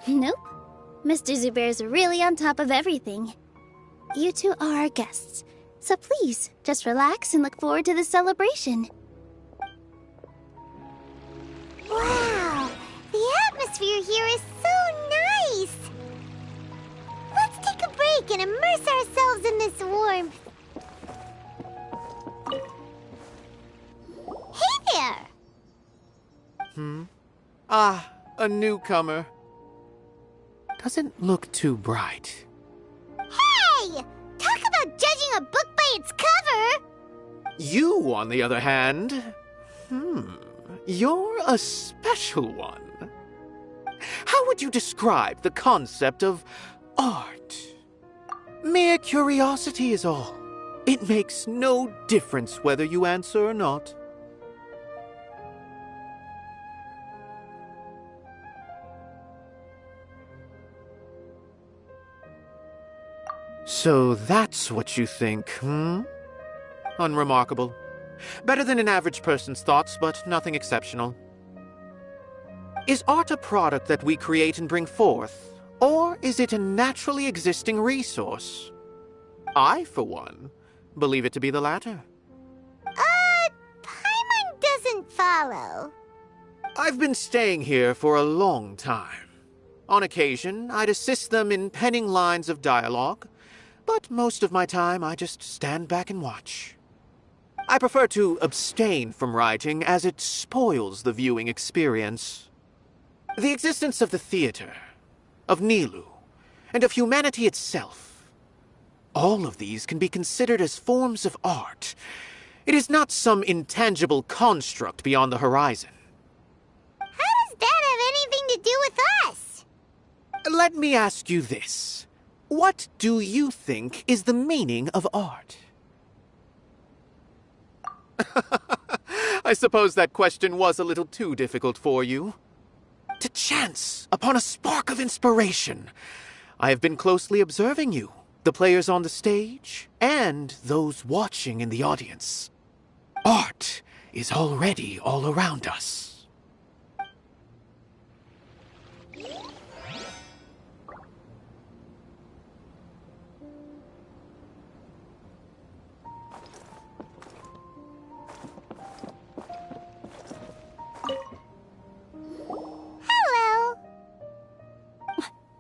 Nope. Mr. Zubair's really on top of everything. You two are our guests, so please, just relax and look forward to the celebration. Wow, the atmosphere here is so nice. Let's take a break and immerse ourselves in this warmth. Hey there! Ah, a newcomer. Doesn't look too bright. Hey! Talk about judging a book by its cover! You, on the other hand, you're a special one. How would you describe the concept of art? Mere curiosity is all. It makes no difference whether you answer or not. So that's what you think, Unremarkable. Better than an average person's thoughts, but nothing exceptional. Is art a product that we create and bring forth, or is it a naturally existing resource? I, for one, believe it to be the latter. Paimon doesn't follow. I've been staying here for a long time. On occasion, I'd assist them in penning lines of dialogue, but most of my time I just stand back and watch. I prefer to abstain from writing as it spoils the viewing experience. The existence of the theater, of Nilu, and of humanity itself, all of these can be considered as forms of art. It is not some intangible construct beyond the horizon. How does that have anything to do with us? Let me ask you this. What do you think is the meaning of art? I suppose that question was a little too difficult for you. To chance upon a spark of inspiration, I have been closely observing you, the players on the stage, and those watching in the audience. Art is already all around us.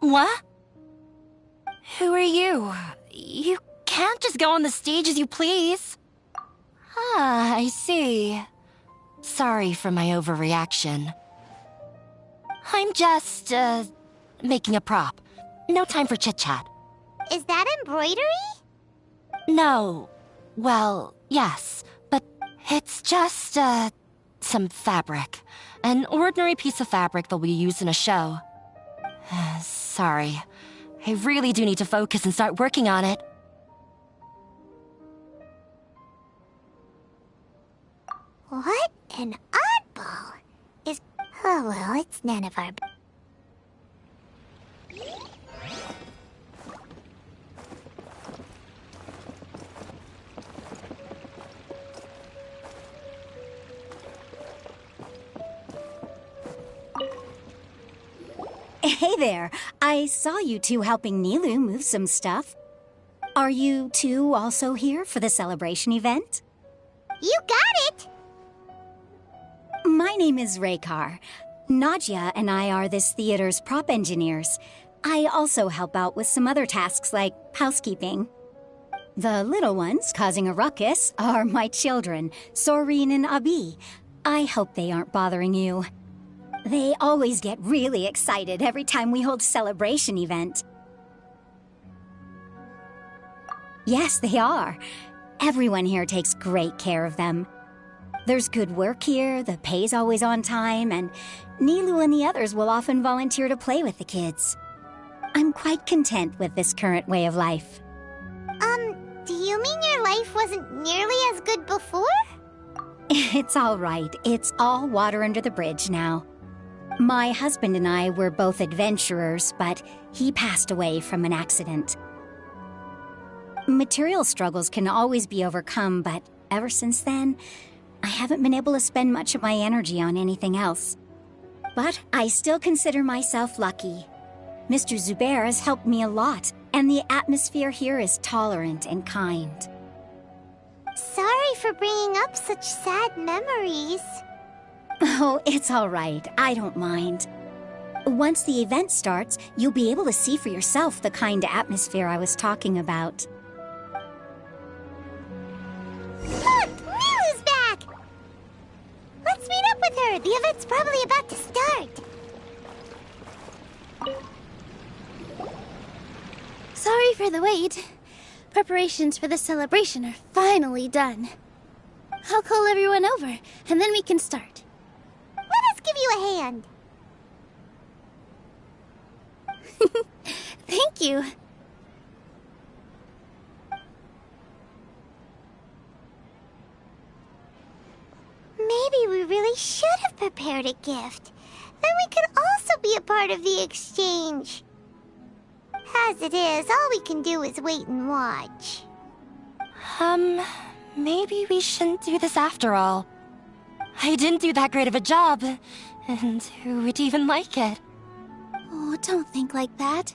What? Who are you? You can't just go on the stage as you please. Ah, I see. Sorry for my overreaction. I'm just, making a prop. No time for chit-chat. Is that embroidery? No. Well, yes, but it's just, some fabric. An ordinary piece of fabric that we use in a show. Sorry. I really do need to focus and start working on it. What an oddball. Oh well, it's none of our... Hey there. I saw you two helping Nilu move some stuff. Are you two also here for the celebration event? You got it! My name is Raykar. Nadia and I are this theater's prop engineers. I also help out with some other tasks like housekeeping. The little ones causing a ruckus are my children, Soreen and Abi. I hope they aren't bothering you. They always get really excited every time we hold a celebration event. Yes, they are. Everyone here takes great care of them. There's good work here, the pay's always on time, and Nilu and the others will often volunteer to play with the kids. I'm quite content with this current way of life. Do you mean your life wasn't nearly as good before? It's all right. It's all water under the bridge now. My husband and I were both adventurers, but he passed away from an accident. Material struggles can always be overcome, but ever since then, I haven't been able to spend much of my energy on anything else. But I still consider myself lucky. Mr. Zubair has helped me a lot, and the atmosphere here is tolerant and kind. Sorry for bringing up such sad memories. Oh, it's all right. I don't mind. Once the event starts, you'll be able to see for yourself the kind of atmosphere I was talking about. Look! Milu's back! Let's meet up with her. The event's probably about to start. Sorry for the wait. Preparations for the celebration are finally done. I'll call everyone over, and then we can start. Let us give you a hand. Thank you. Maybe we really should have prepared a gift. Then we could also be a part of the exchange. As it is, all we can do is wait and watch. Maybe we shouldn't do this after all. I didn't do that great of a job, and who would even like it? Oh, don't think like that.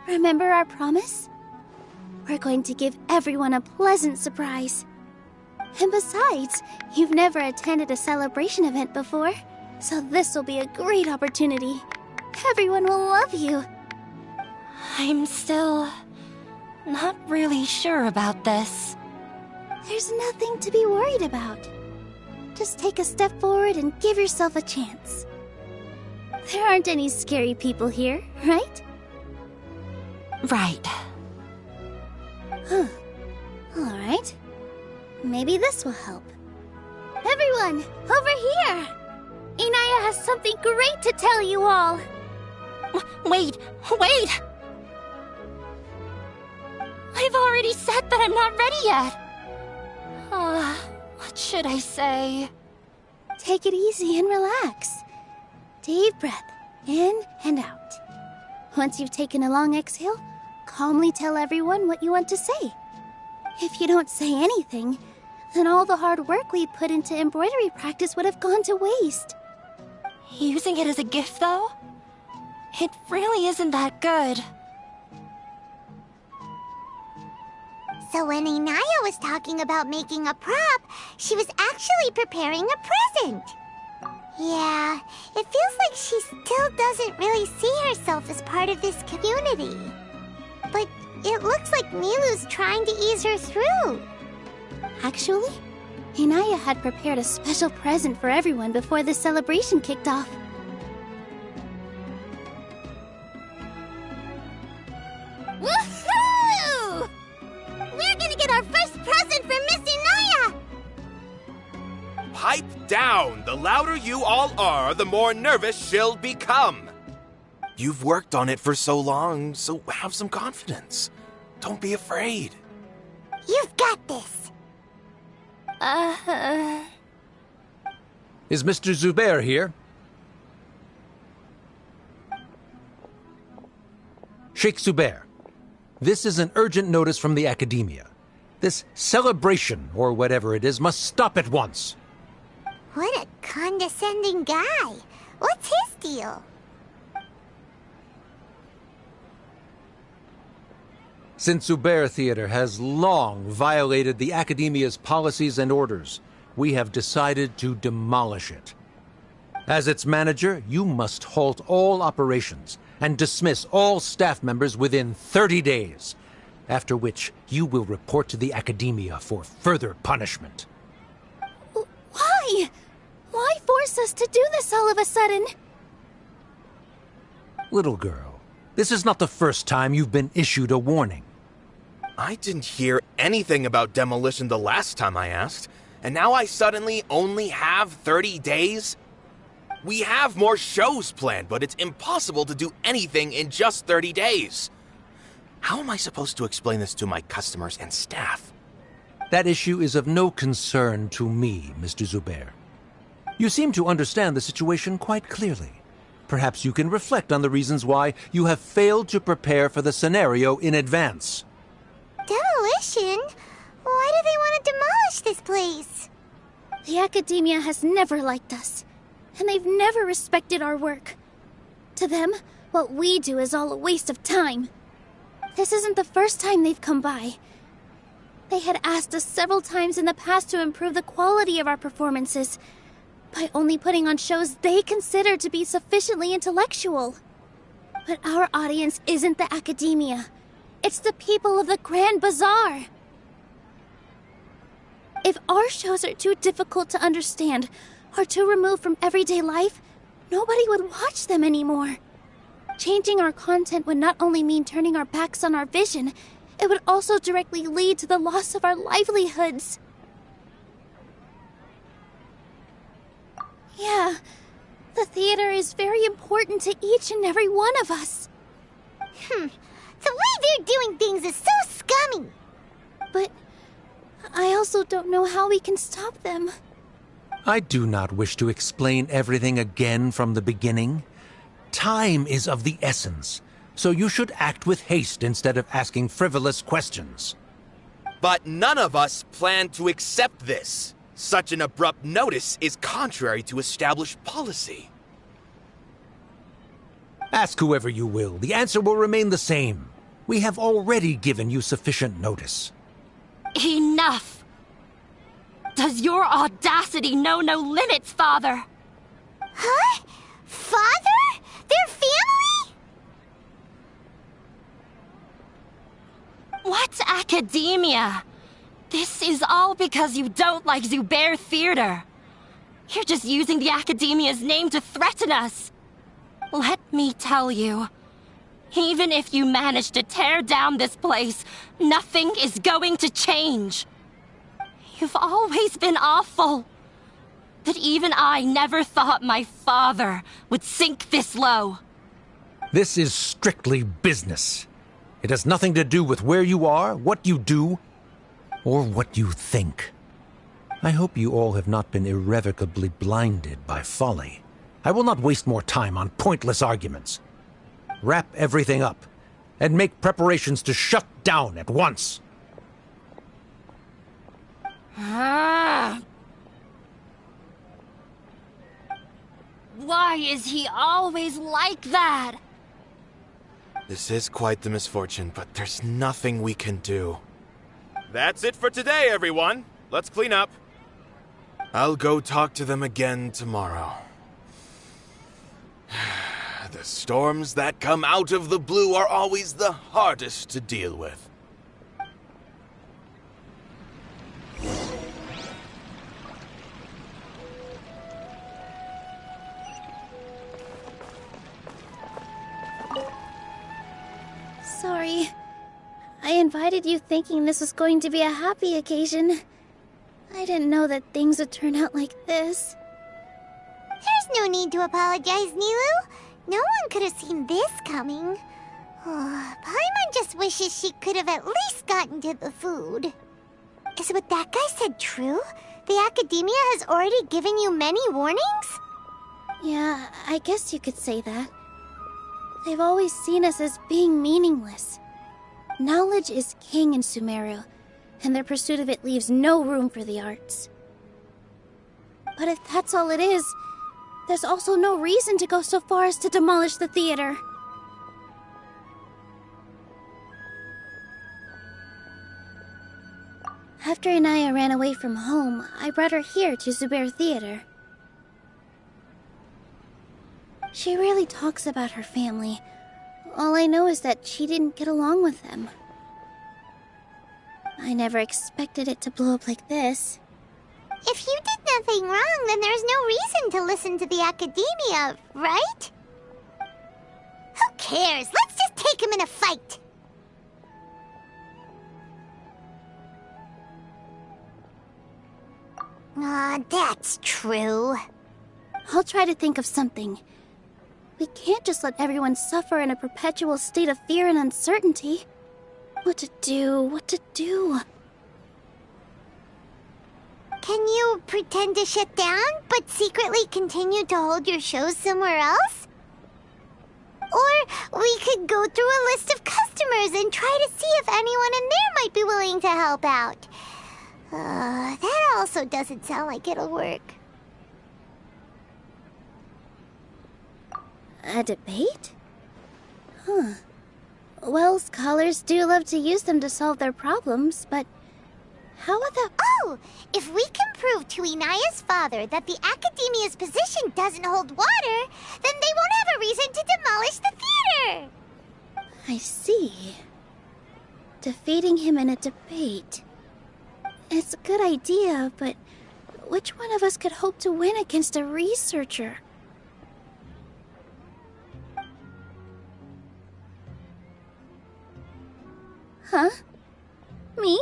Remember our promise? We're going to give everyone a pleasant surprise. And besides, you've never attended a celebration event before, so this will be a great opportunity. Everyone will love you. I'm still not really sure about this. There's nothing to be worried about. Just take a step forward and give yourself a chance. There aren't any scary people here, right? Right. Huh. All right. Maybe this will help. Everyone, over here! Inaya has something great to tell you all. Wait! I've already said that I'm not ready yet. What should I say? Take it easy and relax. Deep breath, in and out. Once you've taken a long exhale, calmly tell everyone what you want to say. If you don't say anything, then all the hard work we put into embroidery practice would have gone to waste. Using it as a gift, though? It really isn't that good. So when Inaya was talking about making a prop, she was actually preparing a present. Yeah, it feels like she still doesn't really see herself as part of this community. But it looks like Milu's trying to ease her through. Actually, Inaya had prepared a special present for everyone before the celebration kicked off. Woohoo! We're gonna get our first present from Miss Inaya! Pipe down! The louder you all are, the more nervous she'll become. You've worked on it for so long, so have some confidence. Don't be afraid. You've got this. Is Mr. Zubair here? Sheikh Zubair, this is an urgent notice from the Academia. This celebration, or whatever it is, must stop at once. What a condescending guy. What's his deal? Since Zubair Theater has long violated the Academia's policies and orders, we have decided to demolish it. As its manager, you must halt all operations and dismiss all staff members within 30 days, after which you will report to the Academia for further punishment. Why? Why force us to do this all of a sudden? Little girl, this is not the first time you've been issued a warning. I didn't hear anything about demolition the last time I asked, and now I suddenly only have 30 days? We have more shows planned, but it's impossible to do anything in just 30 days. How am I supposed to explain this to my customers and staff? That issue is of no concern to me, Mr. Zubair. You seem to understand the situation quite clearly. Perhaps you can reflect on the reasons why you have failed to prepare for the scenario in advance. Demolition? Why do they want to demolish this place? The Academia has never liked us, and they've never respected our work. To them, What we do is all a waste of time. This isn't the first time they've come by. They had asked us several times in the past to improve the quality of our performances by only putting on shows they consider to be sufficiently intellectual. But our audience isn't the academia. It's the people of the Grand Bazaar. If our shows are too difficult to understand or too removed from everyday life, nobody would watch them anymore. Changing our content would not only mean turning our backs on our vision, it would also directly lead to the loss of our livelihoods. Yeah, the theater is very important to each and every one of us. The way they're doing things is so scummy. But I also don't know how we can stop them. I do not wish to explain everything again from the beginning. Time is of the essence, so you should act with haste instead of asking frivolous questions. But none of us plan to accept this. Such an abrupt notice is contrary to established policy. Ask whoever you will. The answer will remain the same. We have already given you sufficient notice. Enough! Does your audacity know no limits, Father? Huh? Father? Their family? What academia? This is all because you don't like Zubair Theater. You're just using the academia's name to threaten us. Let me tell you, even if you manage to tear down this place, nothing is going to change. You've always been awful. But even I never thought my father would sink this low. This is strictly business. It has nothing to do with where you are, what you do, or what you think. I hope you all have not been irrevocably blinded by folly. I will not waste more time on pointless arguments. Wrap everything up, and make preparations to shut down at once. Why is he always like that? This is quite the misfortune, but there's nothing we can do. That's it for today, everyone. Let's clean up. I'll go talk to them again tomorrow. The storms that come out of the blue are always the hardest to deal with. Sorry. I invited you thinking this was going to be a happy occasion. I didn't know that things would turn out like this. There's no need to apologize, Nilu. No one could have seen this coming. Oh, Paimon just wishes she could have at least gotten to the food. Is what that guy said true? The Academia has already given you many warnings? Yeah, I guess you could say that. They've always seen us as being meaningless. Knowledge is king in Sumeru, and their pursuit of it leaves no room for the arts. But if that's all it is, there's also no reason to go so far as to demolish the theater. After Inaya ran away from home, I brought her here to Zubair Theater. She rarely talks about her family. All I know is that she didn't get along with them. I never expected it to blow up like this. If you did nothing wrong, then there's no reason to listen to the Academia, right? Who cares? Let's just take him in a fight! Aw, that's true. I'll try to think of something. We can't just let everyone suffer in a perpetual state of fear and uncertainty. What to do? Can you pretend to shut down, but secretly continue to hold your shows somewhere else? Or we could go through a list of customers and try to see if anyone in there might be willing to help out. That also doesn't sound like it'll work. A debate? Huh. Well, scholars do love to use them to solve their problems, but how about... Oh! If we can prove to Inaya's father that the Academia's position doesn't hold water, then they won't have a reason to demolish the theater! I see. Defeating him in a debate. It's a good idea, but which one of us could hope to win against a researcher? Huh? Me?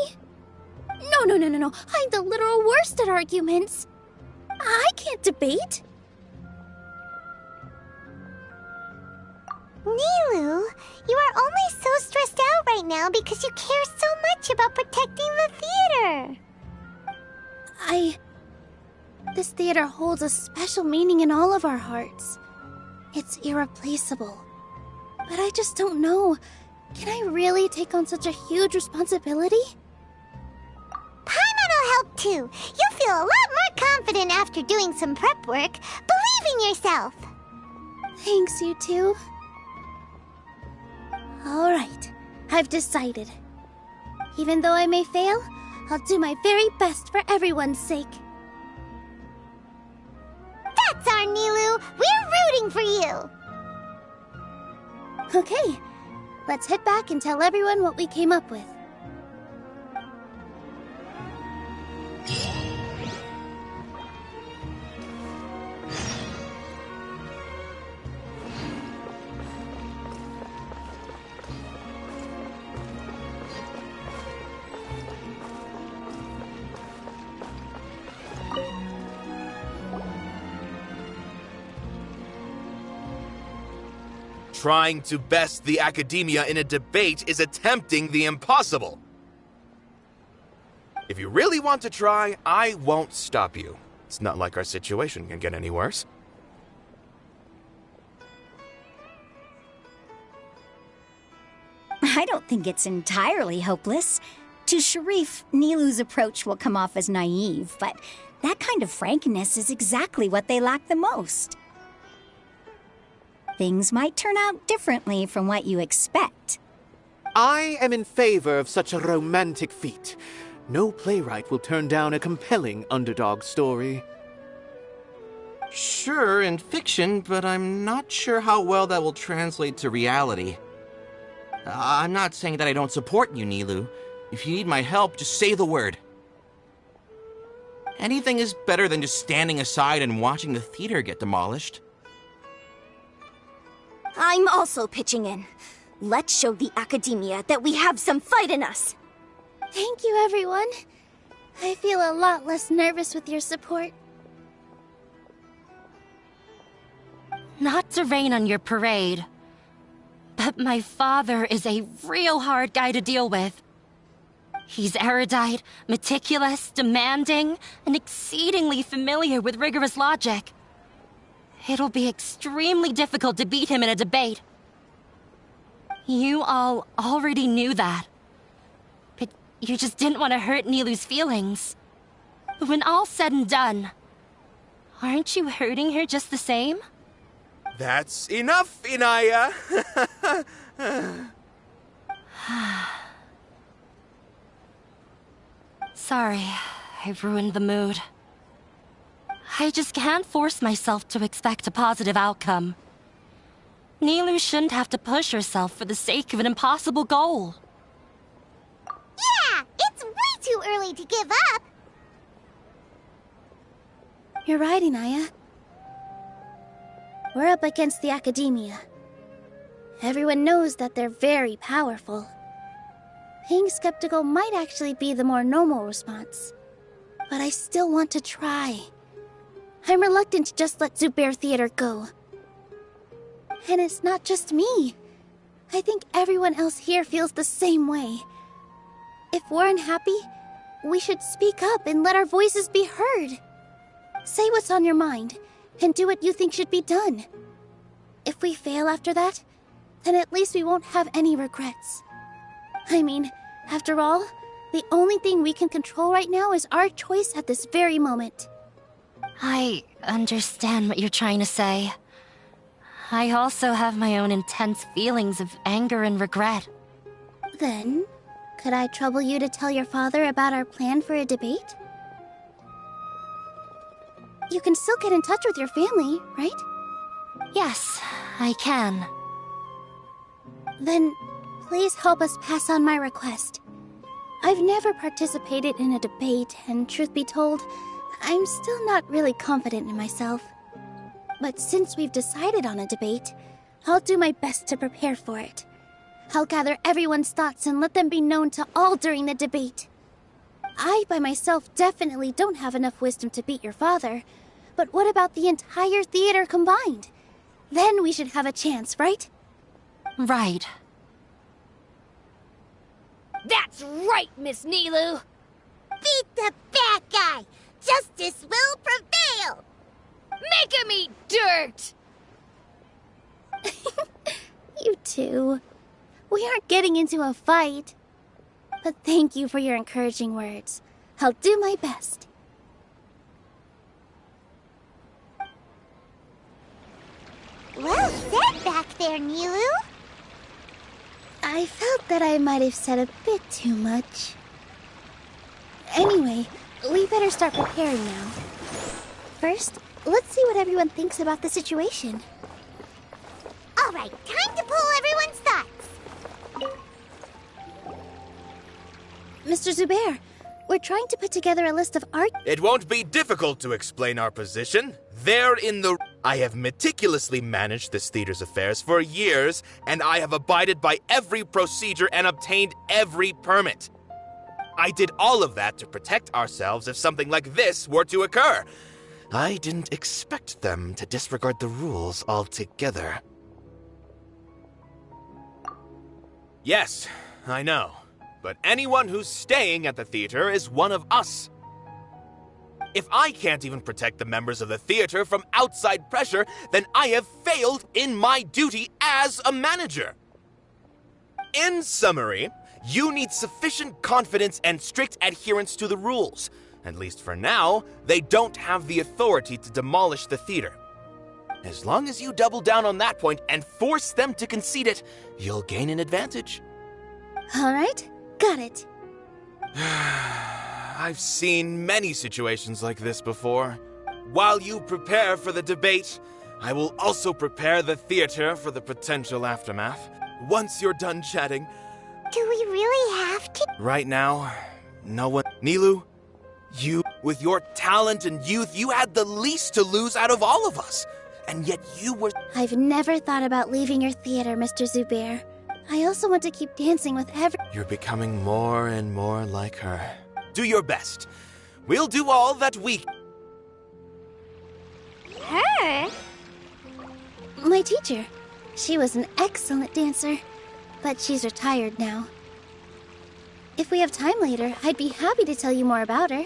No. I'm the literal worst at arguments. I can't debate. Nilu, you are only so stressed out right now because you care so much about protecting the theater. This theater holds a special meaning in all of our hearts. It's irreplaceable. But I just don't know. Can I really take on such a huge responsibility? Paimon will help too. You'll feel a lot more confident after doing some prep work. Believe in yourself. Thanks, you two. Alright, I've decided. Even though I may fail, I'll do my very best for everyone's sake. That's our Nilu! We're rooting for you! Okay, let's head back and tell everyone what we came up with. Trying to best the Academia in a debate is attempting the impossible. If you really want to try, I won't stop you. It's not like our situation can get any worse. I don't think it's entirely hopeless. To Sharif, Nilu's approach will come off as naive, but that kind of frankness is exactly what they lack the most. Things might turn out differently from what you expect. I am in favor of such a romantic feat. No playwright will turn down a compelling underdog story. Sure, in fiction, but I'm not sure how well that will translate to reality. I'm not saying that I don't support you, Nilu. If you need my help, just say the word. Anything is better than just standing aside and watching the theater get demolished. I'm also pitching in. Let's show the Academia that we have some fight in us. Thank you, everyone. I feel a lot less nervous with your support. Not to rain on your parade, but my father is a real hard guy to deal with. He's erudite, meticulous, demanding, and exceedingly familiar with rigorous logic. It'll be extremely difficult to beat him in a debate. You all already knew that. But you just didn't want to hurt Nilu's feelings. But when all's said and done, aren't you hurting her just the same? That's enough, Inaya! Sorry, I ruined the mood. I just can't force myself to expect a positive outcome. Nilu shouldn't have to push herself for the sake of an impossible goal. Yeah, it's way too early to give up. You're right, Inaya. We're up against the Academia. Everyone knows that they're very powerful. Being skeptical might actually be the more normal response. But I still want to try. I'm reluctant to just let Zubair Theater go. And it's not just me. I think everyone else here feels the same way. If we're unhappy, we should speak up and let our voices be heard. Say what's on your mind, and do what you think should be done. If we fail after that, then at least we won't have any regrets. I mean, after all, the only thing we can control right now is our choice at this very moment. I understand what you're trying to say. I also have my own intense feelings of anger and regret. Then, could I trouble you to tell your father about our plan for a debate? You can still get in touch with your family, right? Yes, I can. Then, please help us pass on my request. I've never participated in a debate, and truth be told, I'm still not really confident in myself. But since we've decided on a debate, I'll do my best to prepare for it. I'll gather everyone's thoughts and let them be known to all during the debate. I, by myself, definitely don't have enough wisdom to beat your father. But what about the entire theater combined? Then we should have a chance, right? Right. That's right, Miss Nilu! Beat the bad guy! Justice will prevail! Make him eat dirt! You two. We aren't getting into a fight. But thank you for your encouraging words. I'll do my best. Well said back there, Nilu! I felt that I might have said a bit too much. Anyway, we better start preparing now. First, let's see what everyone thinks about the situation. Alright, time to pull everyone's thoughts. Mr. Zubair, we're trying to put together a list of art. It won't be difficult to explain our position. There in the... I have meticulously managed this theater's affairs for years, and I have abided by every procedure and obtained every permit. I did all of that to protect ourselves if something like this were to occur. I didn't expect them to disregard the rules altogether. Yes, I know. But anyone who's staying at the theater is one of us. If I can't even protect the members of the theater from outside pressure, then I have failed in my duty as a manager. In summary, you need sufficient confidence and strict adherence to the rules. At least for now, they don't have the authority to demolish the theater. As long as you double down on that point and force them to concede it, you'll gain an advantage. All right, got it. I've seen many situations like this before. While you prepare for the debate, I will also prepare the theater for the potential aftermath. Once you're done chatting... Do we really have to? Right now, no one... Nilu, you, with your talent and youth, you had the least to lose out of all of us. And yet you were... I've never thought about leaving your theater, Mr. Zubair. I also want to keep dancing with You're becoming more and more like her. Do your best. We'll do all that we... Her? My teacher. She was an excellent dancer, but she's retired now. If we have time later, I'd be happy to tell you more about her.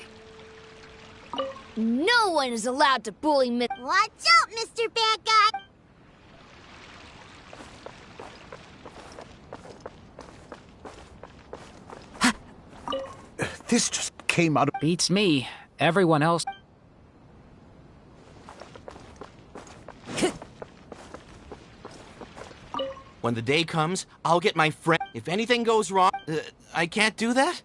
No one is allowed to bully Miss... Watch out, Mr. Bad Guy! This just came out of... Beats me. Everyone else... When the day comes, I'll get my friend... If anything goes wrong, I can't do that?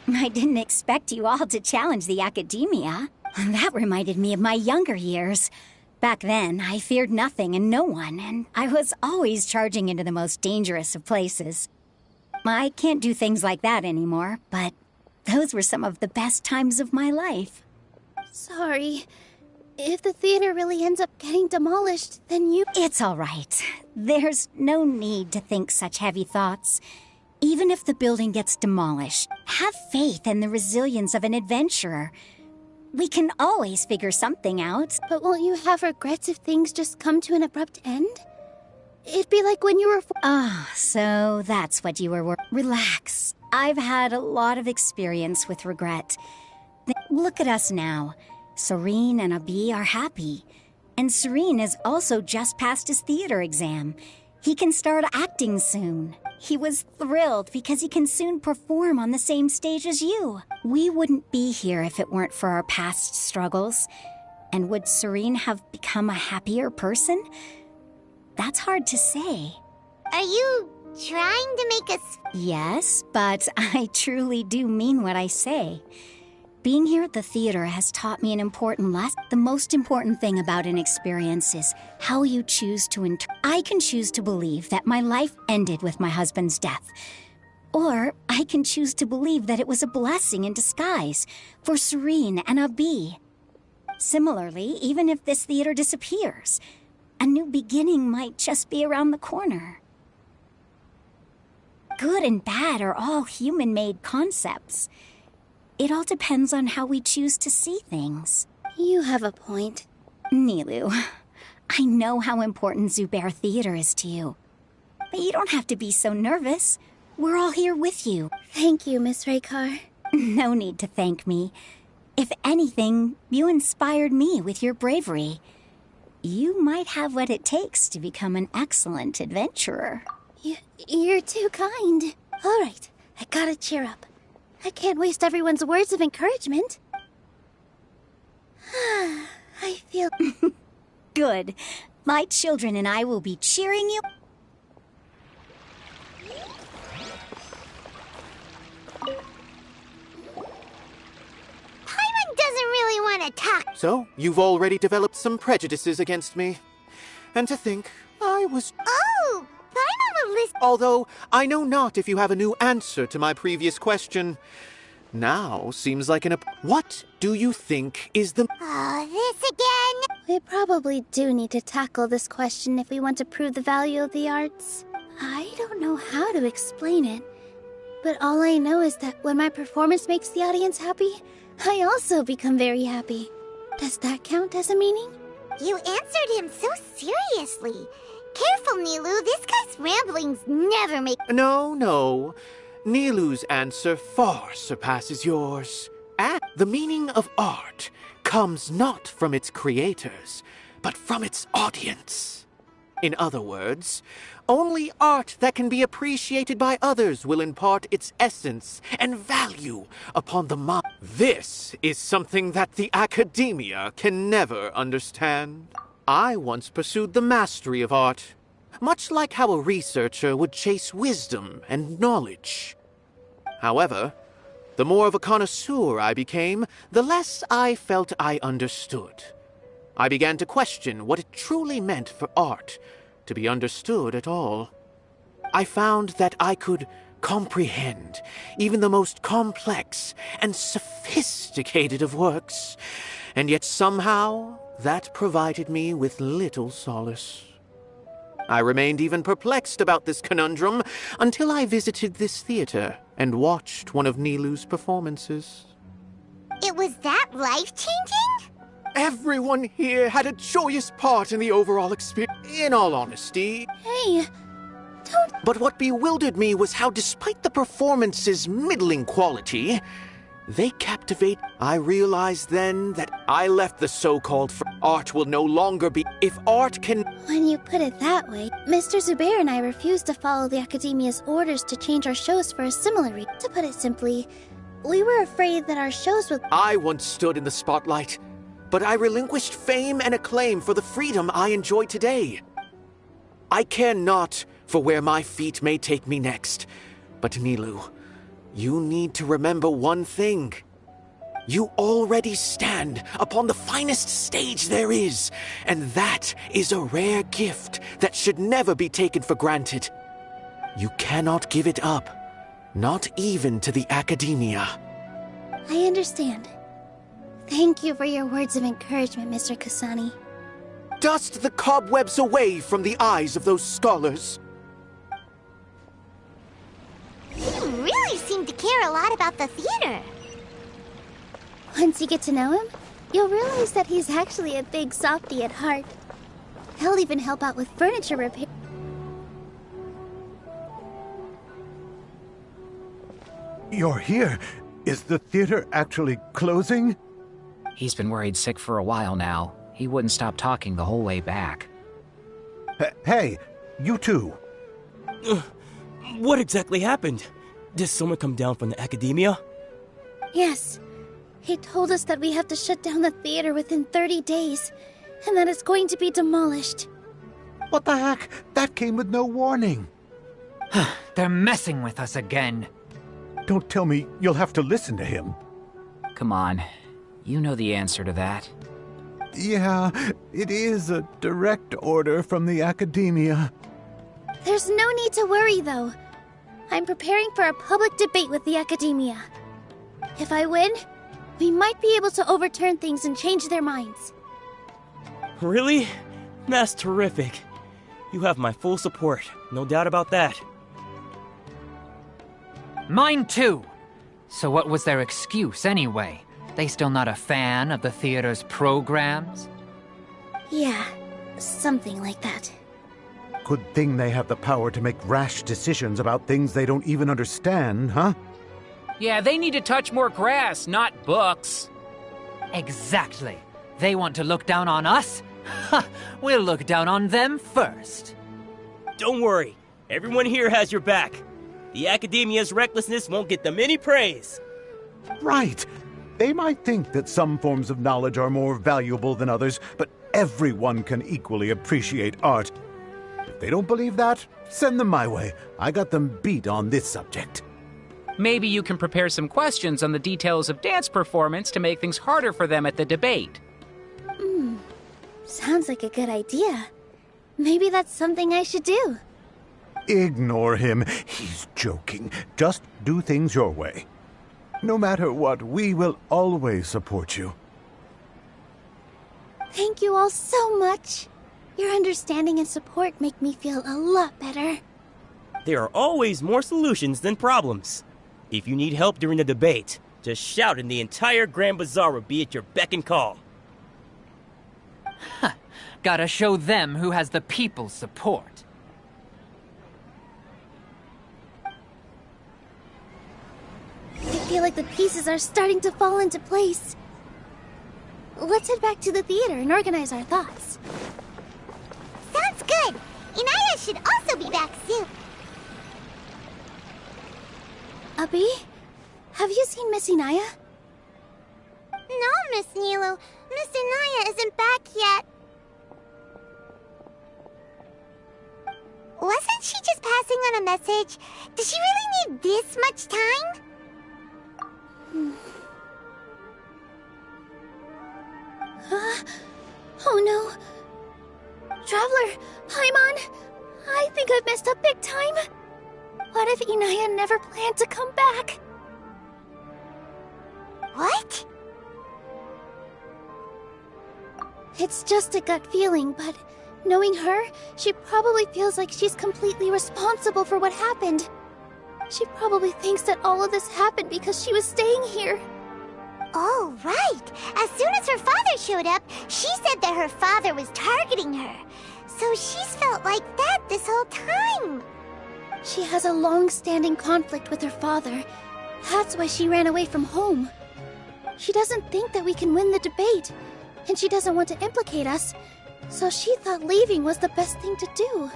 I didn't expect you all to challenge the academia. That reminded me of my younger years. Back then, I feared nothing and no one, and I was always charging into the most dangerous of places. I can't do things like that anymore, but those were some of the best times of my life. Sorry. If the theater really ends up getting demolished, then you... It's all right. There's no need to think such heavy thoughts. Even if the building gets demolished, have faith in the resilience of an adventurer. We can always figure something out. But won't you have regrets if things just come to an abrupt end? It'd be like when you were... So that's what you were... Relax. I've had a lot of experience with regret. Look at us now. Serene and Abi are happy. And Serene has also just passed his theater exam. He can start acting soon. He was thrilled because he can soon perform on the same stage as you. We wouldn't be here if it weren't for our past struggles. And would Serene have become a happier person? That's hard to say. Are you trying to make us... Yes, but I truly do mean what I say. Being here at the theater has taught me an important lesson. The most important thing about an experience is how you choose to I can choose to believe that my life ended with my husband's death. Or I can choose to believe that it was a blessing in disguise for Serene and Abi. Similarly, even if this theater disappears, a new beginning might just be around the corner. Good and bad are all human-made concepts. It all depends on how we choose to see things. You have a point. Nilou, I know how important Zubair Theater is to you. But you don't have to be so nervous. We're all here with you. Thank you, Miss Raykar. No need to thank me. If anything, you inspired me with your bravery. You might have what it takes to become an excellent adventurer. You're too kind. All right, I gotta cheer up. I can't waste everyone's words of encouragement. I feel... Good. My children and I will be cheering you. Paimon doesn't really want to talk. So, you've already developed some prejudices against me. And to think, I was... Oh! Paimon will listen. Although, I know not if you have a new answer to my previous question. Now seems like What do you think is the... Oh, this again? We probably do need to tackle this question if we want to prove the value of the arts. I don't know how to explain it, but all I know is that when my performance makes the audience happy, I also become very happy. Does that count as a meaning? You answered him so seriously. Careful, Nilou. This guy's ramblings never make... No. Nilou's answer far surpasses yours. And the meaning of art comes not from its creators, but from its audience. In other words, only art that can be appreciated by others will impart its essence and value upon the mind. This is something that the academia can never understand. I once pursued the mastery of art, much like how a researcher would chase wisdom and knowledge. However, the more of a connoisseur I became, the less I felt I understood. I began to question what it truly meant for art to be understood at all. I found that I could comprehend even the most complex and sophisticated of works, and yet somehow that provided me with little solace. I remained even perplexed about this conundrum until I visited this theater and watched one of Nilou's performances. It was that life-changing? Everyone here had a joyous part in the overall experience, in all honesty. Hey, don't... But what bewildered me was how, despite the performance's middling quality, they captivate. I realized then that I left the so-called art will no longer be. If art can... When you put it that way, Mr. Zubair and I refused to follow the Academia's orders to change our shows for a similar reason. To put it simply, we were afraid that our shows would... I once stood in the spotlight, but I relinquished fame and acclaim for the freedom I enjoy today. I care not for where my feet may take me next, but Nilou, you need to remember one thing. You already stand upon the finest stage there is, and that is a rare gift that should never be taken for granted. You cannot give it up, not even to the Academia. I understand. Thank you for your words of encouragement, Mr. Kasani. Dust the cobwebs away from the eyes of those scholars. You really seem to care a lot about the theater. Once you get to know him, you'll realize that he's actually a big softy at heart. He'll even help out with furniture repair. You're here. Is the theater actually closing? He's been worried sick for a while now. He wouldn't stop talking the whole way back. Hey, you two. What exactly happened? Did someone come down from the academia? Yes. He told us that we have to shut down the theater within 30 days, and that it's going to be demolished. What the heck? That came with no warning. They're messing with us again. Don't tell me you'll have to listen to him. Come on. You know the answer to that. Yeah, it is a direct order from the academia. There's no need to worry, though. I'm preparing for a public debate with the academia. If I win, we might be able to overturn things and change their minds. Really? That's terrific. You have my full support, no doubt about that. Mine too. So what was their excuse anyway? They still not a fan of the theater's programs? Yeah, something like that. Good thing they have the power to make rash decisions about things they don't even understand, huh? Yeah, they need to touch more grass, not books. Exactly. They want to look down on us? Ha! We'll look down on them first. Don't worry. Everyone here has your back. The academia's recklessness won't get them any praise. Right. They might think that some forms of knowledge are more valuable than others, but everyone can equally appreciate art. If they don't believe that, send them my way. I got them beat on this subject. Maybe you can prepare some questions on the details of dance performance to make things harder for them at the debate. Sounds like a good idea. Maybe that's something I should do. Ignore him. He's joking. Just do things your way. No matter what, we will always support you. Thank you all so much. Your understanding and support make me feel a lot better. There are always more solutions than problems. If you need help during the debate, just shout and the entire Grand Bazaar will be at your beck and call. Gotta show them who has the people's support. I feel like the pieces are starting to fall into place. Let's head back to the theater and organize our thoughts. Sounds good. Inaya should also be back soon. Abi, have you seen Miss Inaya? No, Miss Nilu. Miss Inaya isn't back yet. Wasn't she just passing on a message? Does she really need this much time? Oh no. Traveler, Paimon, I think I've messed up big time. What if Inaya never planned to come back? What? It's just a gut feeling, but knowing her, she probably feels like she's completely responsible for what happened. She probably thinks that all of this happened because she was staying here. Oh, right. As soon as her father showed up, she said that her father was targeting her. So she's felt like that this whole time. She has a long-standing conflict with her father. That's why she ran away from home. She doesn't think that we can win the debate, and she doesn't want to implicate us, so she thought leaving was the best thing to do.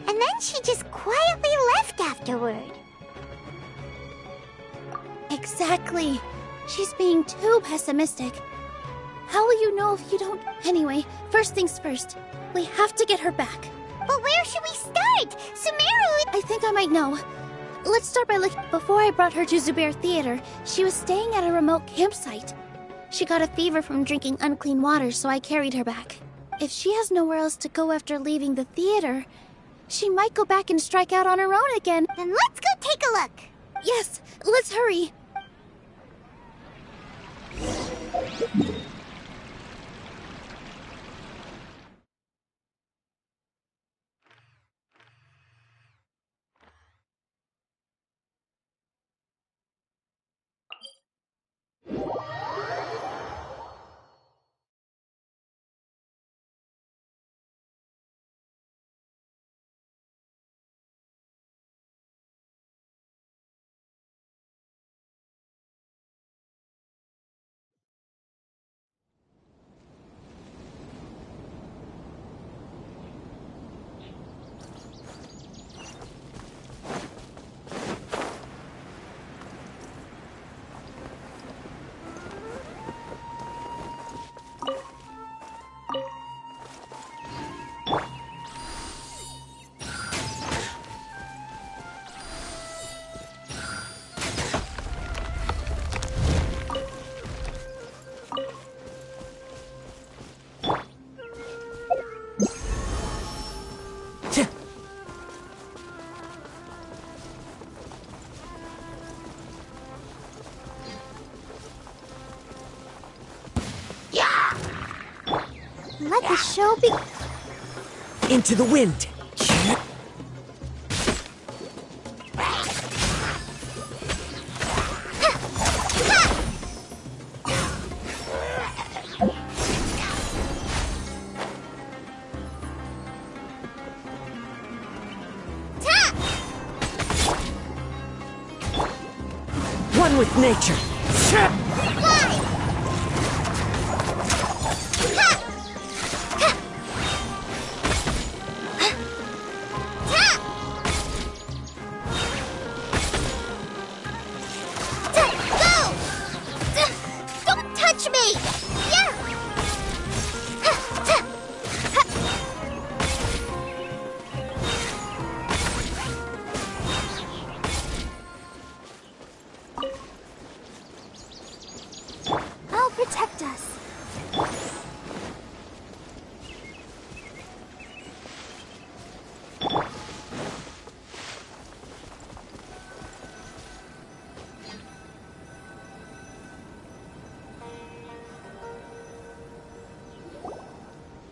And then she just quietly left afterward. Exactly. She's being too pessimistic. How will you know if you don't... Anyway, first things first. We have to get her back. But where should we start? Sumeru... I think I might know. Let's start by looking... Before I brought her to Zubair Theater, she was staying at a remote campsite. She got a fever from drinking unclean water, so I carried her back. If she has nowhere else to go after leaving the theater, she might go back and strike out on her own again. Then let's go take a look. Yes, let's hurry. Let the show be. Into the wind. One with nature. Don't touch me! Yeah! I'll protect us.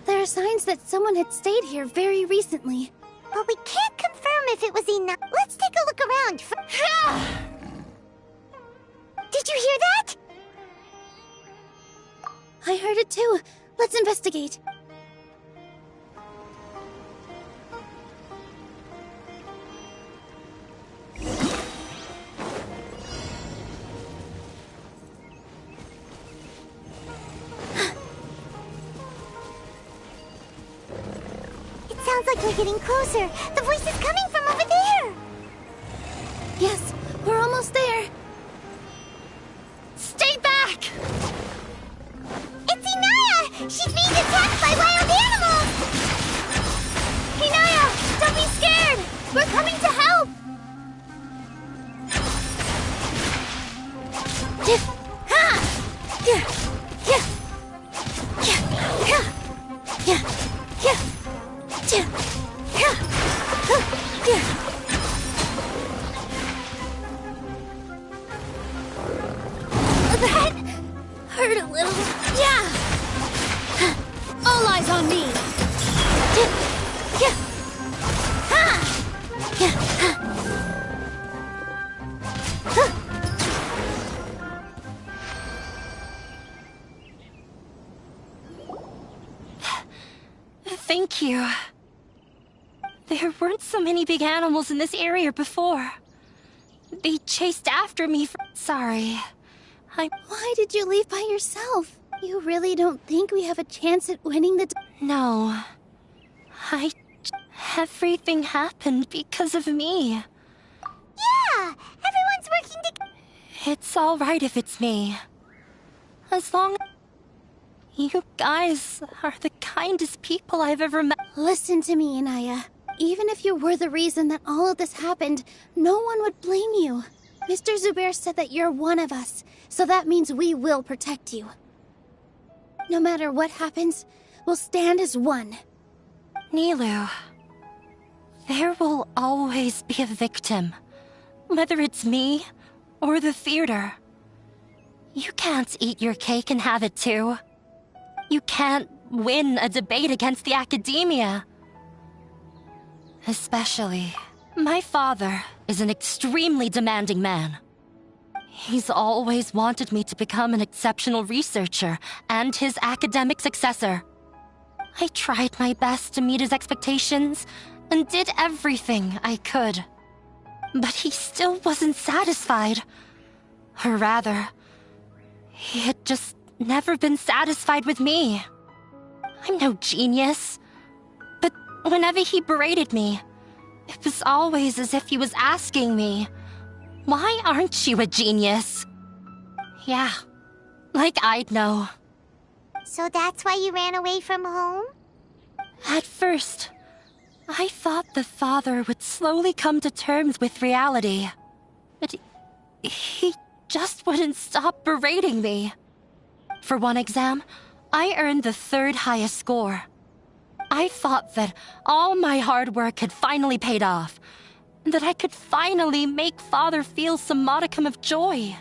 There are signs that someone had stayed here very recently. But we can't confirm if it was enough. Let's take a look around. Did you hear that? I heard it too. Let's investigate. It sounds like we're getting closer. The voice is coming from over there. Yes, we're almost there. Stay back! It's Inaya! She's being attacked by wild animals! Inaya, don't be scared! We're coming to help! That hurt a little. Yeah! All eyes on me! Thank you. There weren't so many big animals in this area before. They chased after me for... Sorry. Why did you leave by yourself? You really don't think we have a chance at winning the... No. Everything happened because of me. Yeah! Everyone's working together. It's all right if it's me. As long... You guys are the kindest people I've ever met. Listen to me, Inaya. Even if you were the reason that all of this happened, no one would blame you. Mr. Zubair said that you're one of us, so that means we will protect you. No matter what happens, we'll stand as one. Nilu, there will always be a victim. Whether it's me or the theater. You can't eat your cake and have it too. You can't win a debate against the academia. Especially, my father is an extremely demanding man. He's always wanted me to become an exceptional researcher and his academic successor. I tried my best to meet his expectations and did everything I could. But he still wasn't satisfied. Or rather, he had just never been satisfied with me. I'm no genius. But whenever he berated me, it was always as if he was asking me, "Why aren't you a genius?" Yeah, like I'd know. So that's why you ran away from home? At first, I thought the father would slowly come to terms with reality. But he just wouldn't stop berating me. For one exam, I earned the 3rd highest score. I thought that all my hard work had finally paid off, and that I could finally make Father feel some modicum of joy.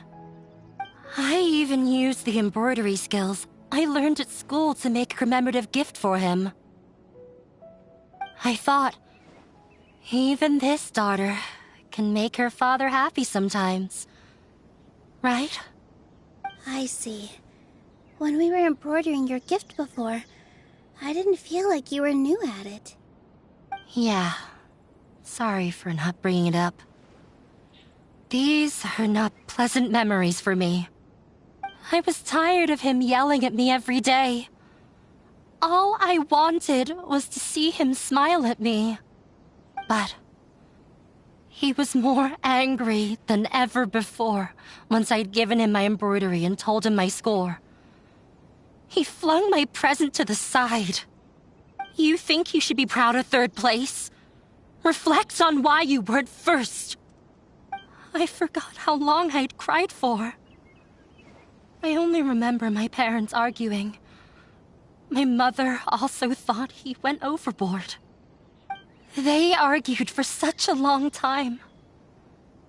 I even used the embroidery skills I learned at school to make a commemorative gift for him. I thought, even this daughter can make her father happy sometimes. Right? I see. When we were embroidering your gift before, I didn't feel like you were new at it. Yeah. Sorry for not bringing it up. These are not pleasant memories for me. I was tired of him yelling at me every day. All I wanted was to see him smile at me. But he was more angry than ever before once I'd given him my embroidery and told him my score. He flung my present to the side. You think you should be proud of third place? Reflect on why you weren't first. I forgot how long I'd cried for. I only remember my parents arguing. My mother also thought he went overboard. They argued for such a long time.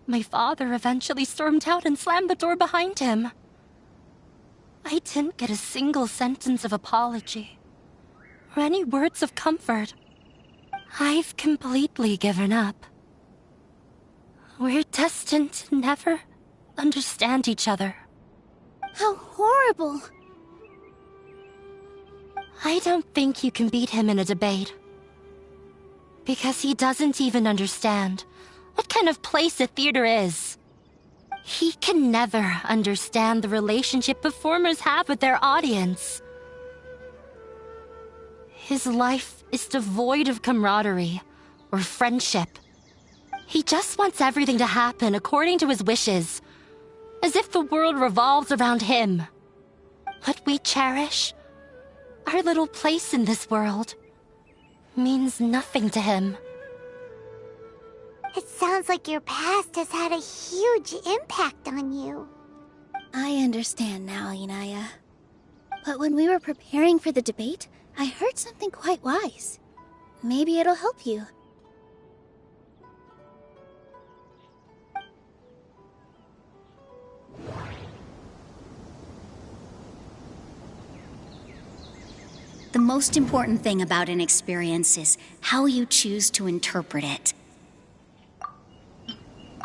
My father eventually stormed out and slammed the door behind him. I didn't get a single sentence of apology or any words of comfort. I've completely given up. We're destined to never understand each other. How horrible! I don't think you can beat him in a debate. Because he doesn't even understand what kind of place a theater is. He can never understand the relationship performers have with their audience. His life is devoid of camaraderie or friendship. He just wants everything to happen according to his wishes, as if the world revolves around him. What we cherish, our little place in this world, means nothing to him. It sounds like your past has had a huge impact on you. I understand now, Inaya. But when we were preparing for the debate, I heard something quite wise. Maybe it'll help you. The most important thing about an experience is how you choose to interpret it.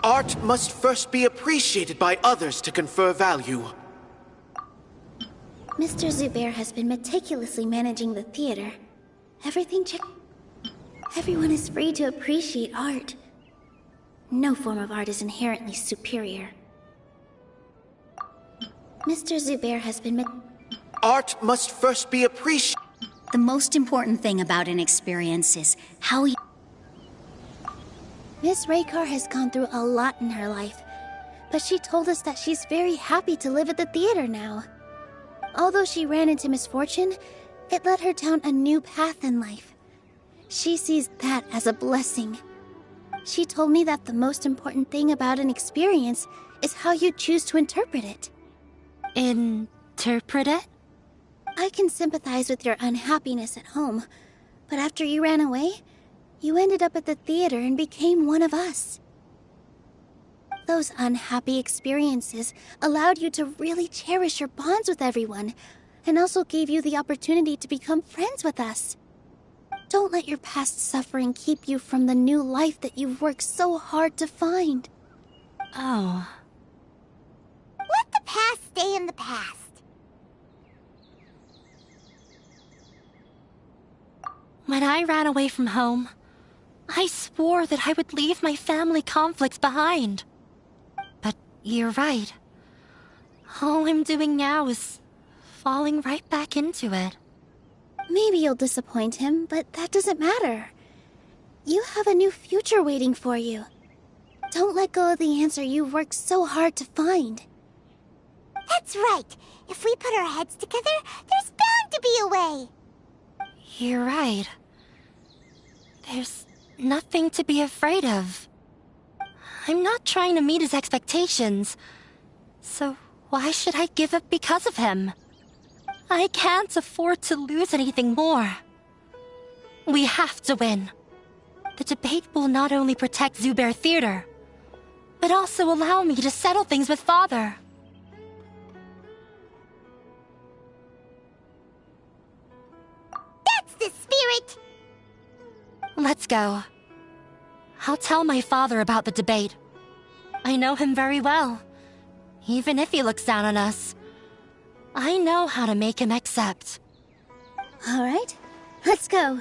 Art must first be appreciated by others to confer value. Mr. Zubair has been meticulously managing the theater. Everyone is free to appreciate art. No form of art is inherently superior. Mr. Zubair has been Art must first be appreciated. The most important thing about an experience is how you... Miss Raykar has gone through a lot in her life, but she told us that she's very happy to live at the theater now. Although she ran into misfortune, it led her down a new path in life. She sees that as a blessing. She told me that the most important thing about an experience is how you choose to interpret it. Interpret it? I can sympathize with your unhappiness at home, but after you ran away, you ended up at the theater and became one of us. Those unhappy experiences allowed you to really cherish your bonds with everyone, and also gave you the opportunity to become friends with us. Don't let your past suffering keep you from the new life that you've worked so hard to find. Oh. Let the past stay in the past. When I ran away from home, I swore that I would leave my family conflicts behind. But you're right. All I'm doing now is falling right back into it. Maybe you'll disappoint him, but that doesn't matter. You have a new future waiting for you. Don't let go of the answer you've worked so hard to find. That's right. If we put our heads together, there's bound to be a way. You're right. There's nothing to be afraid of. I'm not trying to meet his expectations, so why should I give up because of him? I can't afford to lose anything more. We have to win. The debate will not only protect Zubair Theater, but also allow me to settle things with Father. Let's go. I'll tell my father about the debate. I know him very well. Even if he looks down on us, I know how to make him accept. All right, let's go.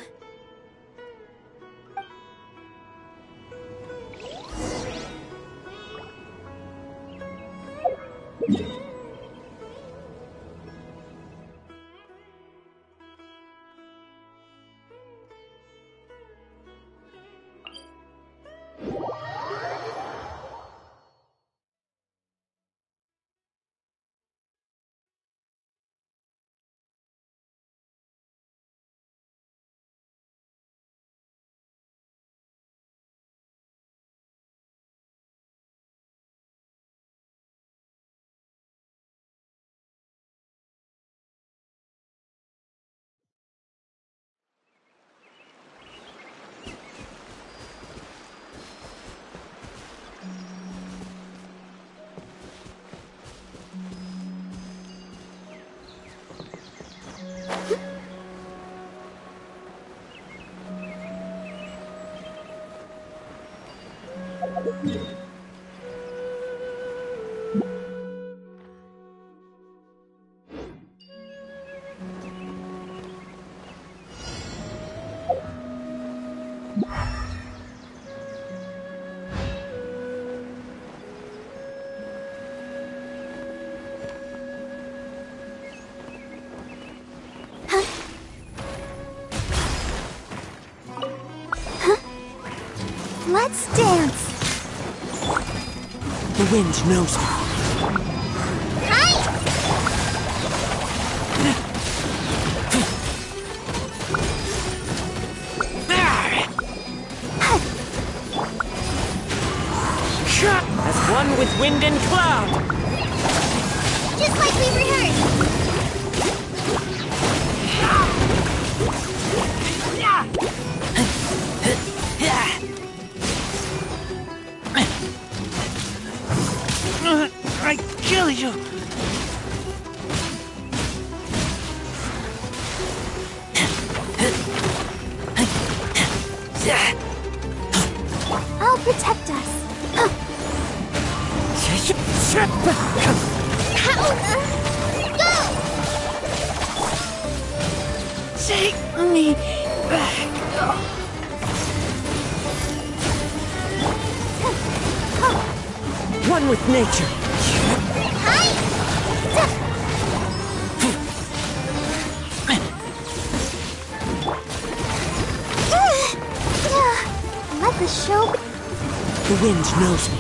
Let's dance. The wind knows me. As one with wind and cloud. Just like we rehearsed. I kill you! I'll protect us. Go! Take me back. One with nature. Let the show. The wind knows me.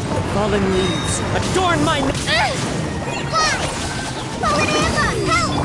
The fallen leaves adorn my. Fallen Emma, help!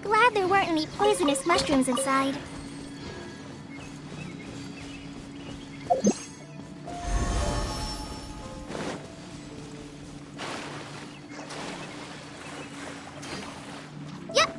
Glad there weren't any poisonous mushrooms inside. Yep.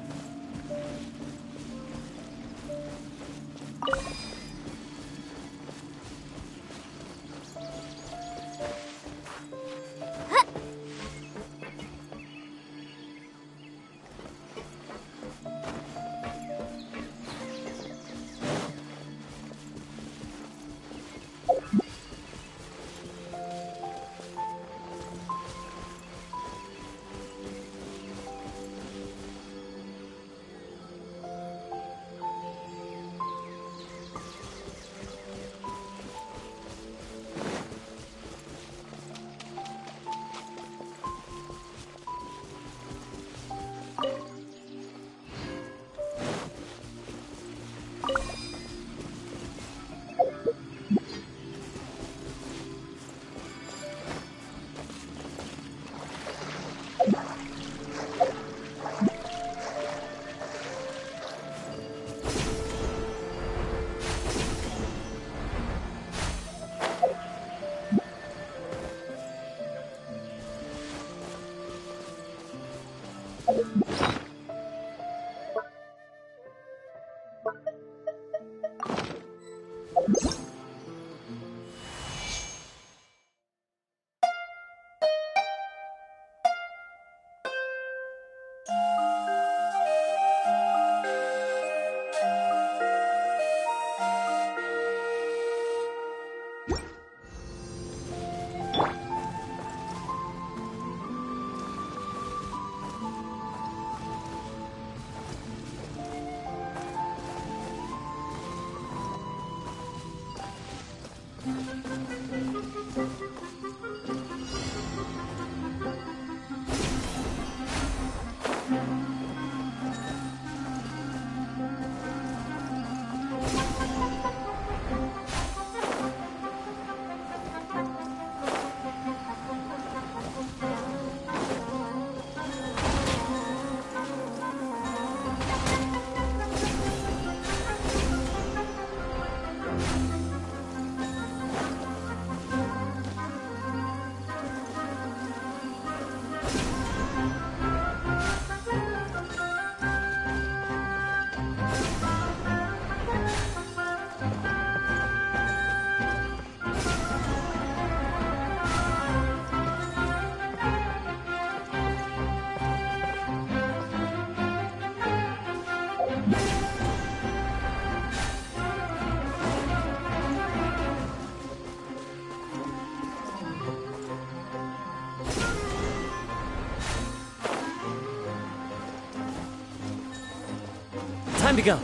Time to go.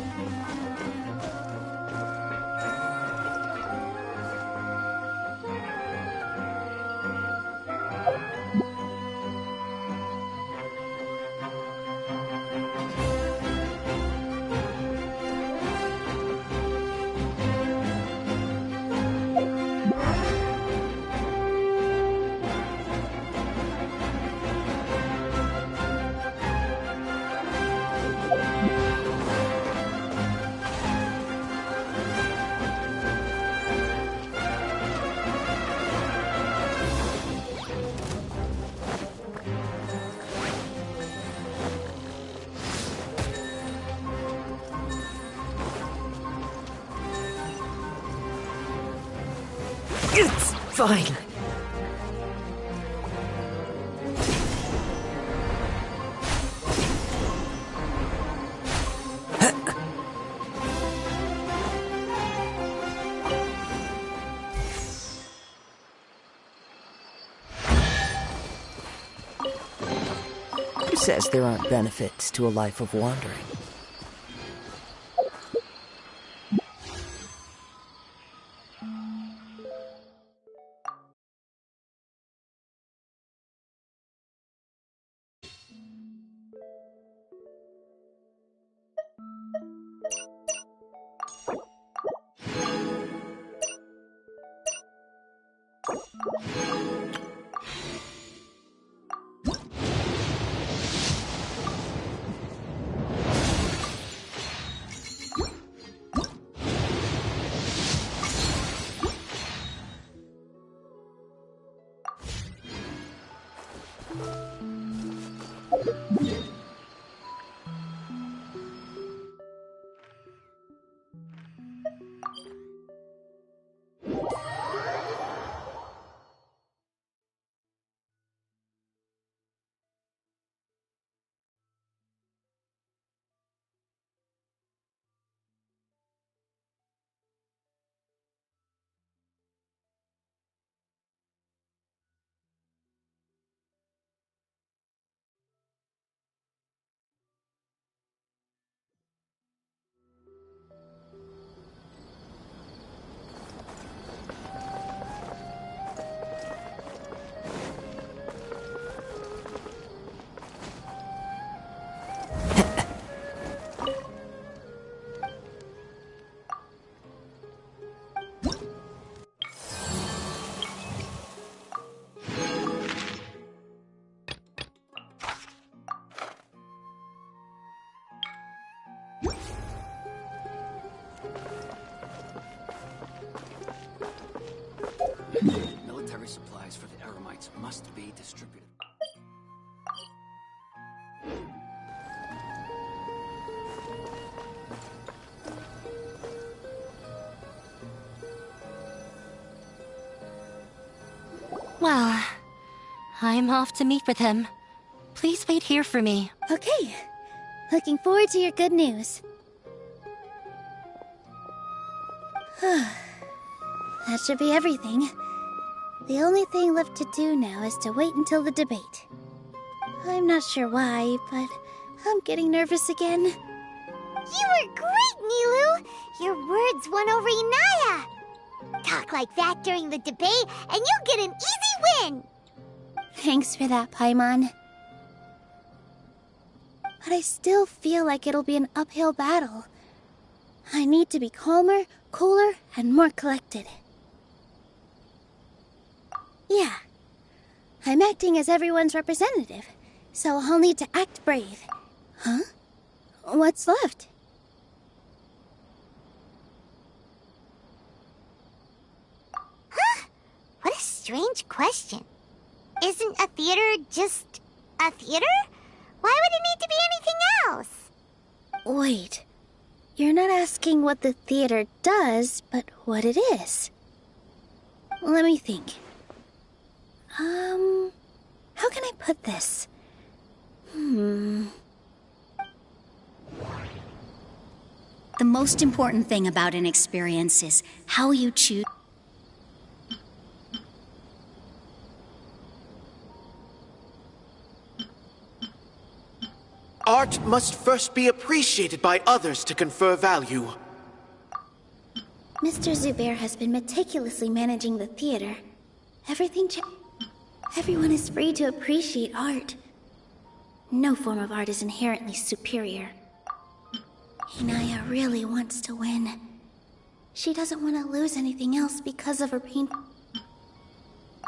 It's fine. Who says there aren't benefits to a life of wandering? Military supplies for the Eremites must be distributed. Well, I'm off to meet with him. Please wait here for me. Okay. Looking forward to your good news. That should be everything. The only thing left to do now is to wait until the debate. I'm not sure why, but I'm getting nervous again. You were great, Nilu! Your words won over Inaya! Talk like that during the debate, and you'll get an easy win! Thanks for that, Paimon. But I still feel like it'll be an uphill battle. I need to be calmer, cooler, and more collected. Yeah. I'm acting as everyone's representative, so I'll need to act brave. Huh? What's left? Huh? What a strange question. Isn't a theater just a theater? Why would it need to be anything else? Wait. You're not asking what the theater does, but what it is. Let me think. How can I put this? The most important thing about an experience is how you choose. Art must first be appreciated by others to confer value. Mr. Zubair has been meticulously managing the theater. Everyone is free to appreciate art. No form of art is inherently superior. Inaya really wants to win. She doesn't want to lose anything else because of her pain.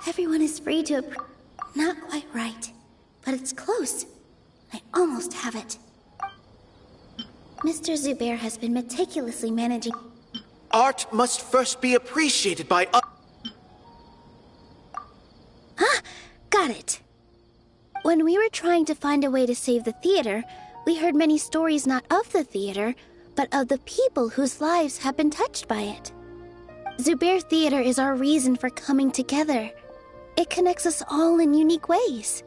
Everyone is free to Not quite right, but it's close. I almost have it. Mr. Zubair has been meticulously managing... Art must first be appreciated by Got it. When we were trying to find a way to save the theater, we heard many stories not of the theater, but of the people whose lives have been touched by it. Zubair Theater is our reason for coming together. It connects us all in unique ways.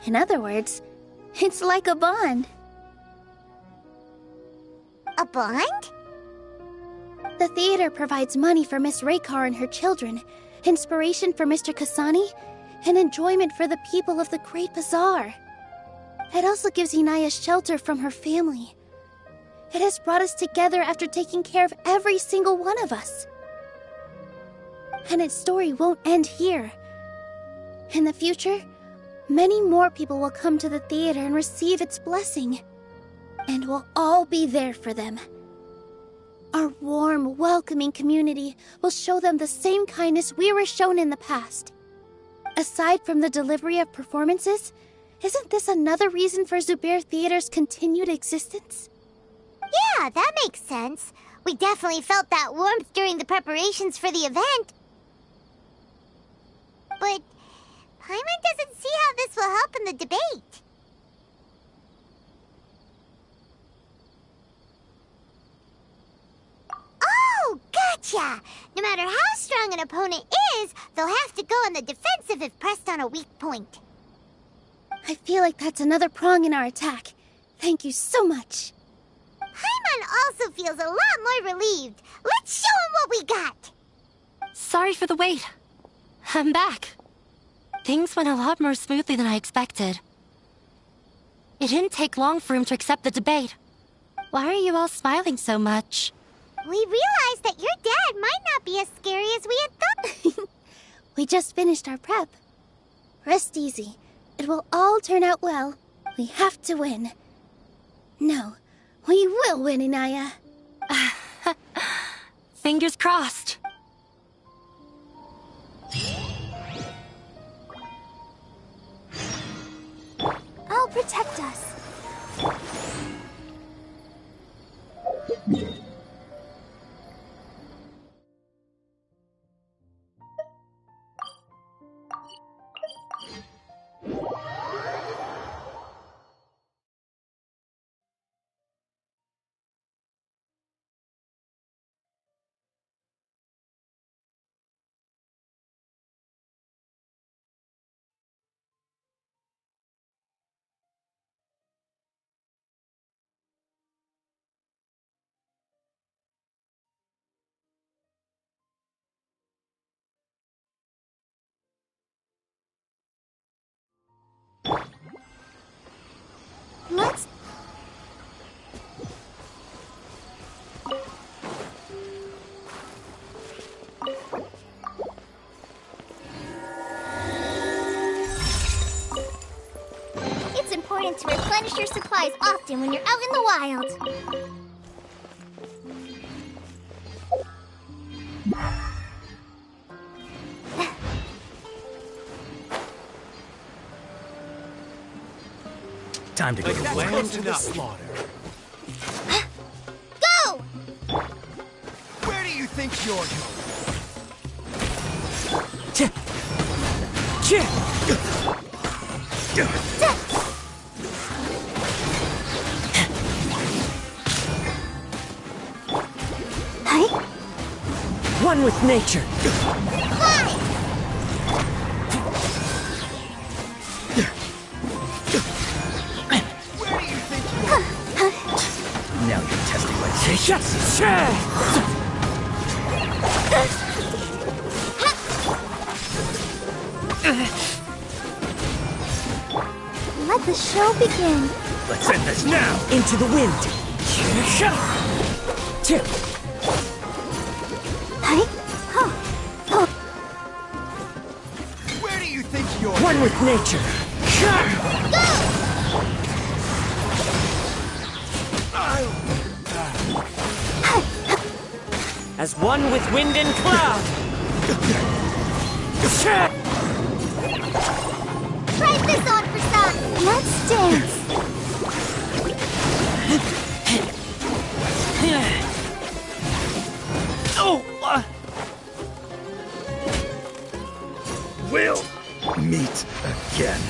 In other words, it's like a bond. A bond? The theater provides money for Miss Raykar and her children, inspiration for Mr. Kasani, and enjoyment for the people of the Great Bazaar. It also gives Inaya shelter from her family. It has brought us together after taking care of every single one of us. And its story won't end here. In the future, many more people will come to the theater and receive its blessing. And we'll all be there for them. Our warm, welcoming community will show them the same kindness we were shown in the past. Aside from the delivery of performances, isn't this another reason for Zubair Theater's continued existence? Yeah, that makes sense. We definitely felt that warmth during the preparations for the event. But Paimon doesn't see how this will help in the debate. Oh, gotcha! No matter how strong an opponent is, they'll have to go on the defensive if pressed on a weak point. I feel like that's another prong in our attack. Thank you so much. Paimon also feels a lot more relieved. Let's show him what we got! Sorry for the wait. I'm back. Things went a lot more smoothly than I expected. It didn't take long for him to accept the debate. Why are you all smiling so much? We realized that your dad might not be as scary as we had thought. We just finished our prep. Rest easy. It will all turn out well. We have to win. No, we will win, Inaya. Fingers crossed. I'll protect us. Let's... It's important to replenish your supplies often when you're out in the wild. Time to go to Land to the slaughter. Go! Where do you think you're One with nature. Now you're testing my patience. Let the show begin. Let's end this now. Into the wind. Where do you think you're One with nature. As one with wind and cloud. Try this on for size. Let's dance. We'll meet again.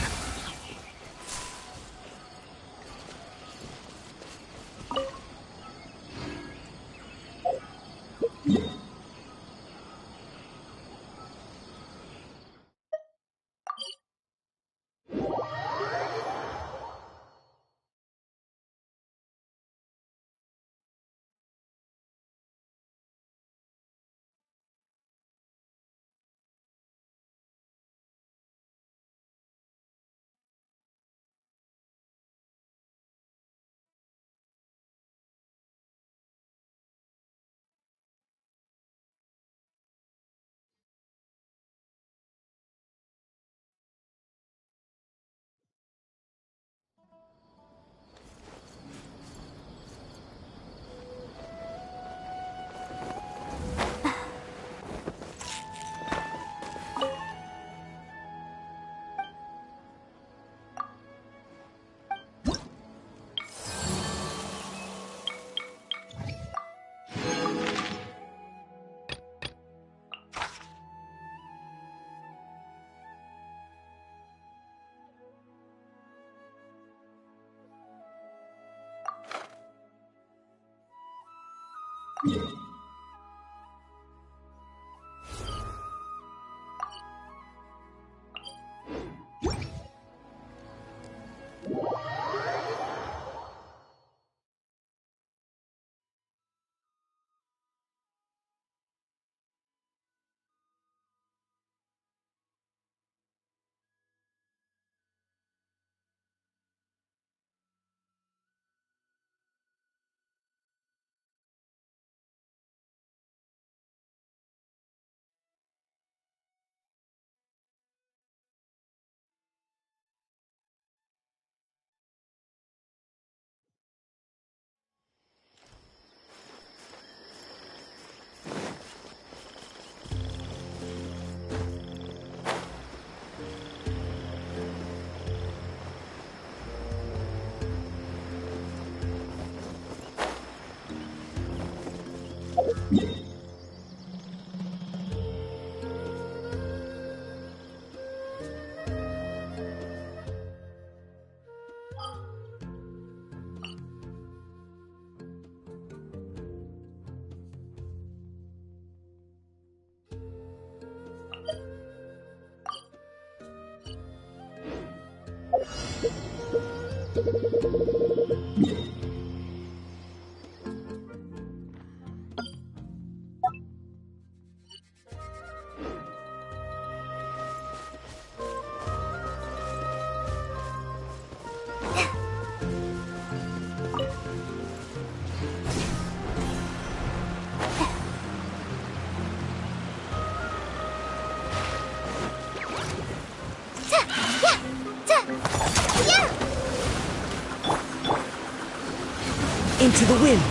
Into the wind!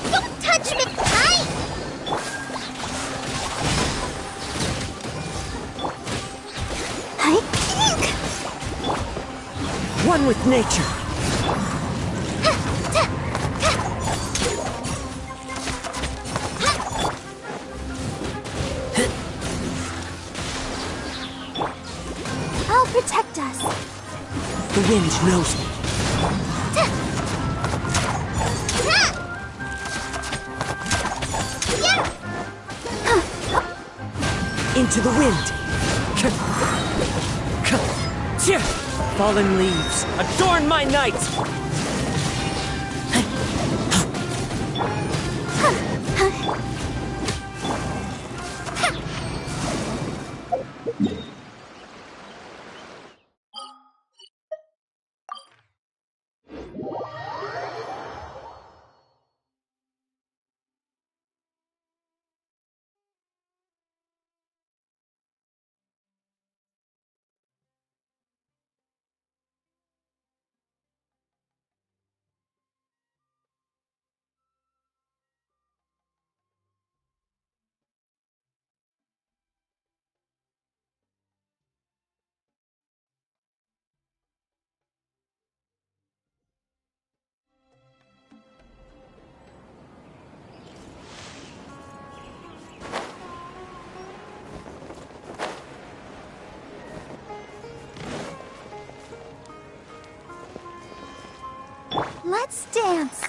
Don't touch me! One with nature! I'll protect us. The wind knows me. Into the wind! Fallen leaves, adorn my night! Let's dance.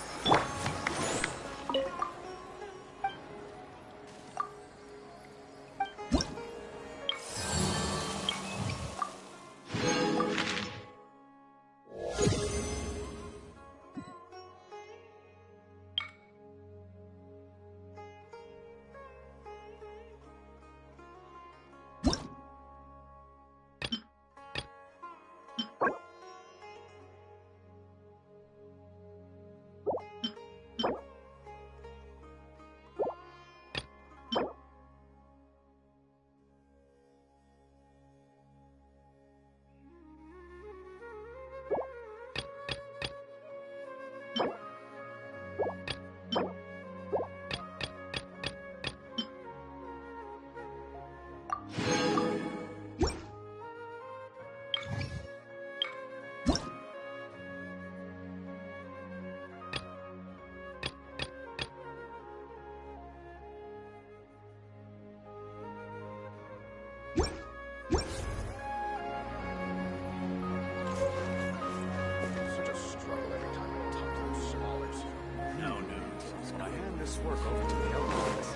Work over to the Arrowheads.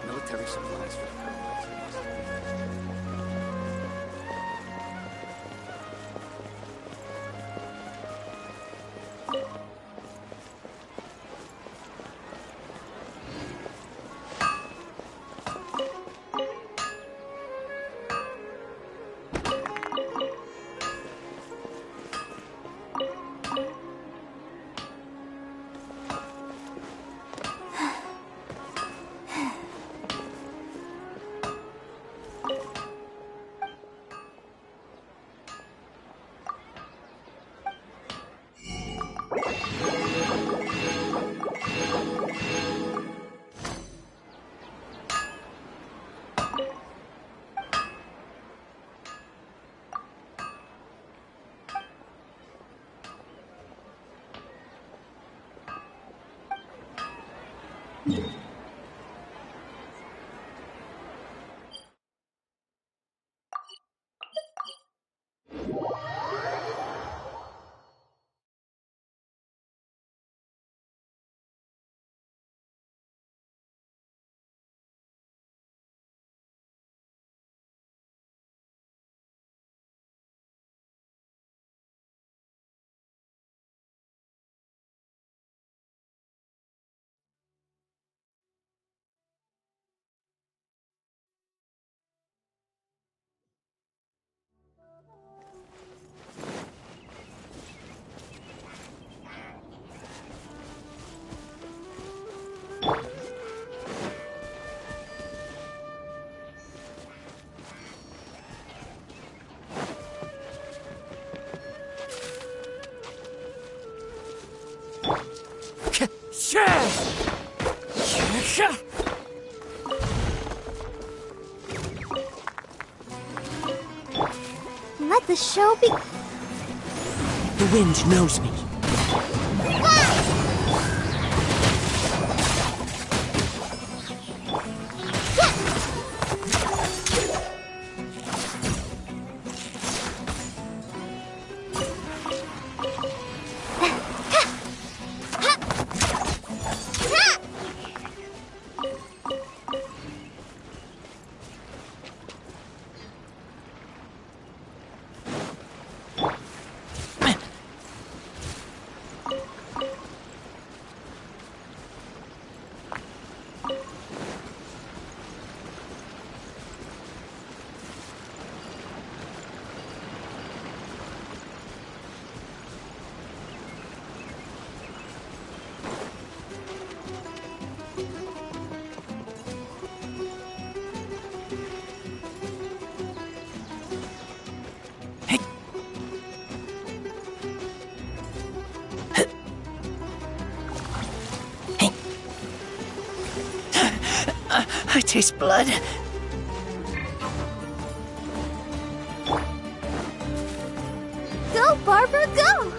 Military supplies for the Arrowheads. Let the show be. The wind knows me. I taste blood. Go, Barbara, go!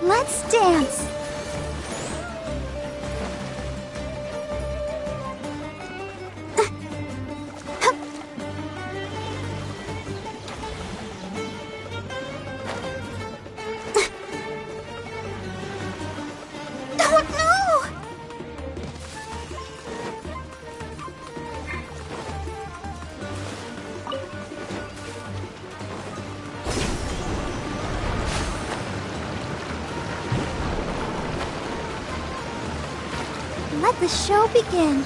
Let's dance. Let the show begin.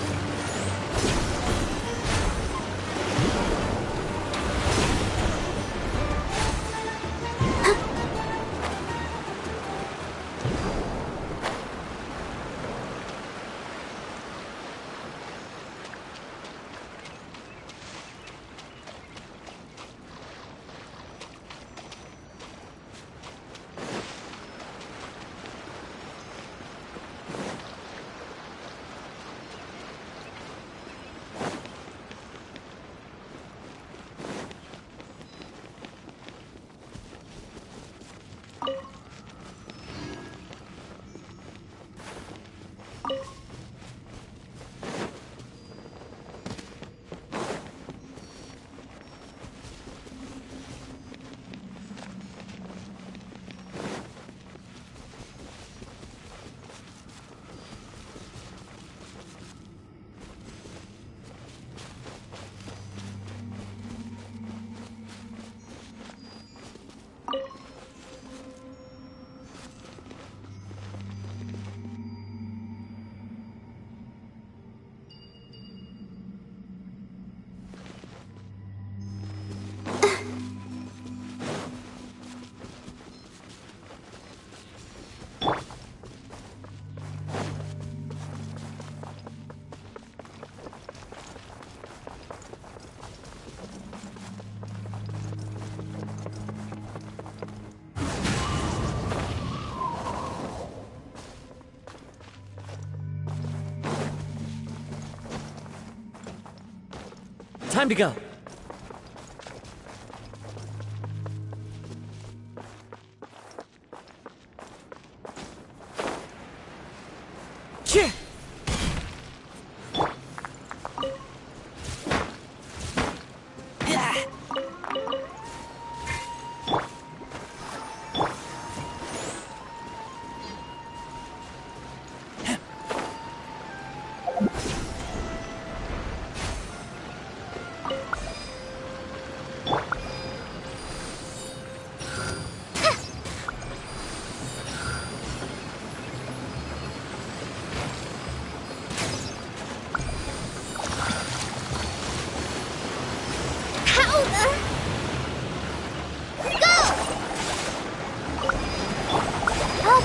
Time to go.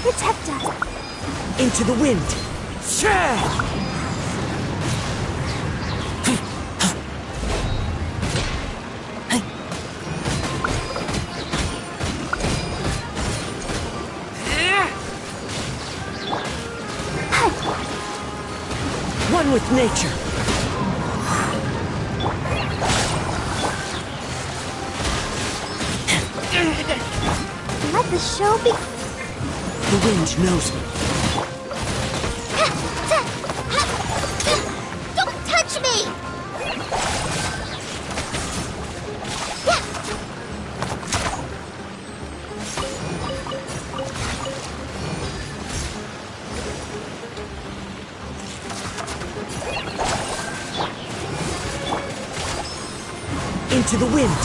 Protect us. Into the wind. One with with nature. Let the show be. The wind knows me. Don't touch me! Into the wind.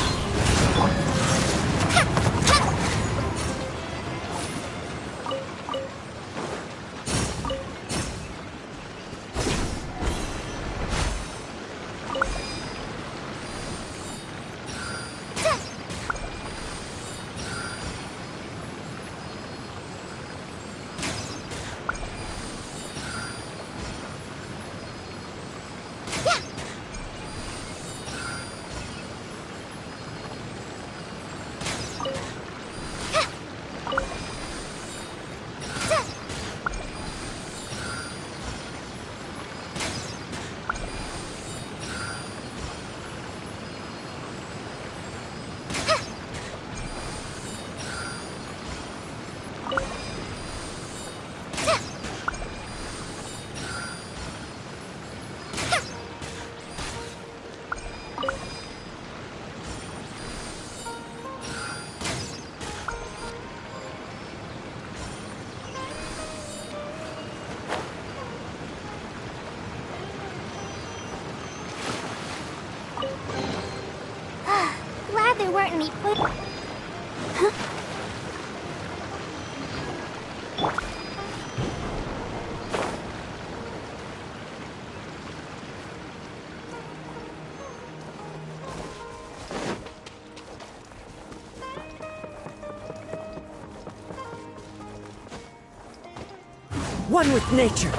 Glad there weren't any foot. One with nature.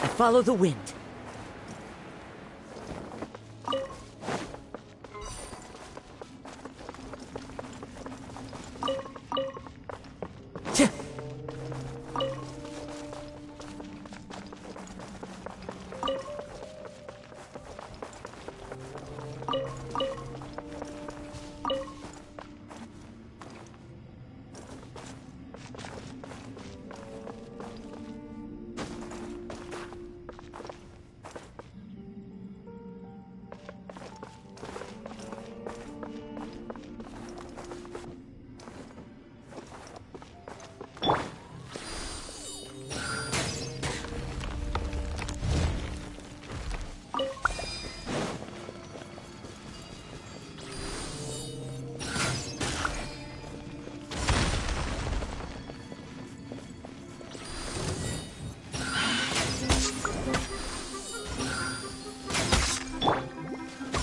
I follow the wind.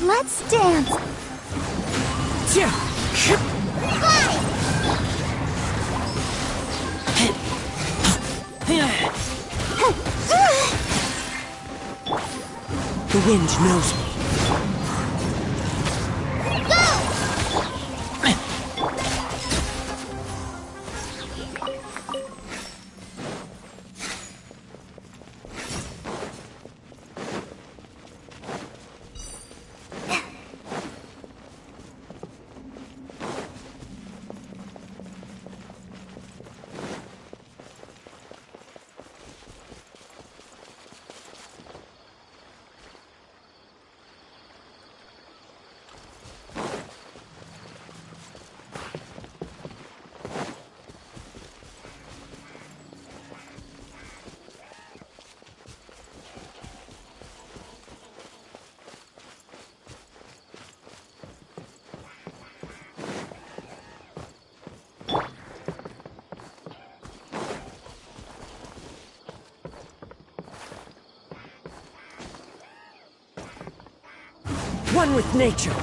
Let's dance. The wind knows me. One with nature.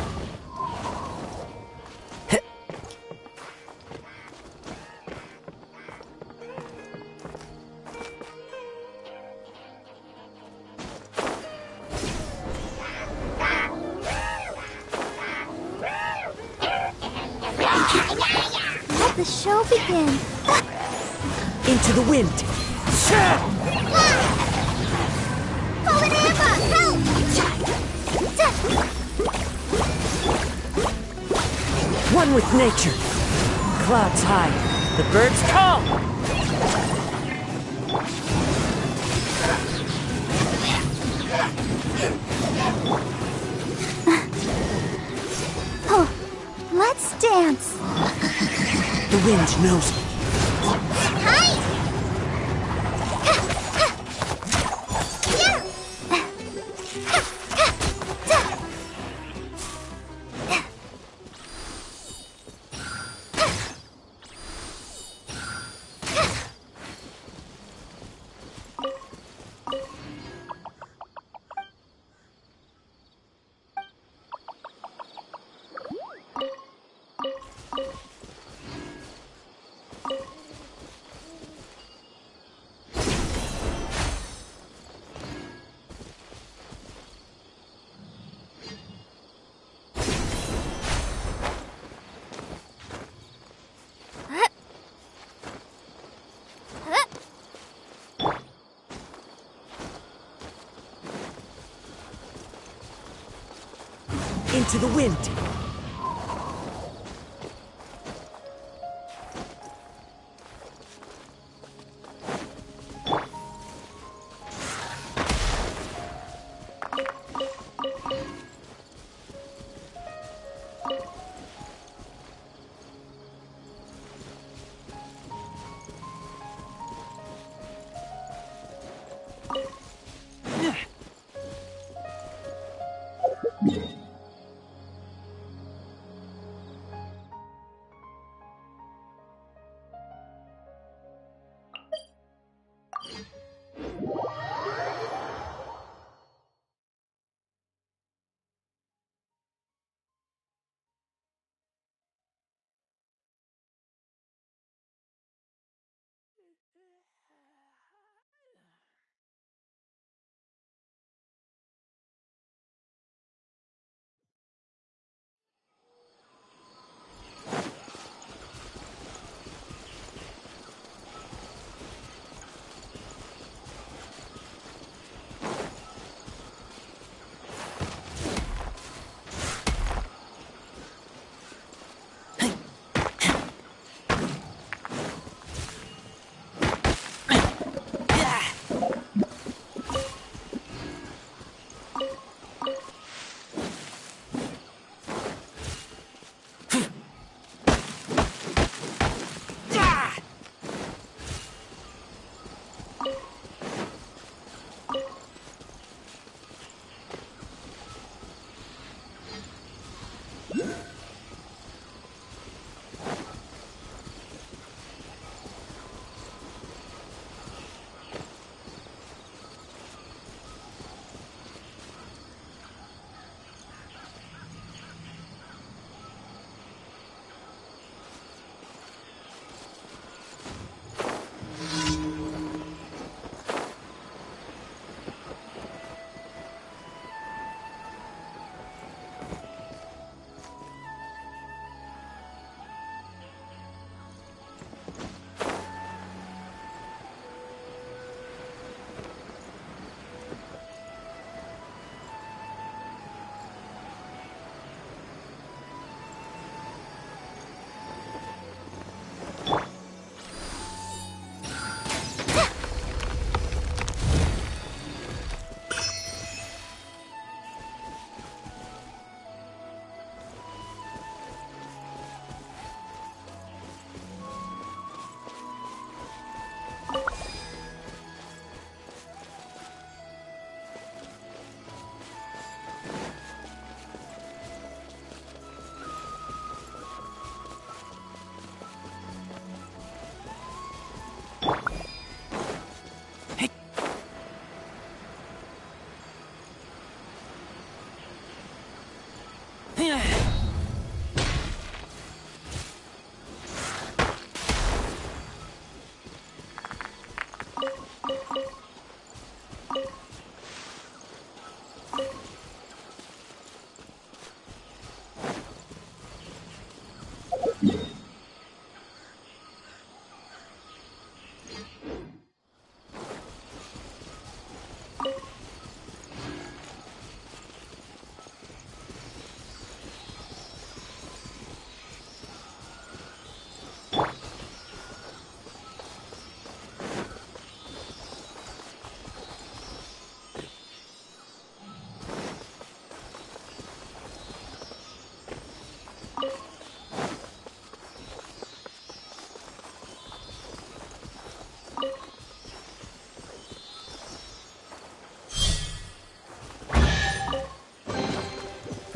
the show begin. Into the wind. Fallen Emma, help! One with nature. Clouds high. The birds call. Oh, let's dance. The wind knows me. Into the wind.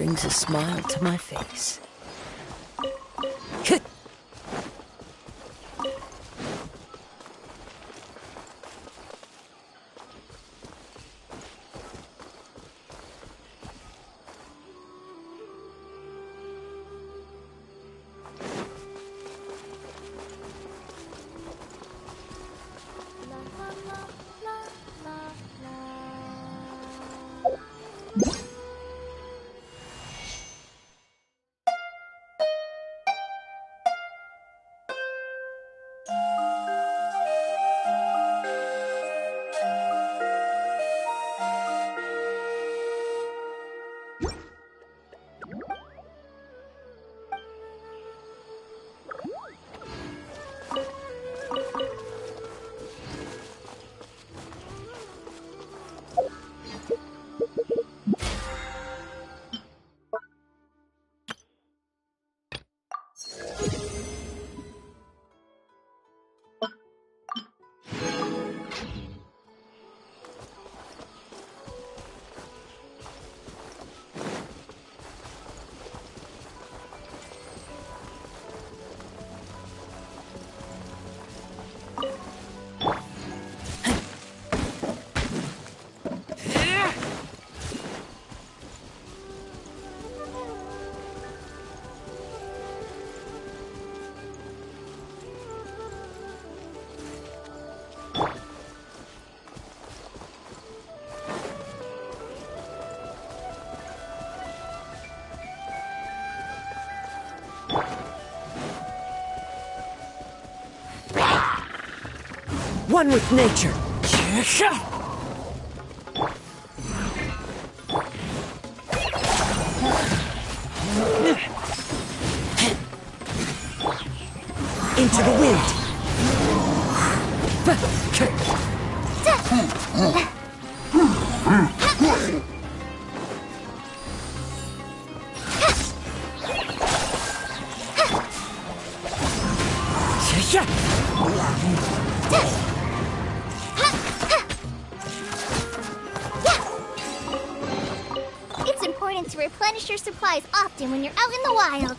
brings a smile to my face. One with nature. Into the wind. It's important to replenish your supplies often when you're out in the wild.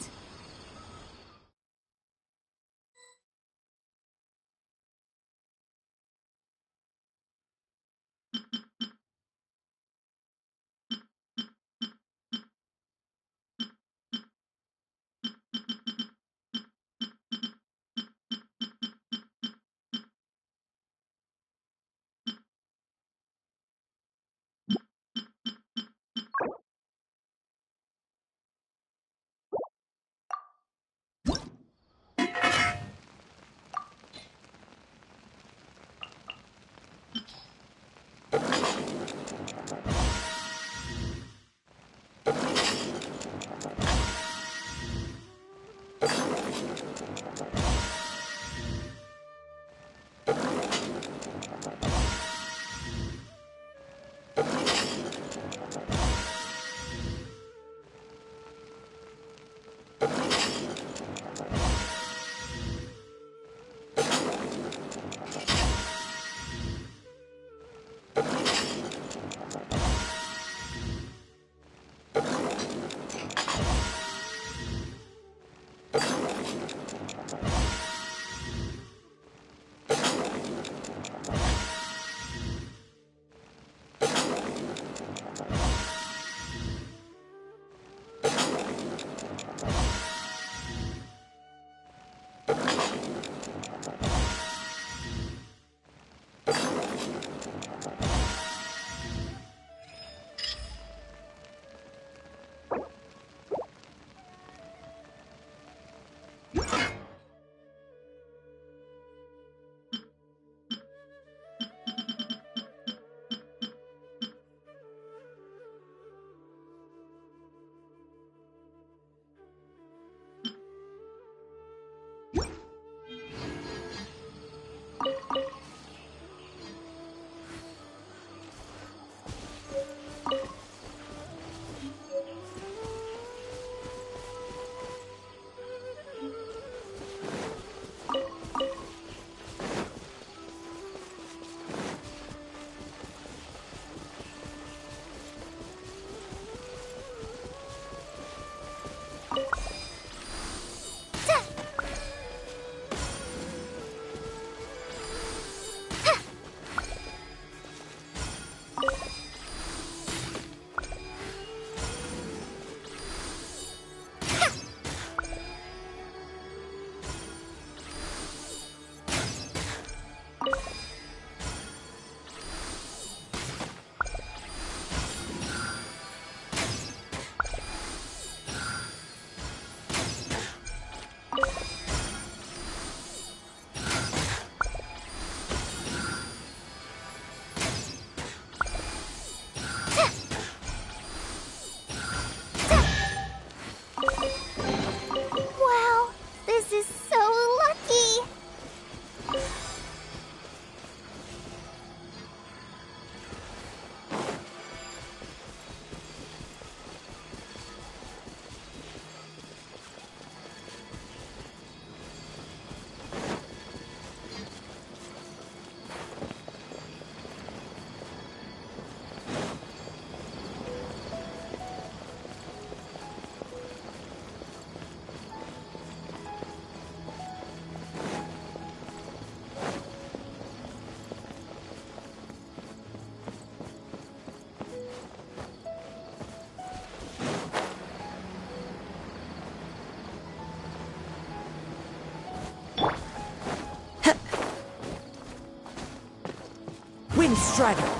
Shredder!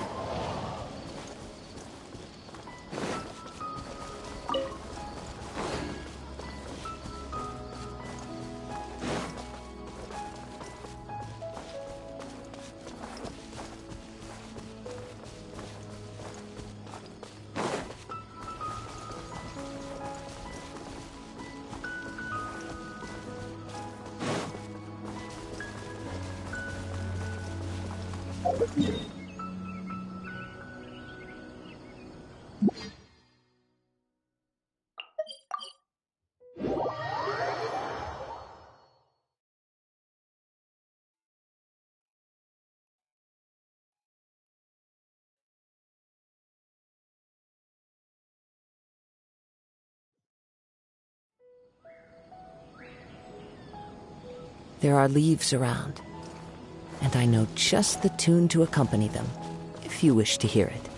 There are leaves around, and I know just the tune to accompany them, if you wish to hear it.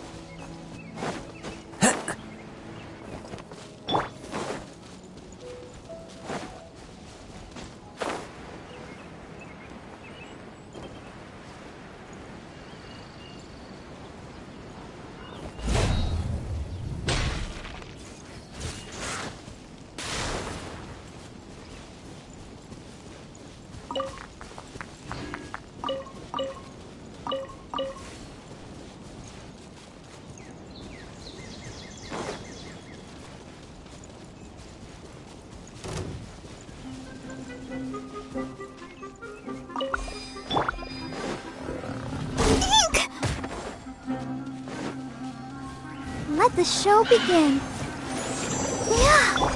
Let the show begin. Yeah.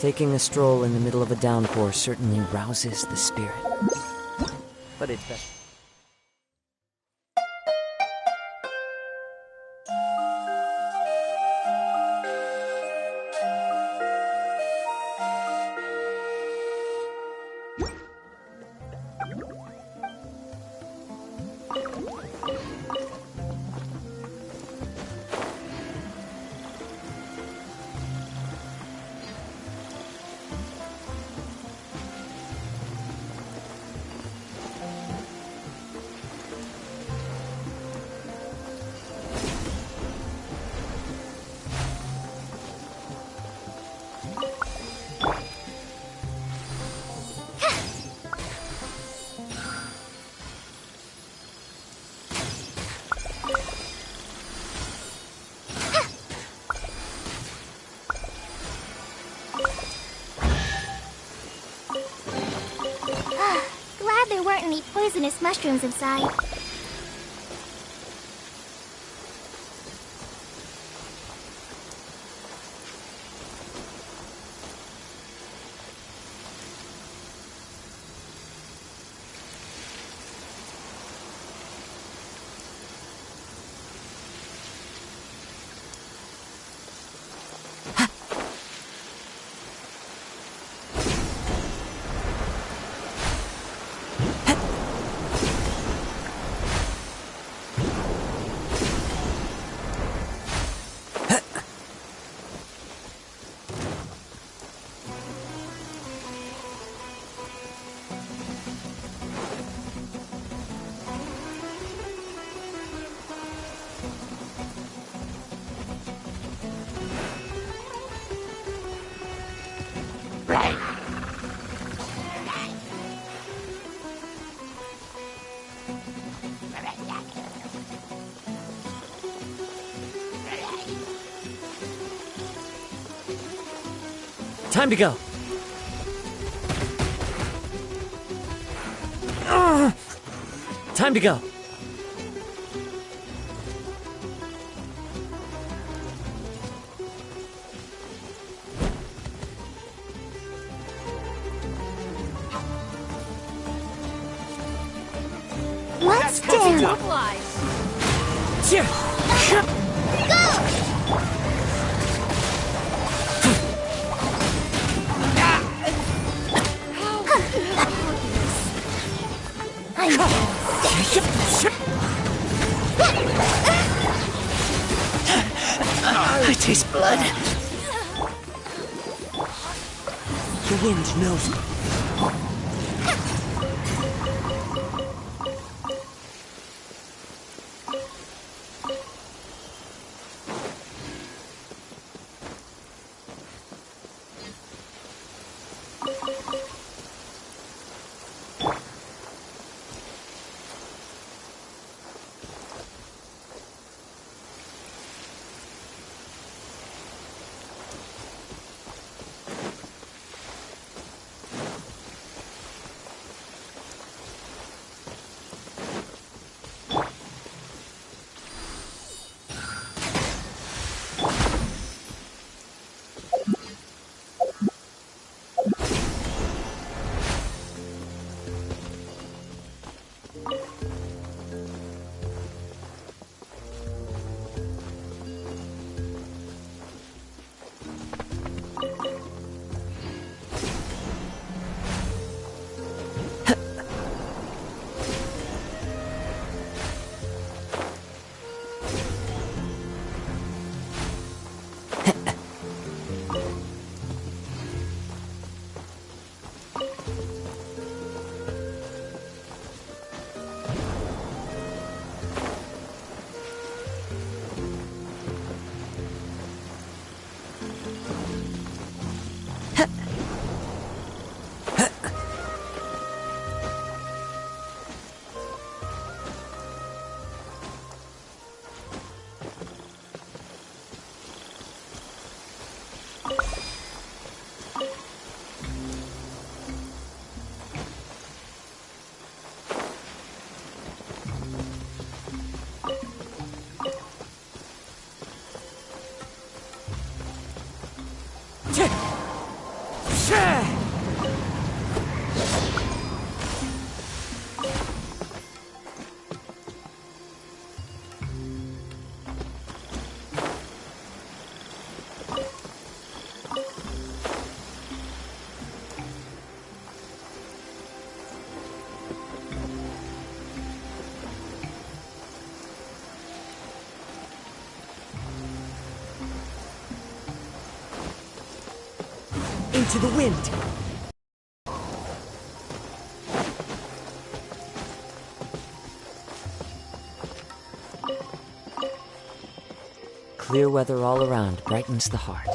Taking a stroll in the middle of a downpour certainly rouses the spirit. But it's best. Glad there weren't any poisonous mushrooms inside. Time to go. Time to go. Let's do. I taste blood. The wind knows me. into the wind. Clear weather all around brightens the heart.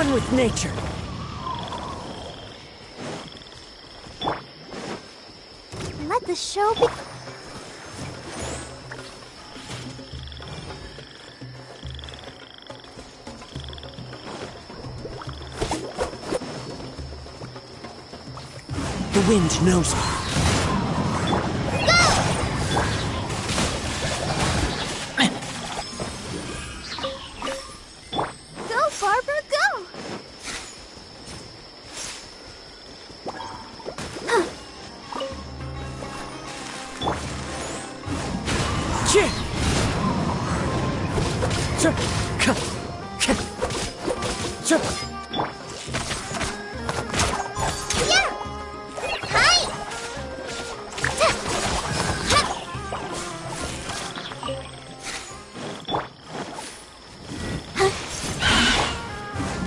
one with nature. Let the show be. The wind knows me. Go, Barbara, go!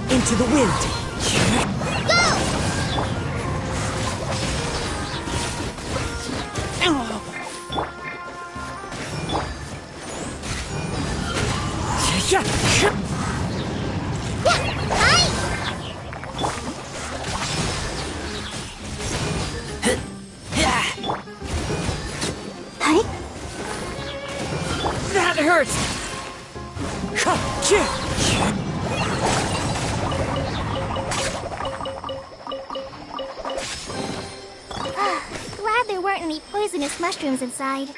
Into the wind. That hurts! Glad there weren't any poisonous mushrooms inside.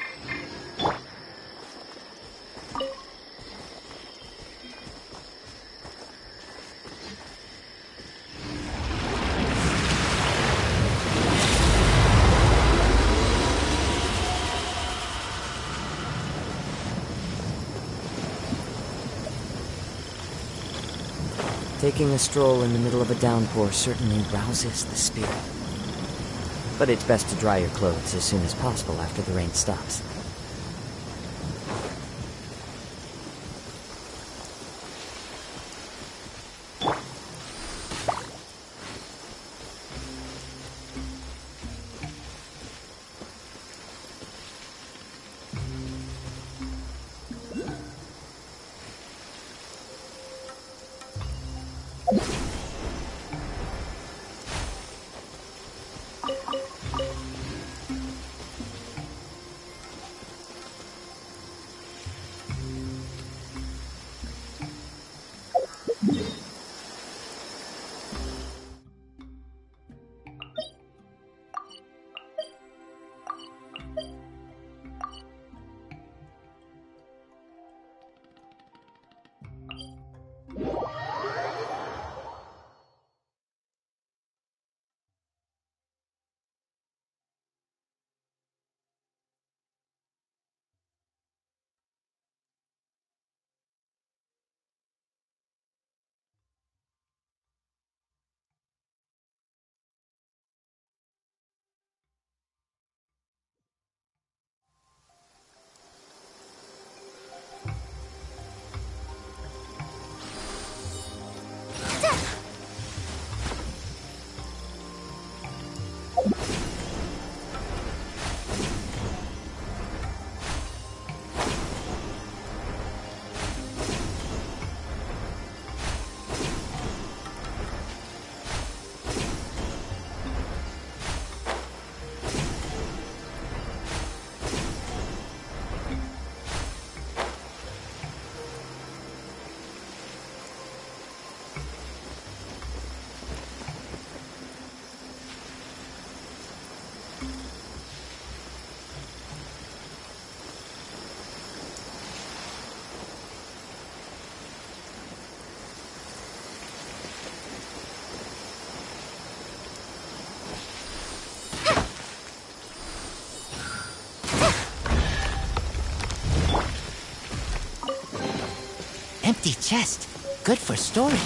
Taking a stroll in the middle of a downpour certainly rouses the spirit. But it's best to dry your clothes as soon as possible after the rain stops. Empty chest. Good for storage.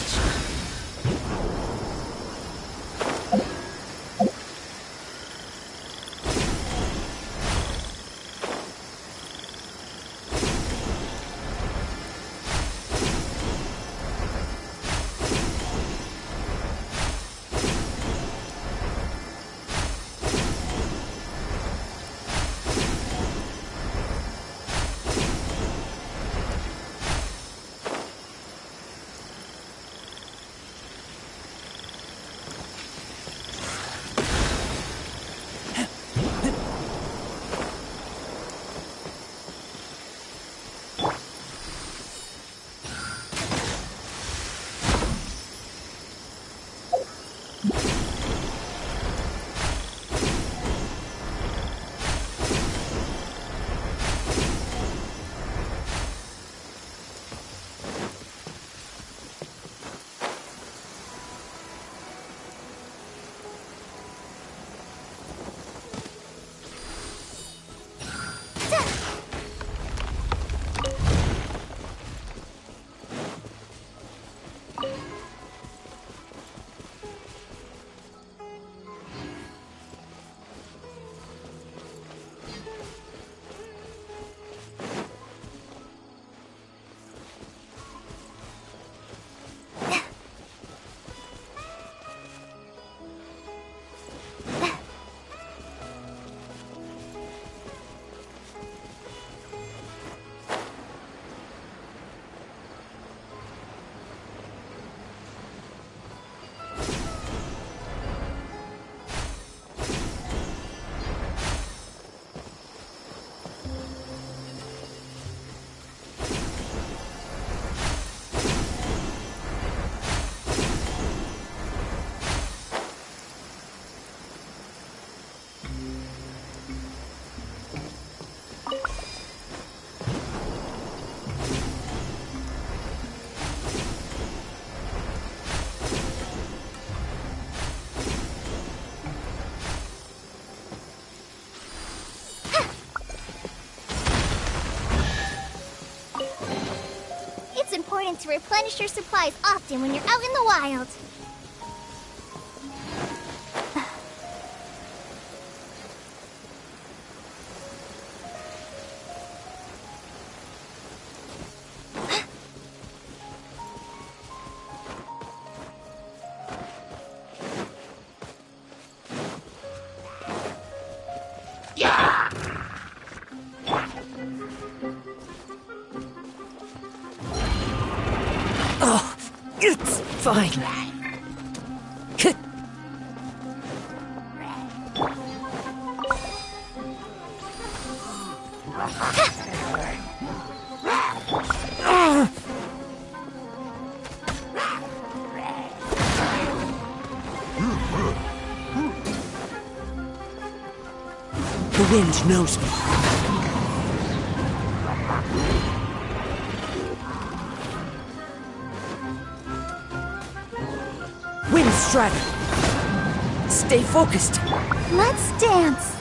to replenish your supplies often when you're out in the wild. Oh, it's fine. The wind knows me. Wind Strider! Stay focused! Let's dance!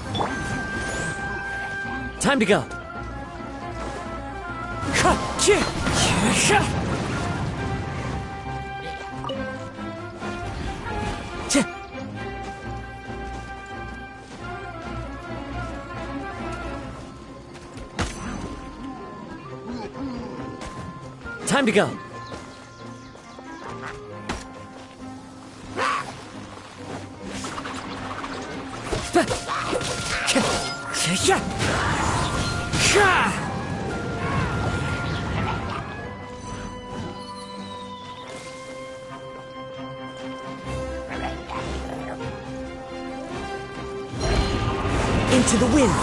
Time to go! Time to go! Into the wind!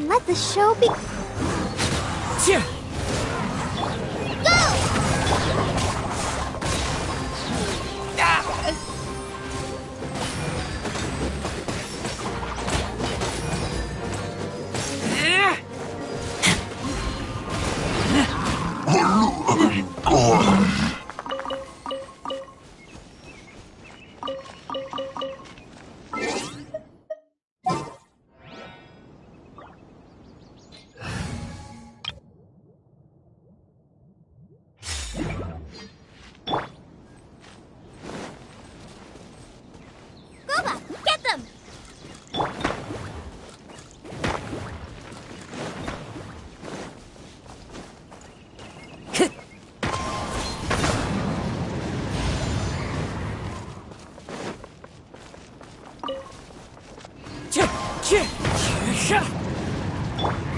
Let the show be... Boba, get them!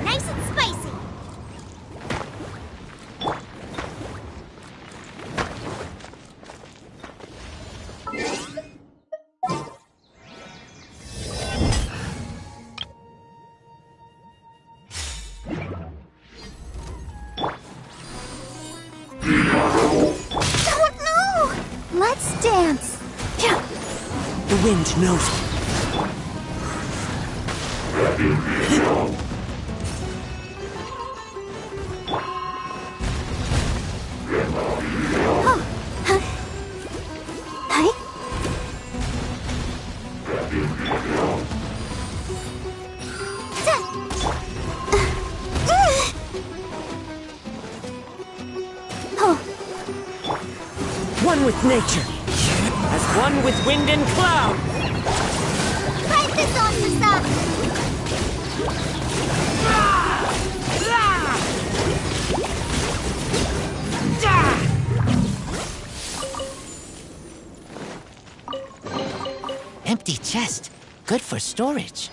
Nice and spicy! Oh no! Let's dance! The wind knows me. One with nature, as one with wind and cloud. Fight this on, Masa! Empty chest. Good for storage.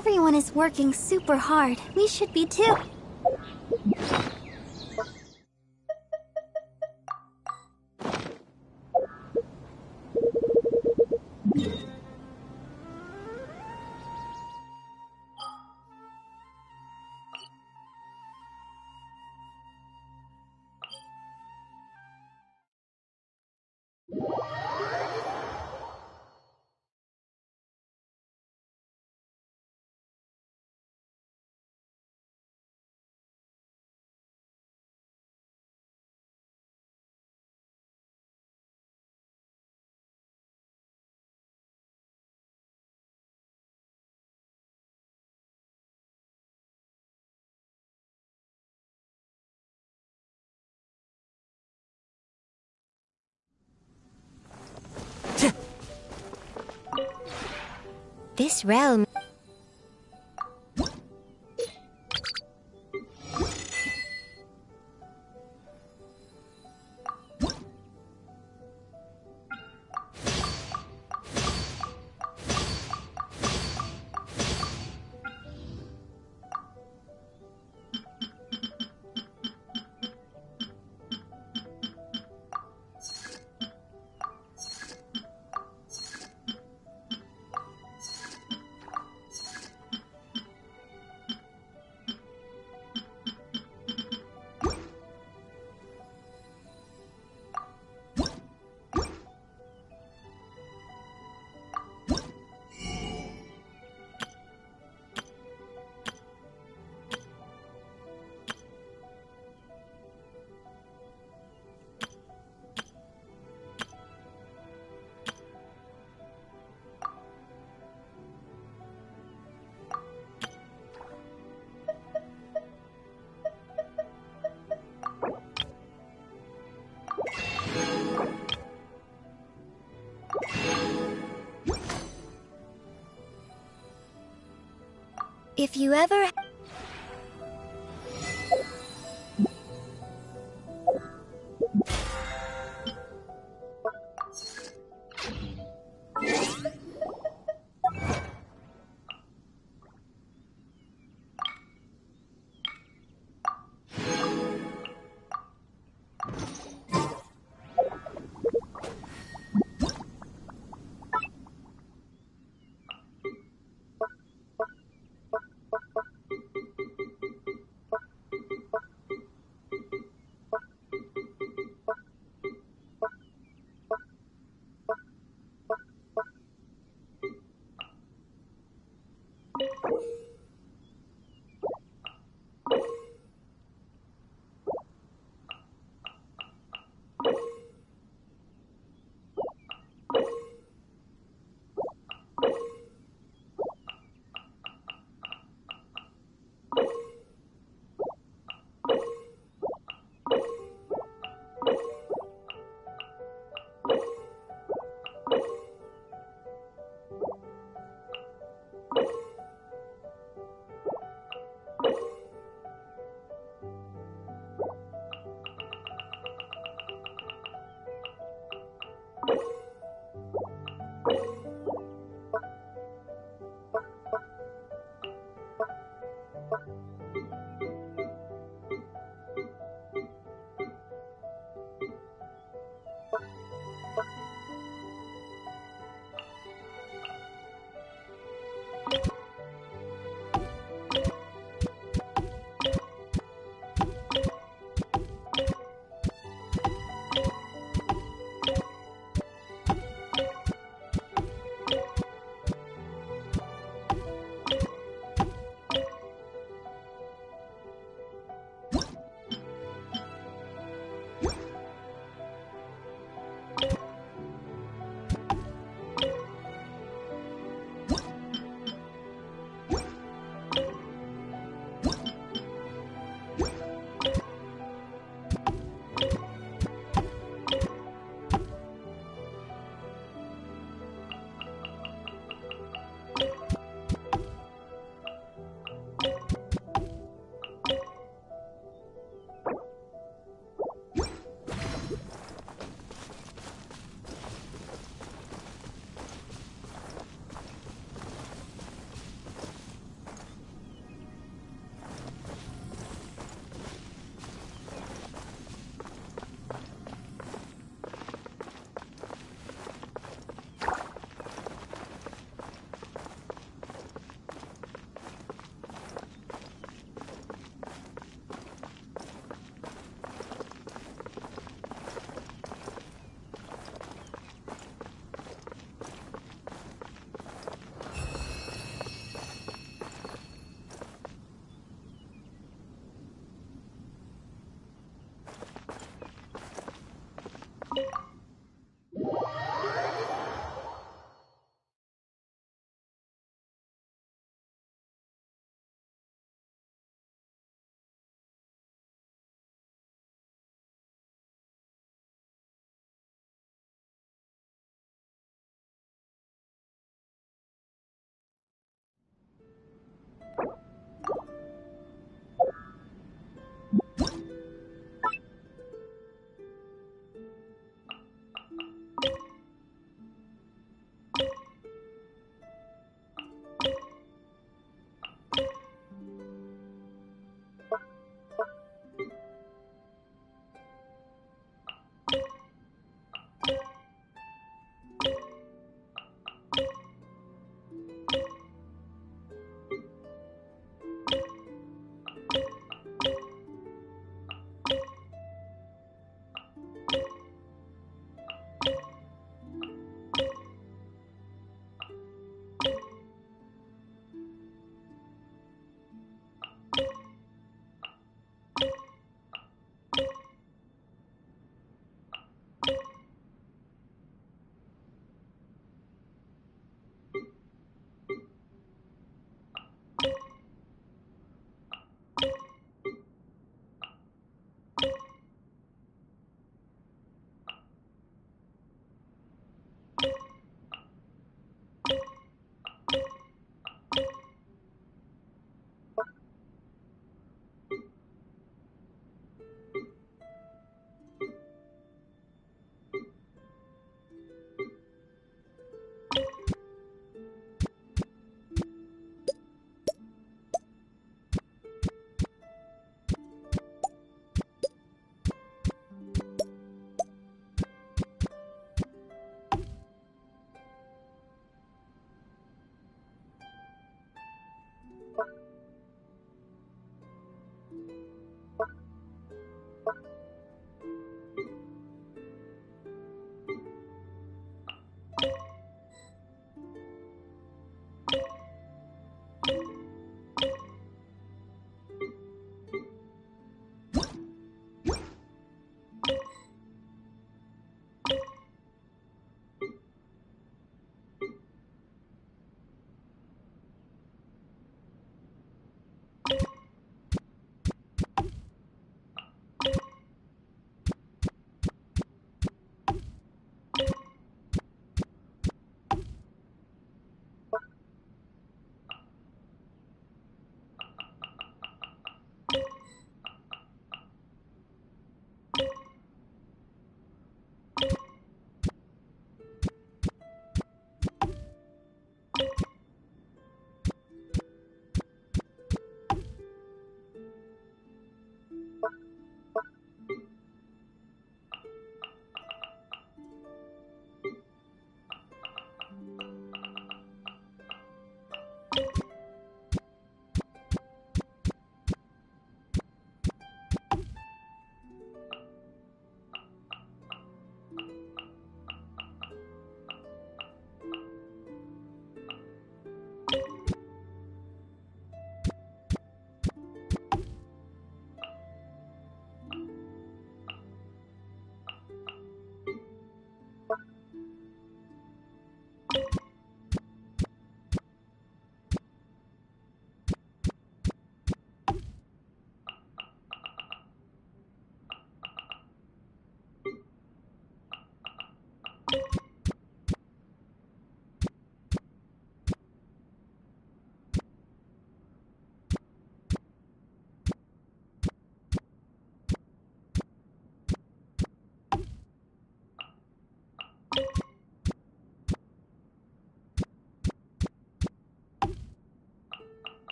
Everyone is working super hard. We should be too. This realm... If you ever...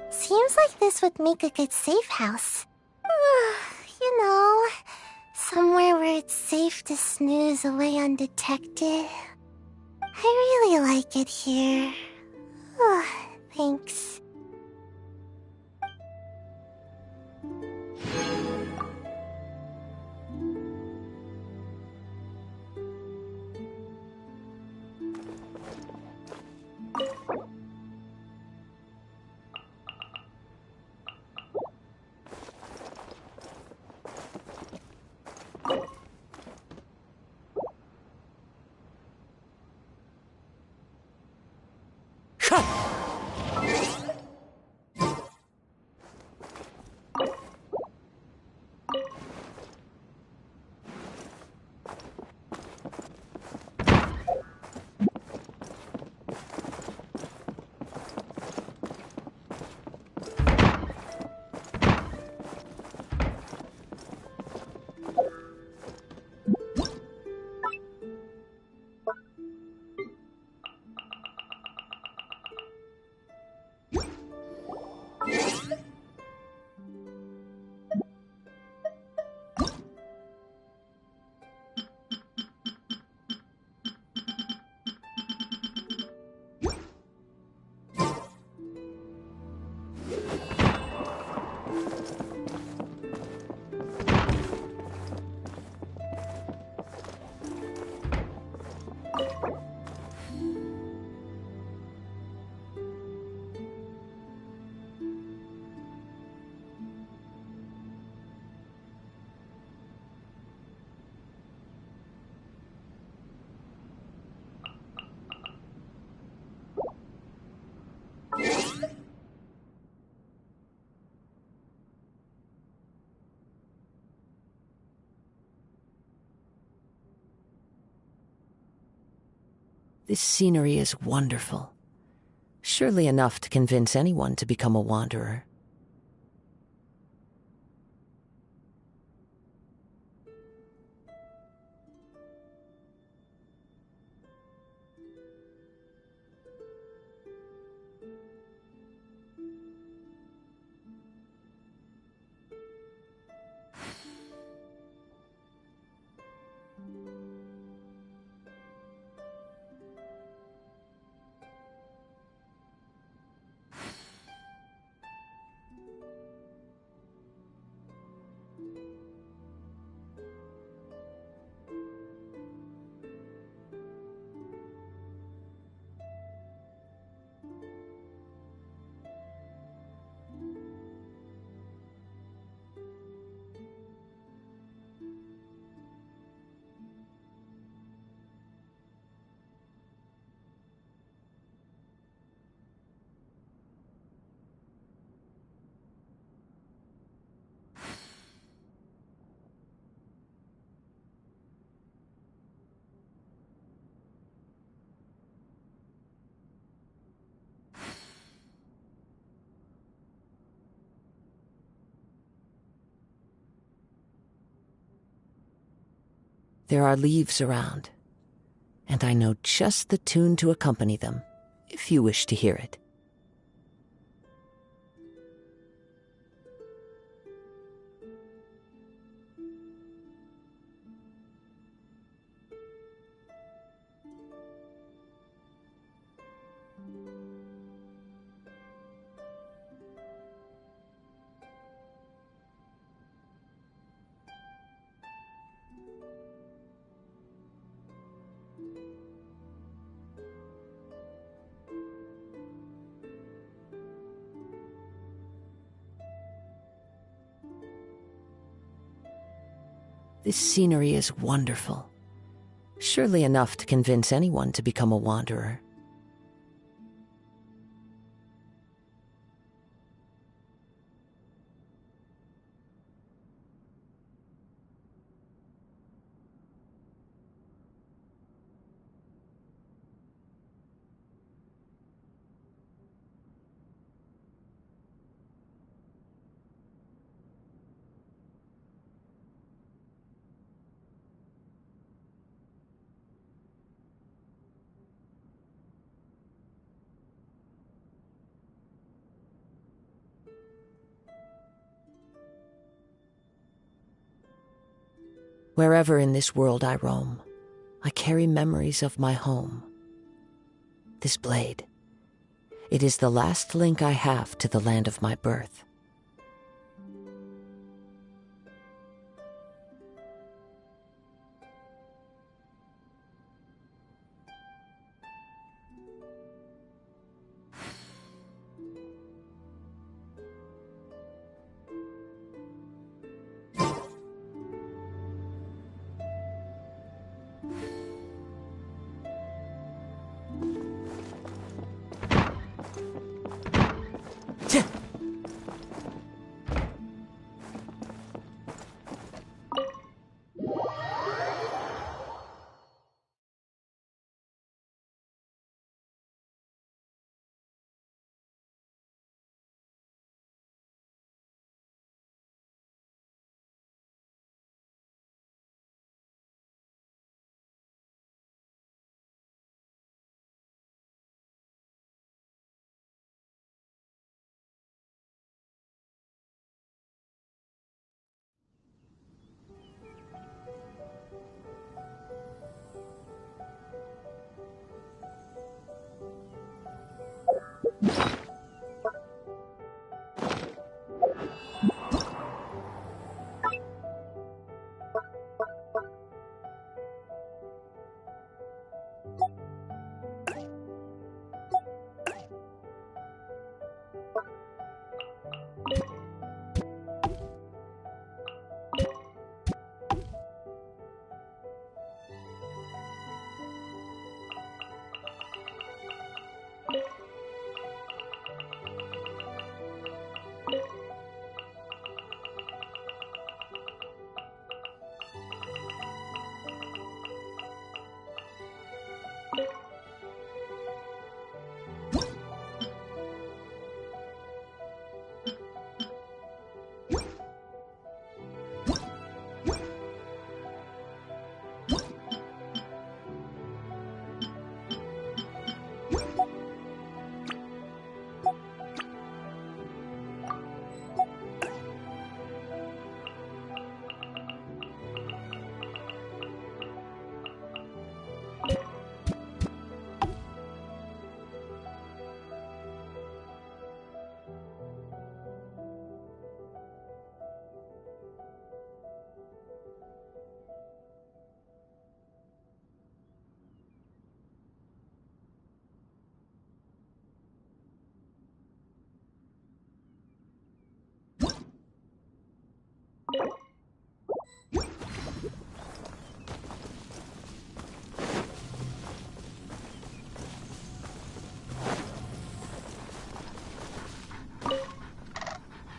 Seems like this would make a good safe house. You know, somewhere where it's safe to snooze away undetected. I really like it here. Thanks. This scenery is wonderful. Surely enough to convince anyone to become a wanderer. There are leaves around, and I know just the tune to accompany them, if you wish to hear it. This scenery is wonderful. Surely enough to convince anyone to become a wanderer. Wherever in this world I roam, I carry memories of my home. This blade, it is the last link I have to the land of my birth.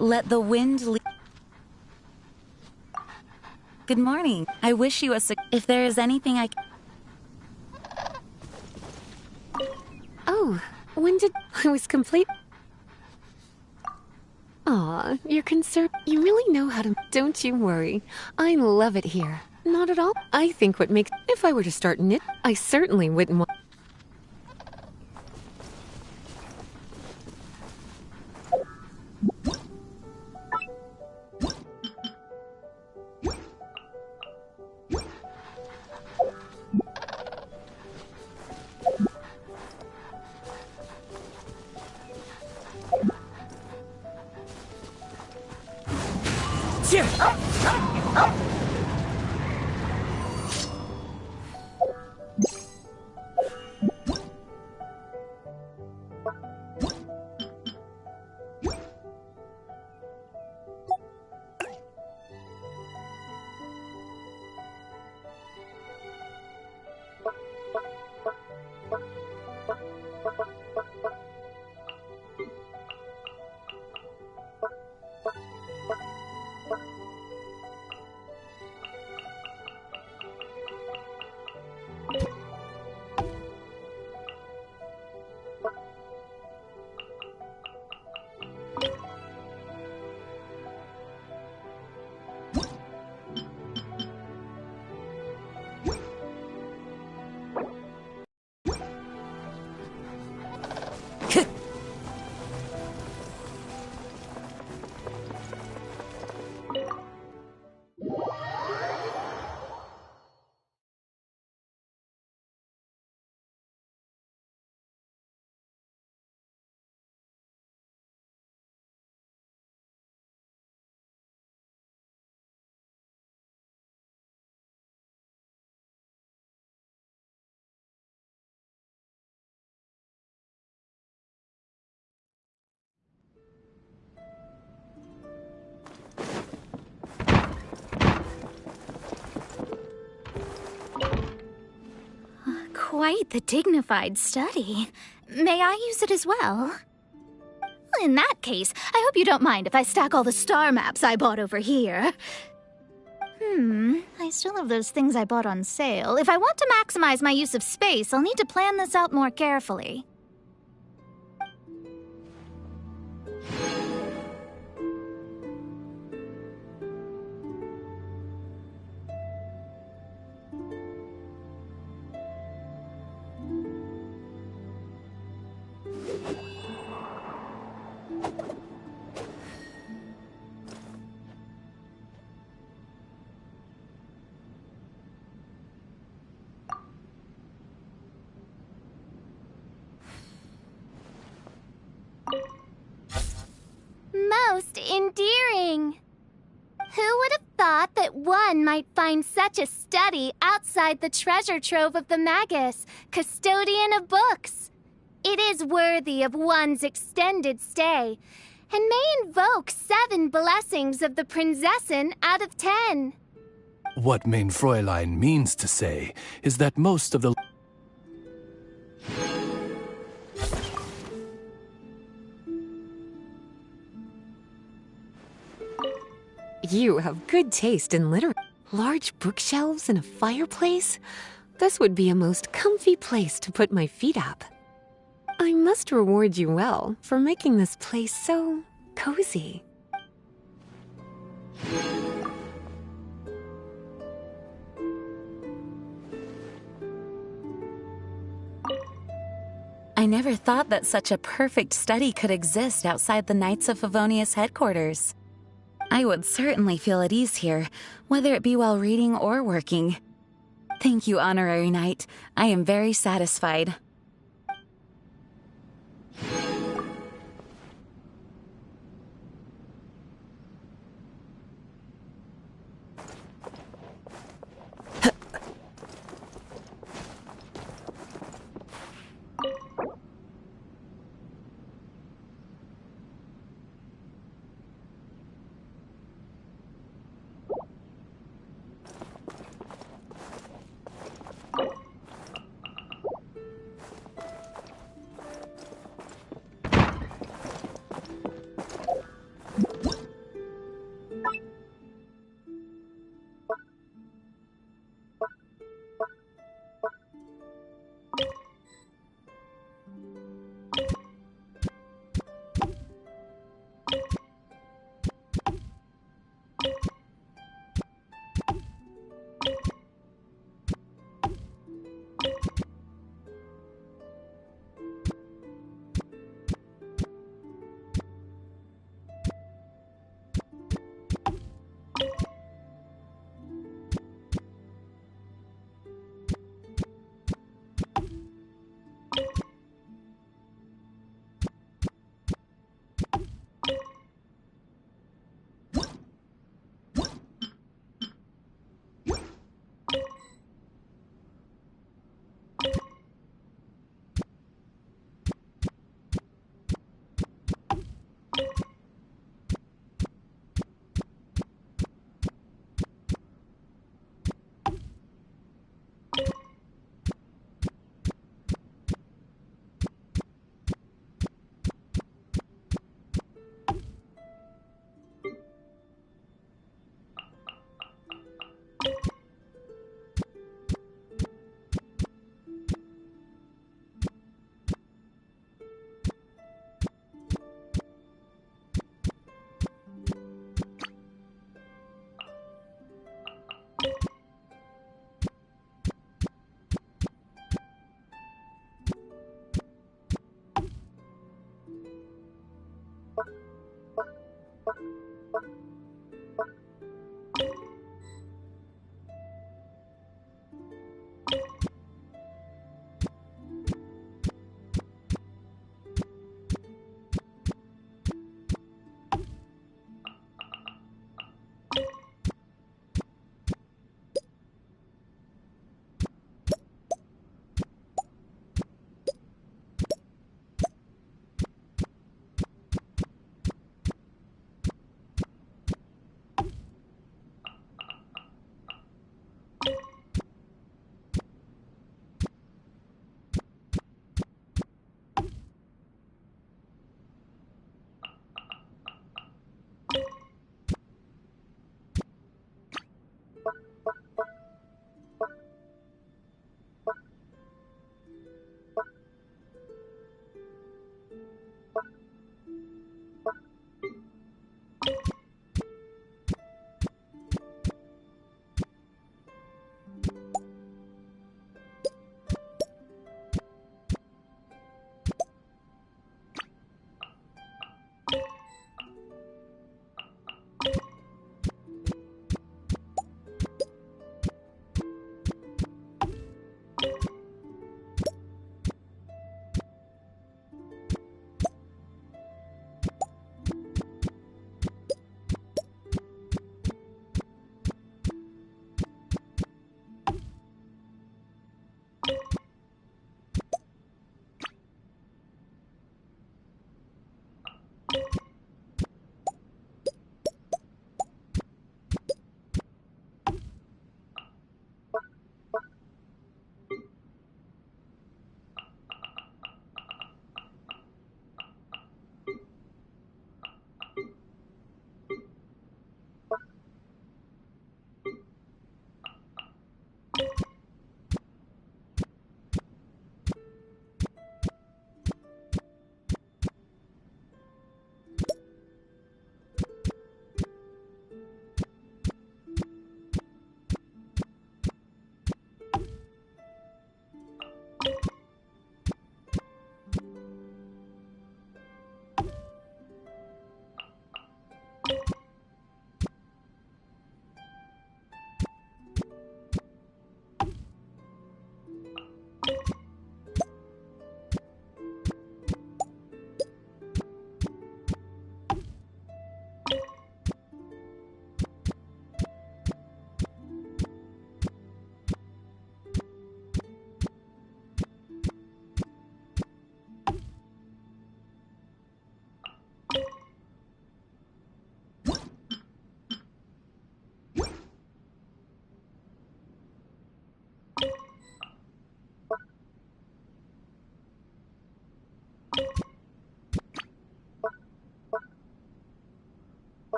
Let the wind lead. Good morning. I wish you if there is anything I can. Oh, when did I was complete? Aw, you're concerned. You really know how to. Don't you worry. I love it here. Not at all. I think what makes... If I were to start knit, I certainly wouldn't want... Quite the dignified study. May I use it as well? In that case, I hope you don't mind if I stack all the star maps I bought over here. I still have those things I bought on sale. If I want to maximize my use of space, I'll need to plan this out more carefully. Most endearing. Who would have thought that one might find such a study outside the treasure trove of the Magus, custodian of books? It is worthy of one's extended stay, and may invoke 7 blessings of the Prinzessin out of 10. What mein Fräulein means to say is that most of the... You have good taste in literature. Large bookshelves and a fireplace? This would be a most comfy place to put my feet up. I must reward you well for making this place so cozy. I never thought that such a perfect study could exist outside the Knights of Favonius headquarters. I would certainly feel at ease here, whether it be while reading or working. Thank you, Honorary Knight. I am very satisfied.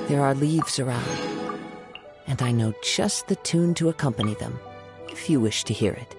There are leaves around, and I know just the tune to accompany them, if you wish to hear it.